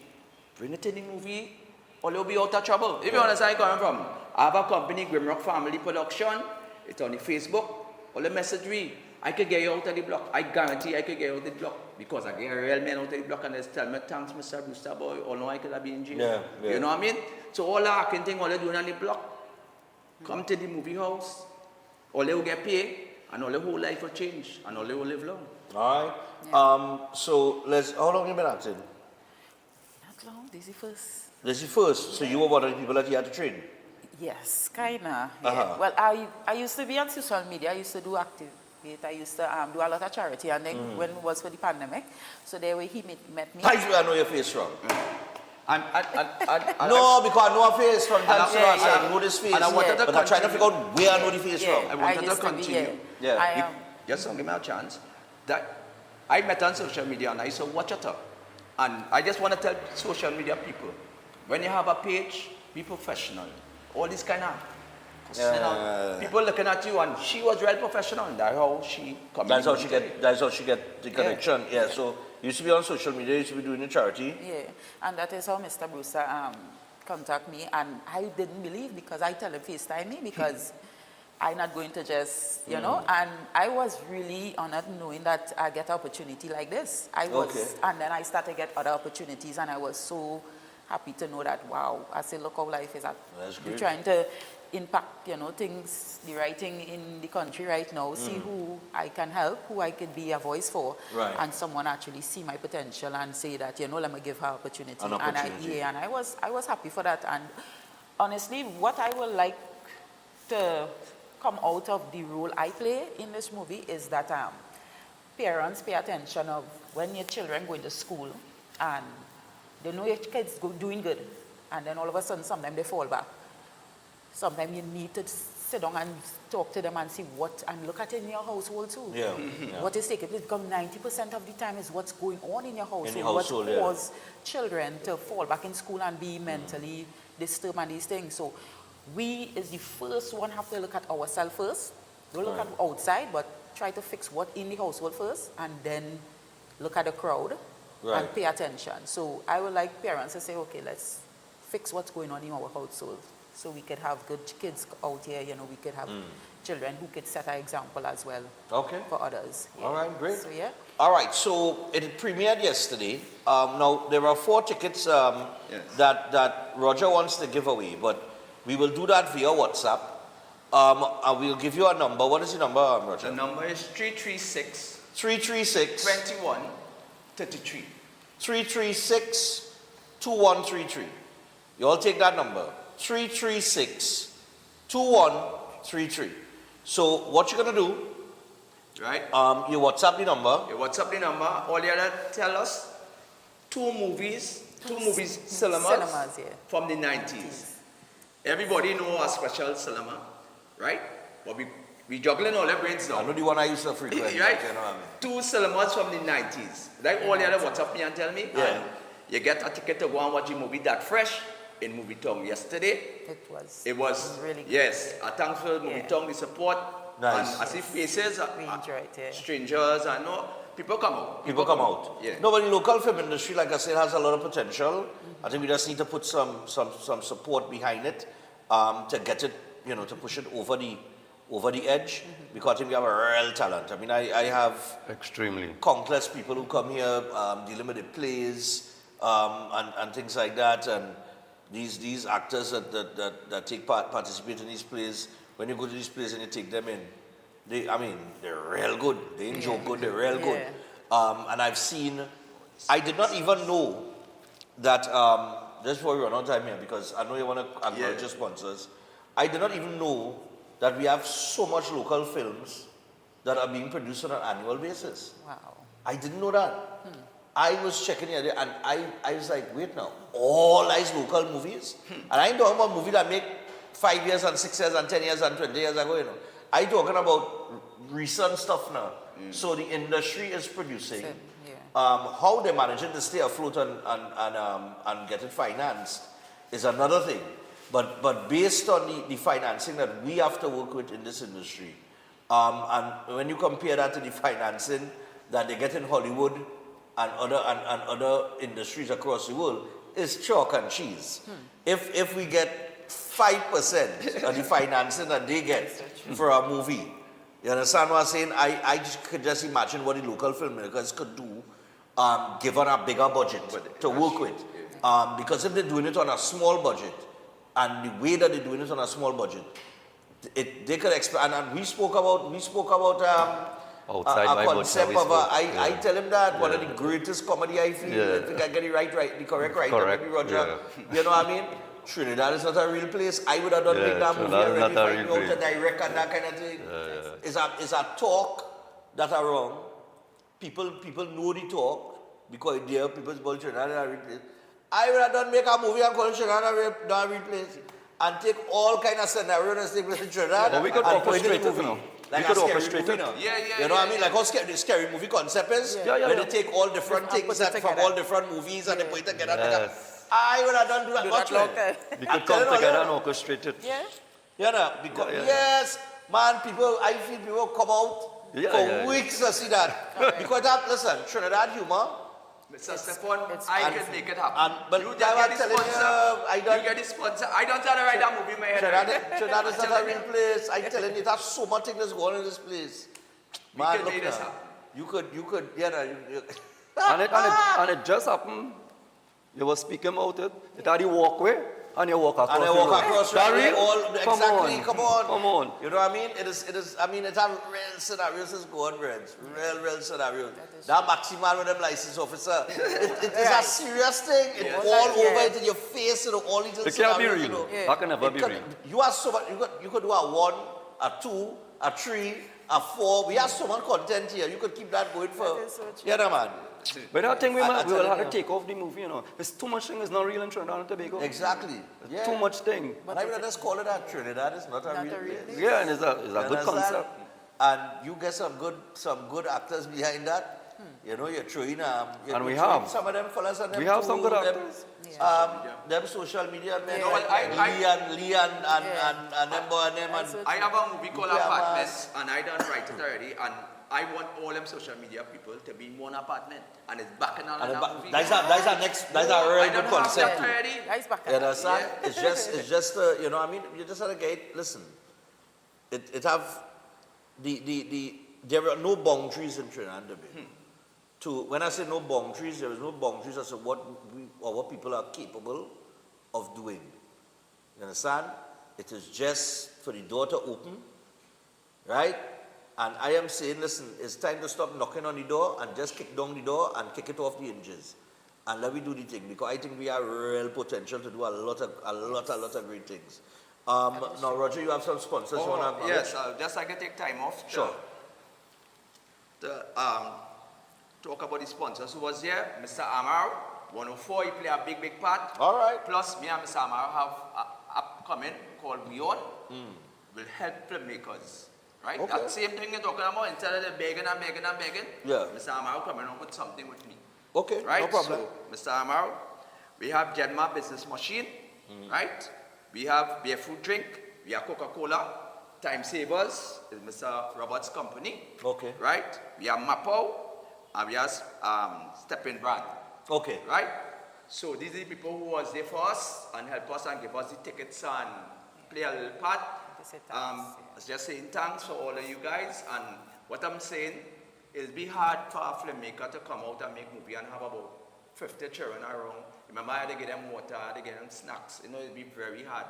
bring it in the movie, or they'll be out of trouble. If you understand where I'm coming from, I have a company, Grimrock Family Production. It's on the Facebook. All the message me, I could get you out of the block. I guarantee I could get you out of the block, because I get a real man out of the block and they tell me, thanks, Mr. Brewster, boy, or no, I could have been in jail. Yeah. You know what I mean? So all the acting thing, all they're doing on the block, come to the movie house, all they will get paid, and all their whole life will change, and all they will live long. All right. Yeah. So how long have you been acting? Not long. This is first. This is first. So you were one of the people that you had to train? Yes, kinda. Yeah. Uh-huh. Well, I used to be on social media. I used to do active. I used to do a lot of charity, and then when it was for the pandemic, so there where he met me. That's where I know your face from. No, because I know a face from time to time. I know this face. And I wanted to but I'm trying to figure out where I know the face from. I wanted to continue. Just don't give me a chance. That I met on social media and I used to watch it up. And I just want to tell social media people, when you have a page, be professional. All this kind of people looking at you, and she was real professional, and that's how she That's how she get the connection. Yeah. So you used to be on social media, you used to be doing the charity. Yeah, and that is how Mr. Brewster contact me, and I didn't believe, because I tell him FaceTime me, because I'm not going to just, and I was really honored knowing that I get an opportunity like this. And then I started to get other opportunities, and I was so happy to know that, wow, I say, look how life is at. That's great. Trying to impact, things, the writing in the country right now, see who I can help, who I could be a voice for, and someone actually see my potential and say that, let me give her opportunity. An opportunity. And I was happy for that. And honestly, what I would like to come out of the role I play in this movie is that parents pay attention of when your children go into school and they know your kids doing good, and then all of a sudden sometimes they fall back. Sometimes you need to sit down and talk to them and see and look at it in your household too. Yeah. What is taking place, because 90% of the time is what's going on in your household. In your household, what causes children to fall back in school and be mentally disturbed and these things. So we is the first one have to look at ourselves first. Don't look at outside, but try to fix what in the household first, and then look at the crowd and pay attention. So I would like parents to say, okay, let's fix what's going on in our household, so we could have good kids out here. We could have children who could set an example as well for others. Yeah. All right, great. So yeah. All right, so it premiered yesterday. Now there are 4 tickets that Roger wants to give away, but we will do that via WhatsApp. We'll give you a number. What is the number, Roger? The number is 336 2133. 336 2133. You all take that number. 336 2133. So what you're gonna do? Right. You WhatsApp the number. You WhatsApp the number. All you gotta tell us 2 movies, cinemas from the 90s. Everybody know our special cinema, right? But we juggling all our brains now. I know the one I used to frequent. Right? You know what I mean? 2 cinemas from the 90s. Like all the other WhatsApp me and tell me. Yeah. And you get a ticket to go and watch the movie That Fresh. in Movie Tongue yesterday. It was really good. Yes, thanks for Movie Tongue, the support. Nice. And I see faces, We enjoyed it. strangers, and no, people come out. People come out. Yeah. No, but the local film industry, like I said, has a lot of potential. I think we just need to put some support behind it to get it, you know, to push it over the edge. Because I think we have a real talent. I mean, I have extremely countless people who come here dealing with the plays and things like that. And these actors that take participate in these plays, when you go to these plays and you take them in, they're real good. They enjoy good. They're real good. And I did not even know that, just before we run out of time here, because I know you want to acknowledge your sponsors, I did not even know that we have so much local films that are being produced on an annual basis. Wow. I didn't know that. I was checking the other day and I was like, wait now, all these local movies? And I ain't talking about movies that make 5 years and 6 years and 10 years and 20 years ago, you know. I'm talking about recent stuff now. So the industry is producing. How they're managing to stay afloat and get it financed is another thing. But based on the financing that we have to work with in this industry, and when you compare that to the financing that they get in Hollywood and other industries across the world, it's chalk and cheese. If we get 5% of the financing that they get for a movie, you understand what I'm saying? I could just imagine what the local filmmakers could do given a bigger budget to work with. Because if they're doing it on a small budget, and the way that they're doing it on a small budget, they could expand. And we spoke about a concept of I tell him that one of the greatest comedy I feel. I think I get it right, the correct right. Correct. Roger. You know what I mean? Trinidad is not a real place. I would have done make that movie already, find out to direct and that kind of thing. It's a talk that are wrong. People know the talk because there people's about Trinidad is a real place. I would have done make a movie and call it Trinidad a real place and take all kind of scenarios and take place in Trinidad. Well, we could orchestrate it now. Like we could a orchestrate scary it. movie now. You know what I mean? Like how the scary movie concept is, where they take all different things from all different movies and they put it together. I would have done that much better. We could come together and orchestrate it. You know, because yes, man, I feel people come out for weeks to see that. Because listen, Trinidad humor. Mr. Stefan, I can make it happen. But you get the sponsor. You get the sponsor. I don't tell you write that movie in my head. Trinidad is not a real place. I'm telling you, there's so much things going on in this place. Man, look now. You could, and it just happened. You were speaking about it. It had the walkway, and you walk across. And I walk across. Exactly. Come on. You know what I mean? It is. I mean, it's a real scenarios is going, friends. Real scenarios. That Maximal with them license officer. It is a serious thing. It's all over it in your face. You know, all these scenarios. It can't be real. You know. That can never be real. You are so much. You could do a 1, a 2, a 3, a 4. We have so much content here. You could keep that going for. Yeah, man. But I think we will have to take off the movie, you know. There's too much thing is not real in Trinidad and Tobago. Exactly. There's too much thing. But I would just call it that Trinidad is not a real place. Yeah, and it's a good concept. And you get some good actors behind that. You know, you're throwing and we have some of them fellas and them we have some good actors. Them social media men, no, Lee and them boy and them. I have a movie called Apartment, and I done write it already, and I want all them social media people to be in one apartment, and it's back in another movie. That's a really good concept. You understand? Yeah. It's just you know, I mean, you just have to get, listen, it have, there are no boundaries in Trinidad and Tobago. When I say no boundaries, there is no boundaries as to what people are capable of doing. You understand? It is just for the door to open, right? And I am saying, listen, it's time to stop knocking on the door and just kick down the door and kick it off the hinges. And let me do the thing, because I think we have real potential to do a lot of great things. Now, Roger, you have some sponsors you want to yes, just I can take time off. Sure. To talk about the sponsors who was here. Mr. Amar, 104, he play a big part. All right. Plus, me and Mr. Amar have a upcoming called Beyond. Will help filmmakers. Right? Okay. That same thing you're talking about, instead of them begging, yeah. Mr. Amaro coming up with something with me. Okay, right? no problem. So, Mr. Amaro, we have Genma Business Machine. right? We have Barefoot Drink, we have Coca-Cola, Time Savers is Mr. Robert's company. Okay. Right? We have Mapo, and we have Stepping Brand. Okay. Right? So these are the people who was there for us and help us and give us the tickets and play a little part. Just saying thanks for all of you guys, and what I'm saying is be hard for a filmmaker to come out and make a movie and have about 50 children around. Remember, I had to get them water, I had to get them snacks. You know, it'd be very hard.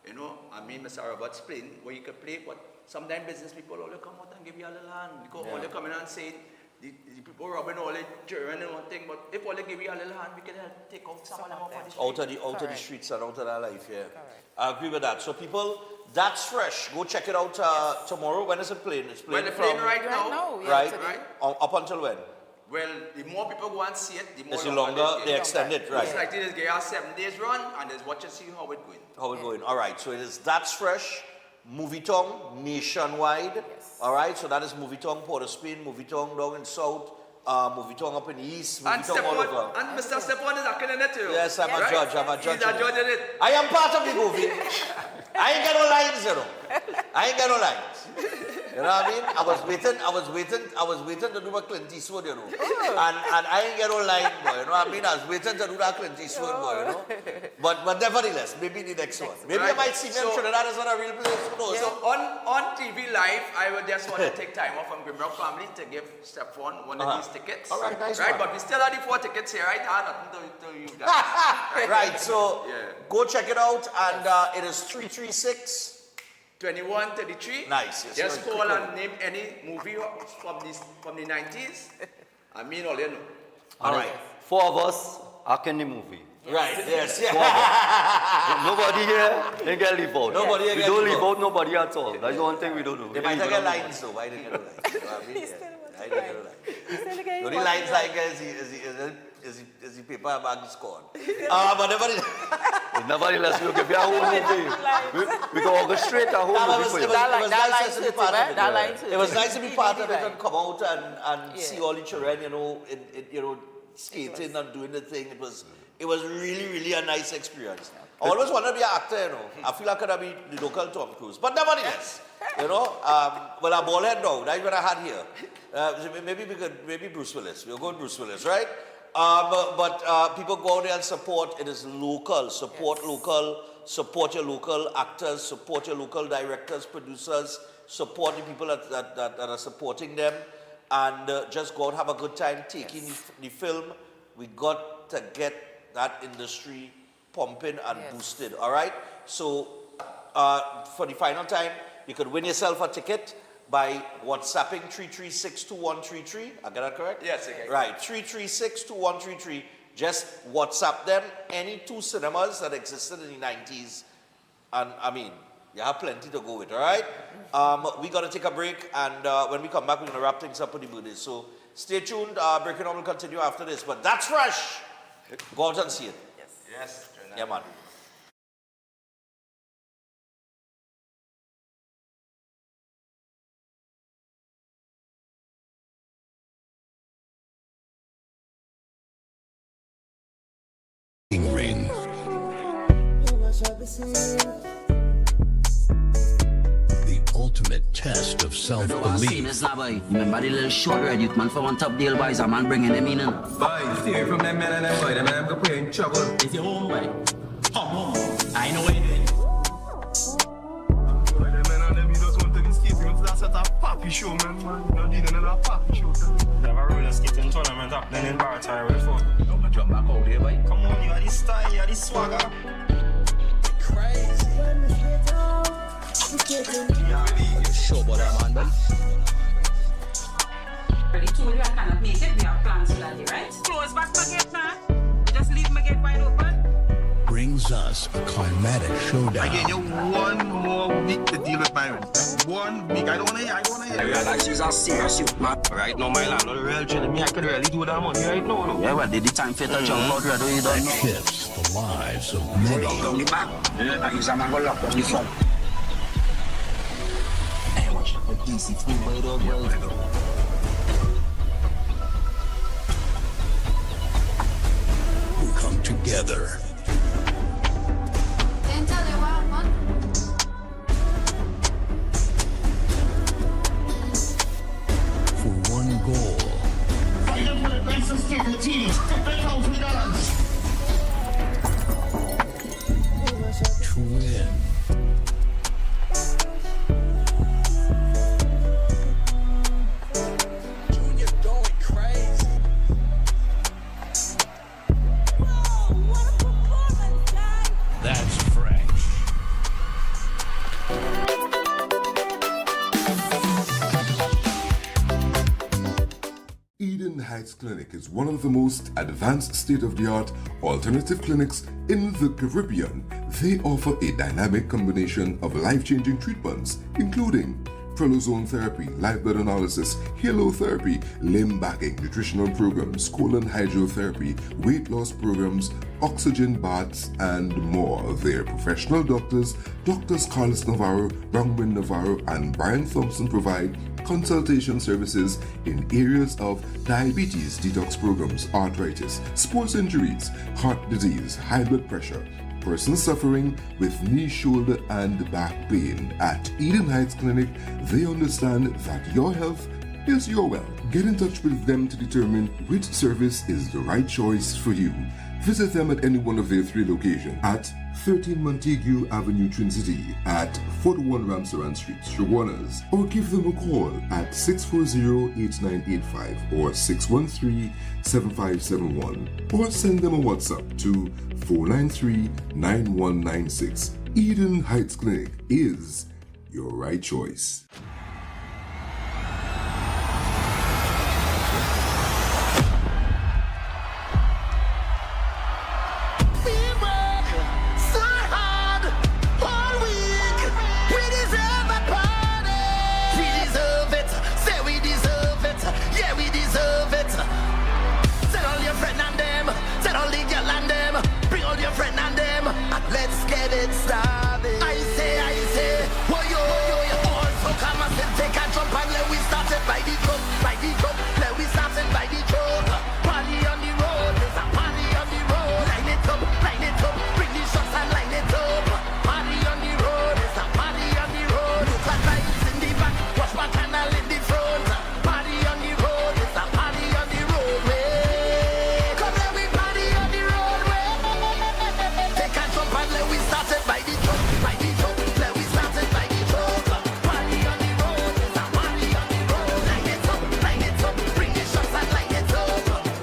You know, I mean, Mr. Roberts explained where you could play, but sometimes business people only come out and give you a little hand. Because all they come in and say, the people robbing all the children and one thing, but if all they give you a little hand, we can help take out some of them off the street. Out of the streets and out of their life, yeah. I agree with that. So people, that's fresh. Go check it out tomorrow. When is it playing? It's playing Well, they're playing right now. Right? Up until when? Well, the more people go and see it, the more it's longer, they extend it, right? It's like this, they have 7 days run, and there's watch and see how it's going. How it's going. All right, so it is That's Fresh, Movie Tongue, nationwide. Yes. All right, so that is Movie Tongue, Port of Spain, Movie Tongue down in South, Movie Tongue up in the East, Movie Tongue all over. And Mr. Stepan is acting in it too. Yes, I'm a judge, I'm a judge. He's a judge in it. I am part of the movie. I ain't got no lines, you know. I ain't got no lines. You know what I mean? I was waiting to do a Clint Eastwood, you know. And I ain't get no line, boy, you know what I mean? I was waiting to do that Clint Eastwood, boy, you know. But nevertheless, maybe the next one. Maybe I might see me in Trinidad as a real place, who knows? So on TV Live, I would just want to take time off from Grimrock family to give Stephon one of these tickets. All right, nice right, one. but we still have the 4 tickets here, right? I have nothing to you guys. Right, so go check it out, and it is 336. 2133. Nice. Yes, just call and name any movie from the 90s. I mean, all you know. All right. 4 of us are in the movie. Right, yes. Nobody here they get leave out. Nobody here we get don't leave leave out nobody at all. That's the one thing we don't do. They might not get lines though. Why didn't get no lines? You know what I mean? I didn't get no lines. The only lines I get is the paper bag scored. But nevertheless, we'll give you a whole movie. We can orchestrate a whole movie for you. It was nice to be part of it and come out and see all the children, you know, skating and doing the thing. It was really, really a nice experience. I always wanted to be an actor, you know. I feel like I could be the local Tom Cruise. But nevertheless, you know, well, a ball head now. That's what I had here. Maybe Bruce Willis. We'll go with Bruce Willis, right? But people go out there and support. It is local. Support local. Support your local actors. Support your local directors, producers. Support the people that are supporting them. And just go out, have a good time taking the film. We got to get that industry pumping and boosted, all right? So for the final time, you could win yourself a ticket by WhatsApping 3362133. I got that correct? Yes, okay. Right, 3362133. Just WhatsApp them any 2 cinemas that existed in the 90s. And I mean, you have plenty to go with, all right? We got to take a break, and when we come back, we're going to wrap things up with the birthdays. So stay tuned. Breaking On will continue after this. But That's Fresh. Go out and see it. Yes. Yeah, man. Rain. The ultimate test of self-belief. Remember the little short red youth man from on top deal boys, a man bringing them in. Boy, steer from them men and them boy, them men go put you in trouble. It's your home boy. Come on. I know what you're doing. Them men and them, you just want to be skating to that set of poppy show, man. You know, dealing in that poppy show. Never roller skating tournament happening in Baratoy with phone. Don't jump back out there, boy. Come on, you are the style, you are the swagger. Crazy. Show about that man, boy. Already told you I cannot make it. We have plans for that, right? Close back my gate, man. Just leave my gate wide open. Brings us a climatic showdown. I give you 1 more week to deal with Byron. 1 week. I don't want to hear. I realize you're a serious youth, man. Right now, my land, the real chilling me. I could really do that money right now. Yeah, well, did the time fit to jump out, right? You don't know. Shifts the lives of many. Down the back. I use a man go lock down the front. Hey, watch out. Easy free by dog, boy. Who come together that's fresh. Eden Heights Clinic is one of the most advanced state-of-the-art alternative clinics in the Caribbean. They offer a dynamic combination of life-changing treatments, including prolozone therapy, live blood analysis, halotherapy, limb backing, nutritional programs, colon hydrotherapy, weight loss programs, oxygen baths, and more. Their professional doctors, Drs. Carlos Navarro, Bronwyn Navarro, and Brian Thompson provide consultation services in areas of diabetes detox programs, arthritis, sports injuries, heart disease, high blood pressure, persons suffering with knee, shoulder, and back pain. At Eden Heights Clinic, they understand that your health is your wealth. Get in touch with them to determine which service is the right choice for you. Visit them at any one of their 3 locations at 13 Montague Avenue, Twin City, at 41 Ramsaran Street, Shoguanas, or give them a call at 640-8985 or 613-7571, or send them a WhatsApp to 493-9196. Eden Heights Clinic is your right choice. Let's get it started. I say, whoa, yo, also come and take a jump and let we start it by the drum, let we start it by the drum. Party on the road, there's a party on the road. Line it up, bring the shots and line it up. Party on the road, there's a party on the road. Look at lights in the back, watch my canal in the front. Party on the road, there's a party on the roadway. Come let we party on the roadway. Take a jump and let we start it by the drum, let we start it by the drum. Party on the road, there's a party on the road. Line it up, bring the shots and line it up.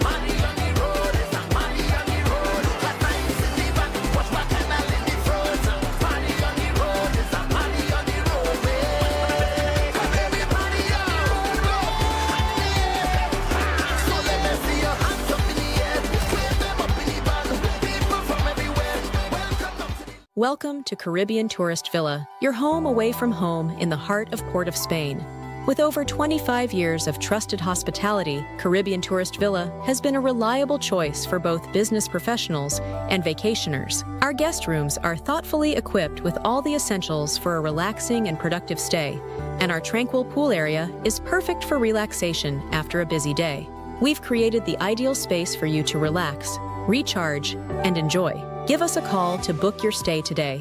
Party on the road, there's a party on the road. Look at lights in the back, watch my canal in the front. Party on the road, there's a party on the roadway. Come let me party on the road. So let me see your hands up in the air, wave them up in the band. People from everywhere, Welcome to Caribbean Tourist Villa, your home away from home in the heart of Port of Spain. With over 25 years of trusted hospitality, Caribbean Tourist Villa has been a reliable choice for both business professionals and vacationers. Our guest rooms are thoughtfully equipped with all the essentials for a relaxing and productive stay, and our tranquil pool area is perfect for relaxation after a busy day. We've created the ideal space for you to relax, recharge, and enjoy. Give us a call to book your stay today.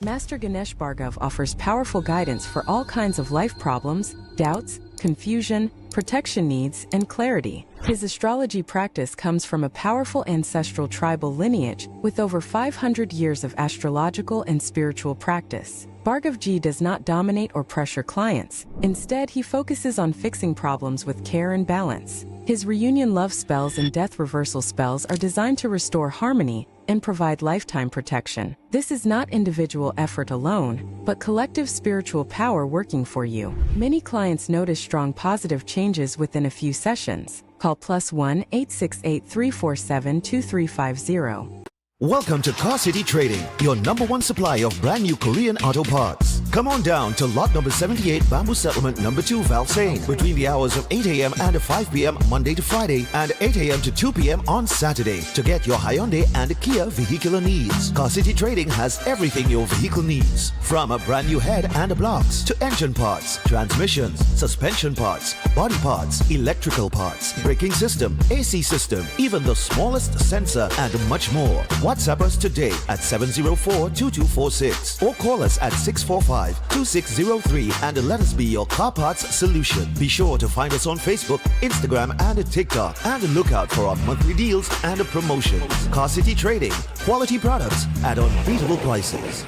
Master Ganesh Bhargav offers powerful guidance for all kinds of life problems, doubts, confusion, protection needs, and clarity. His astrology practice comes from a powerful ancestral tribal lineage with over 500 years of astrological and spiritual practice. Bhargavji does not dominate or pressure clients. Instead, he focuses on fixing problems with care and balance. His reunion love spells and death reversal spells are designed to restore harmony and provide lifetime protection. This is not individual effort alone, but collective spiritual power working for you. Many clients notice strong positive changes within a few sessions. Call +1 868 347 2350. Welcome to Car City Trading, your #1 supplier of brand new Korean auto parts. Come on down to lot number 78, Bamboo Settlement number 2, Valsain, between the hours of 8 a.m. and 5 p.m. Monday to Friday, and 8 a.m. to 2 p.m. on Saturday to get your Hyundai and Kia vehicular needs. Car City Trading has everything your vehicle needs, from a brand new head and blocks to engine parts, transmissions, suspension parts, body parts, electrical parts, braking system, AC system, even the smallest sensor, and much more. WhatsApp us today at 704-2246 or call us at 645-2603 and let us be your car parts solution. Be sure to find us on Facebook, Instagram, and TikTok, and look out for our monthly deals and promotions. Car City Trading, quality products at unbeatable prices.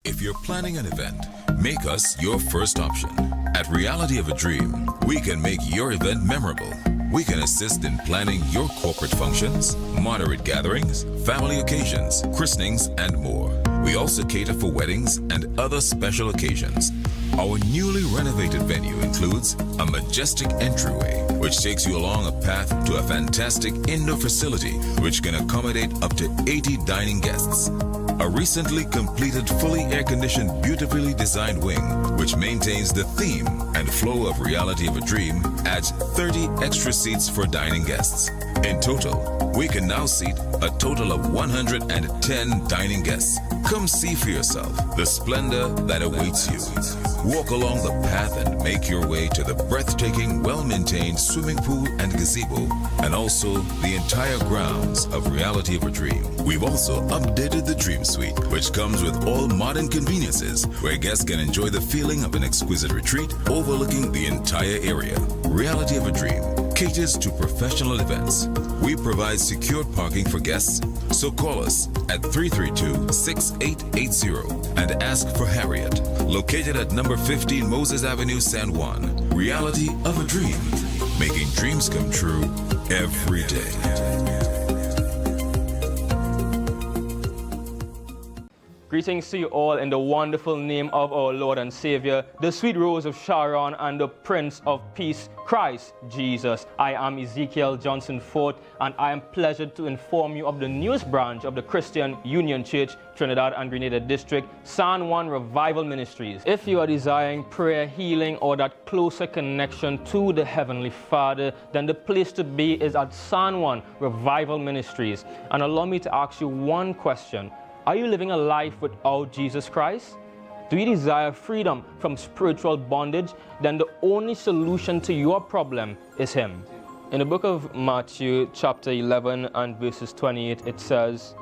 If you're planning an event, make us your first option. At Reality of a Dream, we can make your event memorable. We can assist in planning your corporate functions, moderate gatherings, family occasions, christenings, and more. We also cater for weddings and other special occasions. Our newly renovated venue includes a majestic entryway, which takes you along a path to a fantastic indoor facility which can accommodate up to 80 dining guests. A recently completed, fully air-conditioned, beautifully designed wing, which maintains the theme and flow of Reality of a Dream, adds 30 extra seats for dining guests. In total, we can now seat a total of 110 dining guests. Come see for yourself the splendor that awaits you. Walk along the path and make your way to the breathtaking, well-maintained swimming pool and gazebo, and also the entire grounds of Reality of a Dream. We've also updated the Dream Suite, which comes with all modern conveniences, where guests can enjoy the feeling of an exquisite retreat overlooking the entire area. Reality of a Dream caters to professional events. We provide secure parking for guests, so call us at 332-6880 and ask for Harriet, located at number 15 Moses Avenue, San Juan. Reality of a Dream, making dreams come true every day. Greetings to you all in the wonderful name of our Lord and Savior, the sweet Rose of Sharon and the Prince of Peace, Christ Jesus. I am Ezekiel Johnson Fort, and I am pleasured to inform you of the newest branch of the Christian Union Church, Trinidad and Grenada District, San Juan Revival Ministries. If you are desiring prayer, healing, or that closer connection to the Heavenly Father, then the place to be is at San Juan Revival Ministries. And allow me to ask you one question. Are you living a life without Jesus Christ? Do you desire freedom from spiritual bondage? Then the only solution to your problem is Him. In the book of Matthew, chapter 11 and verses 28, it says,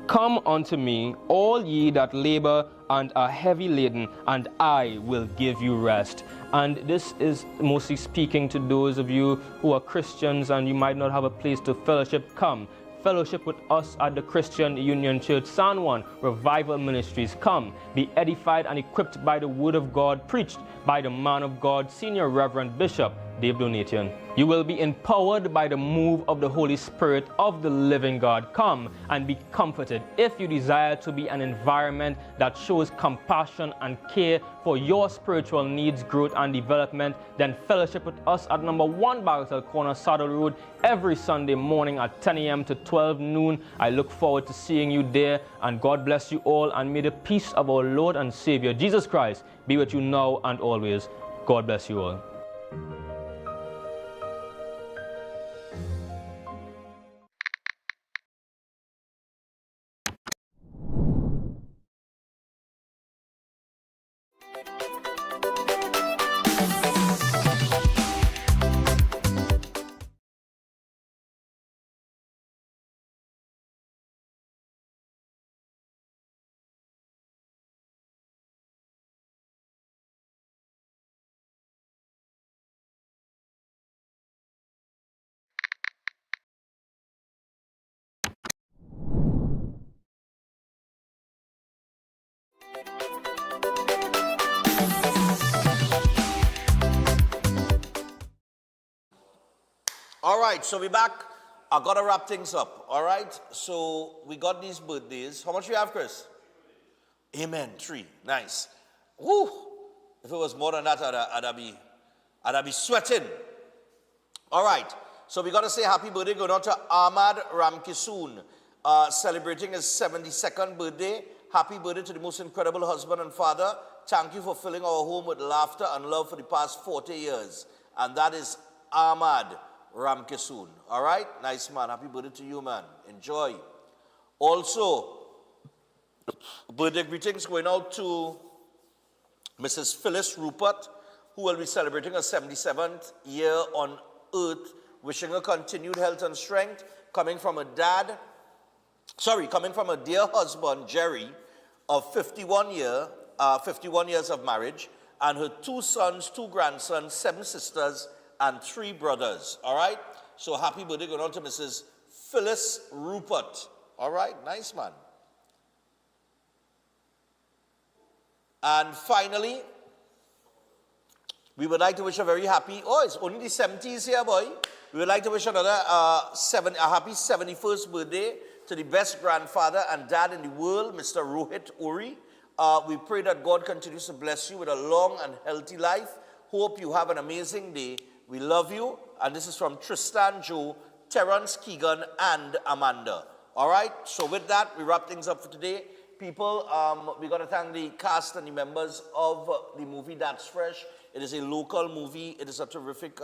"Come unto me, all ye that labor and are heavy laden, and I will give you rest." And this is mostly speaking to those of you who are Christians and you might not have a place to fellowship. Come. Fellowship with us at the Christian Union Church, San Juan Revival Ministries. Come, be edified and equipped by the Word of God, preached by the man of God, Senior Reverend Bishop Dave Donation. You will be empowered by the move of the Holy Spirit of the living God. Come and be comforted. If you desire to be an environment that shows compassion and care for your spiritual needs, growth, and development, then fellowship with us at number 1 Bagatelle Corner, Saddle Road, every Sunday morning at 10 a.m. to 12 noon. I look forward to seeing you there, and God bless you all, and may the peace of our Lord and Savior, Jesus Christ, be with you now and always. God bless you all. All right, so we're back. I gotta wrap things up. All right, so we got these birthdays. How much do you have, Chris? Amen. 3. Nice. Woo! If it was more than that, I'd be sweating. All right, so we gotta say happy birthday going on to Ahmad Ramkisoon, celebrating his 72nd birthday. Happy birthday to the most incredible husband and father. Thank you for filling our home with laughter and love for the past 40 years. And that is Ahmad Ramkisoon. All right? Nice, man. Happy birthday to you, man. Enjoy. Also, birthday greetings going out to Mrs. Phyllis Rupert, who will be celebrating her 77th year on earth. Wishing her continued health and strength. Coming from a dear husband, Jerry, of 51 years of marriage, and her 2 sons, 2 grandsons, 7 sisters, and 3 brothers. All right? So happy birthday going on to Mrs. Phyllis Rupert. All right? Nice, man. And finally, we would like to wish a very happy, it's only the 70s here, boy. We would like to wish another a happy 71st birthday to the best grandfather and dad in the world, Mr. Rohit Uri. We pray that God continues to bless you with a long and healthy life. Hope you have an amazing day. We love you. And this is from Tristan, Joe, Terrence, Keegan, and Amanda. All right, so with that, we wrap things up for today. People, we're going to thank the cast and the members of the movie That's Fresh. It is a local movie. It is a terrific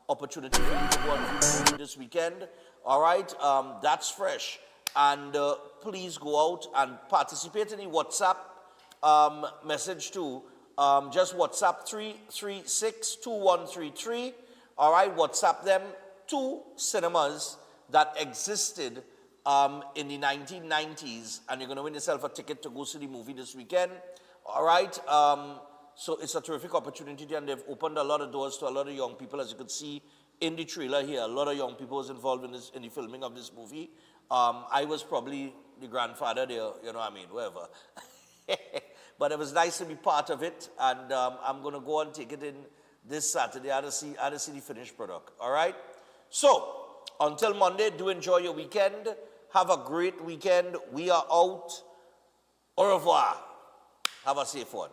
opportunity for you to go and view the movie this weekend. All right, That's Fresh. And please go out and participate in the WhatsApp message too. Just WhatsApp 336-2133. All right, WhatsApp them 2 cinemas that existed in the 1990s, and you're going to win yourself a ticket to go see the movie this weekend. All right, so it's a terrific opportunity, and they've opened a lot of doors to a lot of young people, as you could see in the trailer here. A lot of young people was involved in the filming of this movie. I was probably the grandfather there, you know what I mean, whoever. But it was nice to be part of it, and I'm going to go and take it in this Saturday. I had to see the finished product, all right? So, until Monday, do enjoy your weekend. Have a great weekend. We are out. Au revoir. Have a safe one.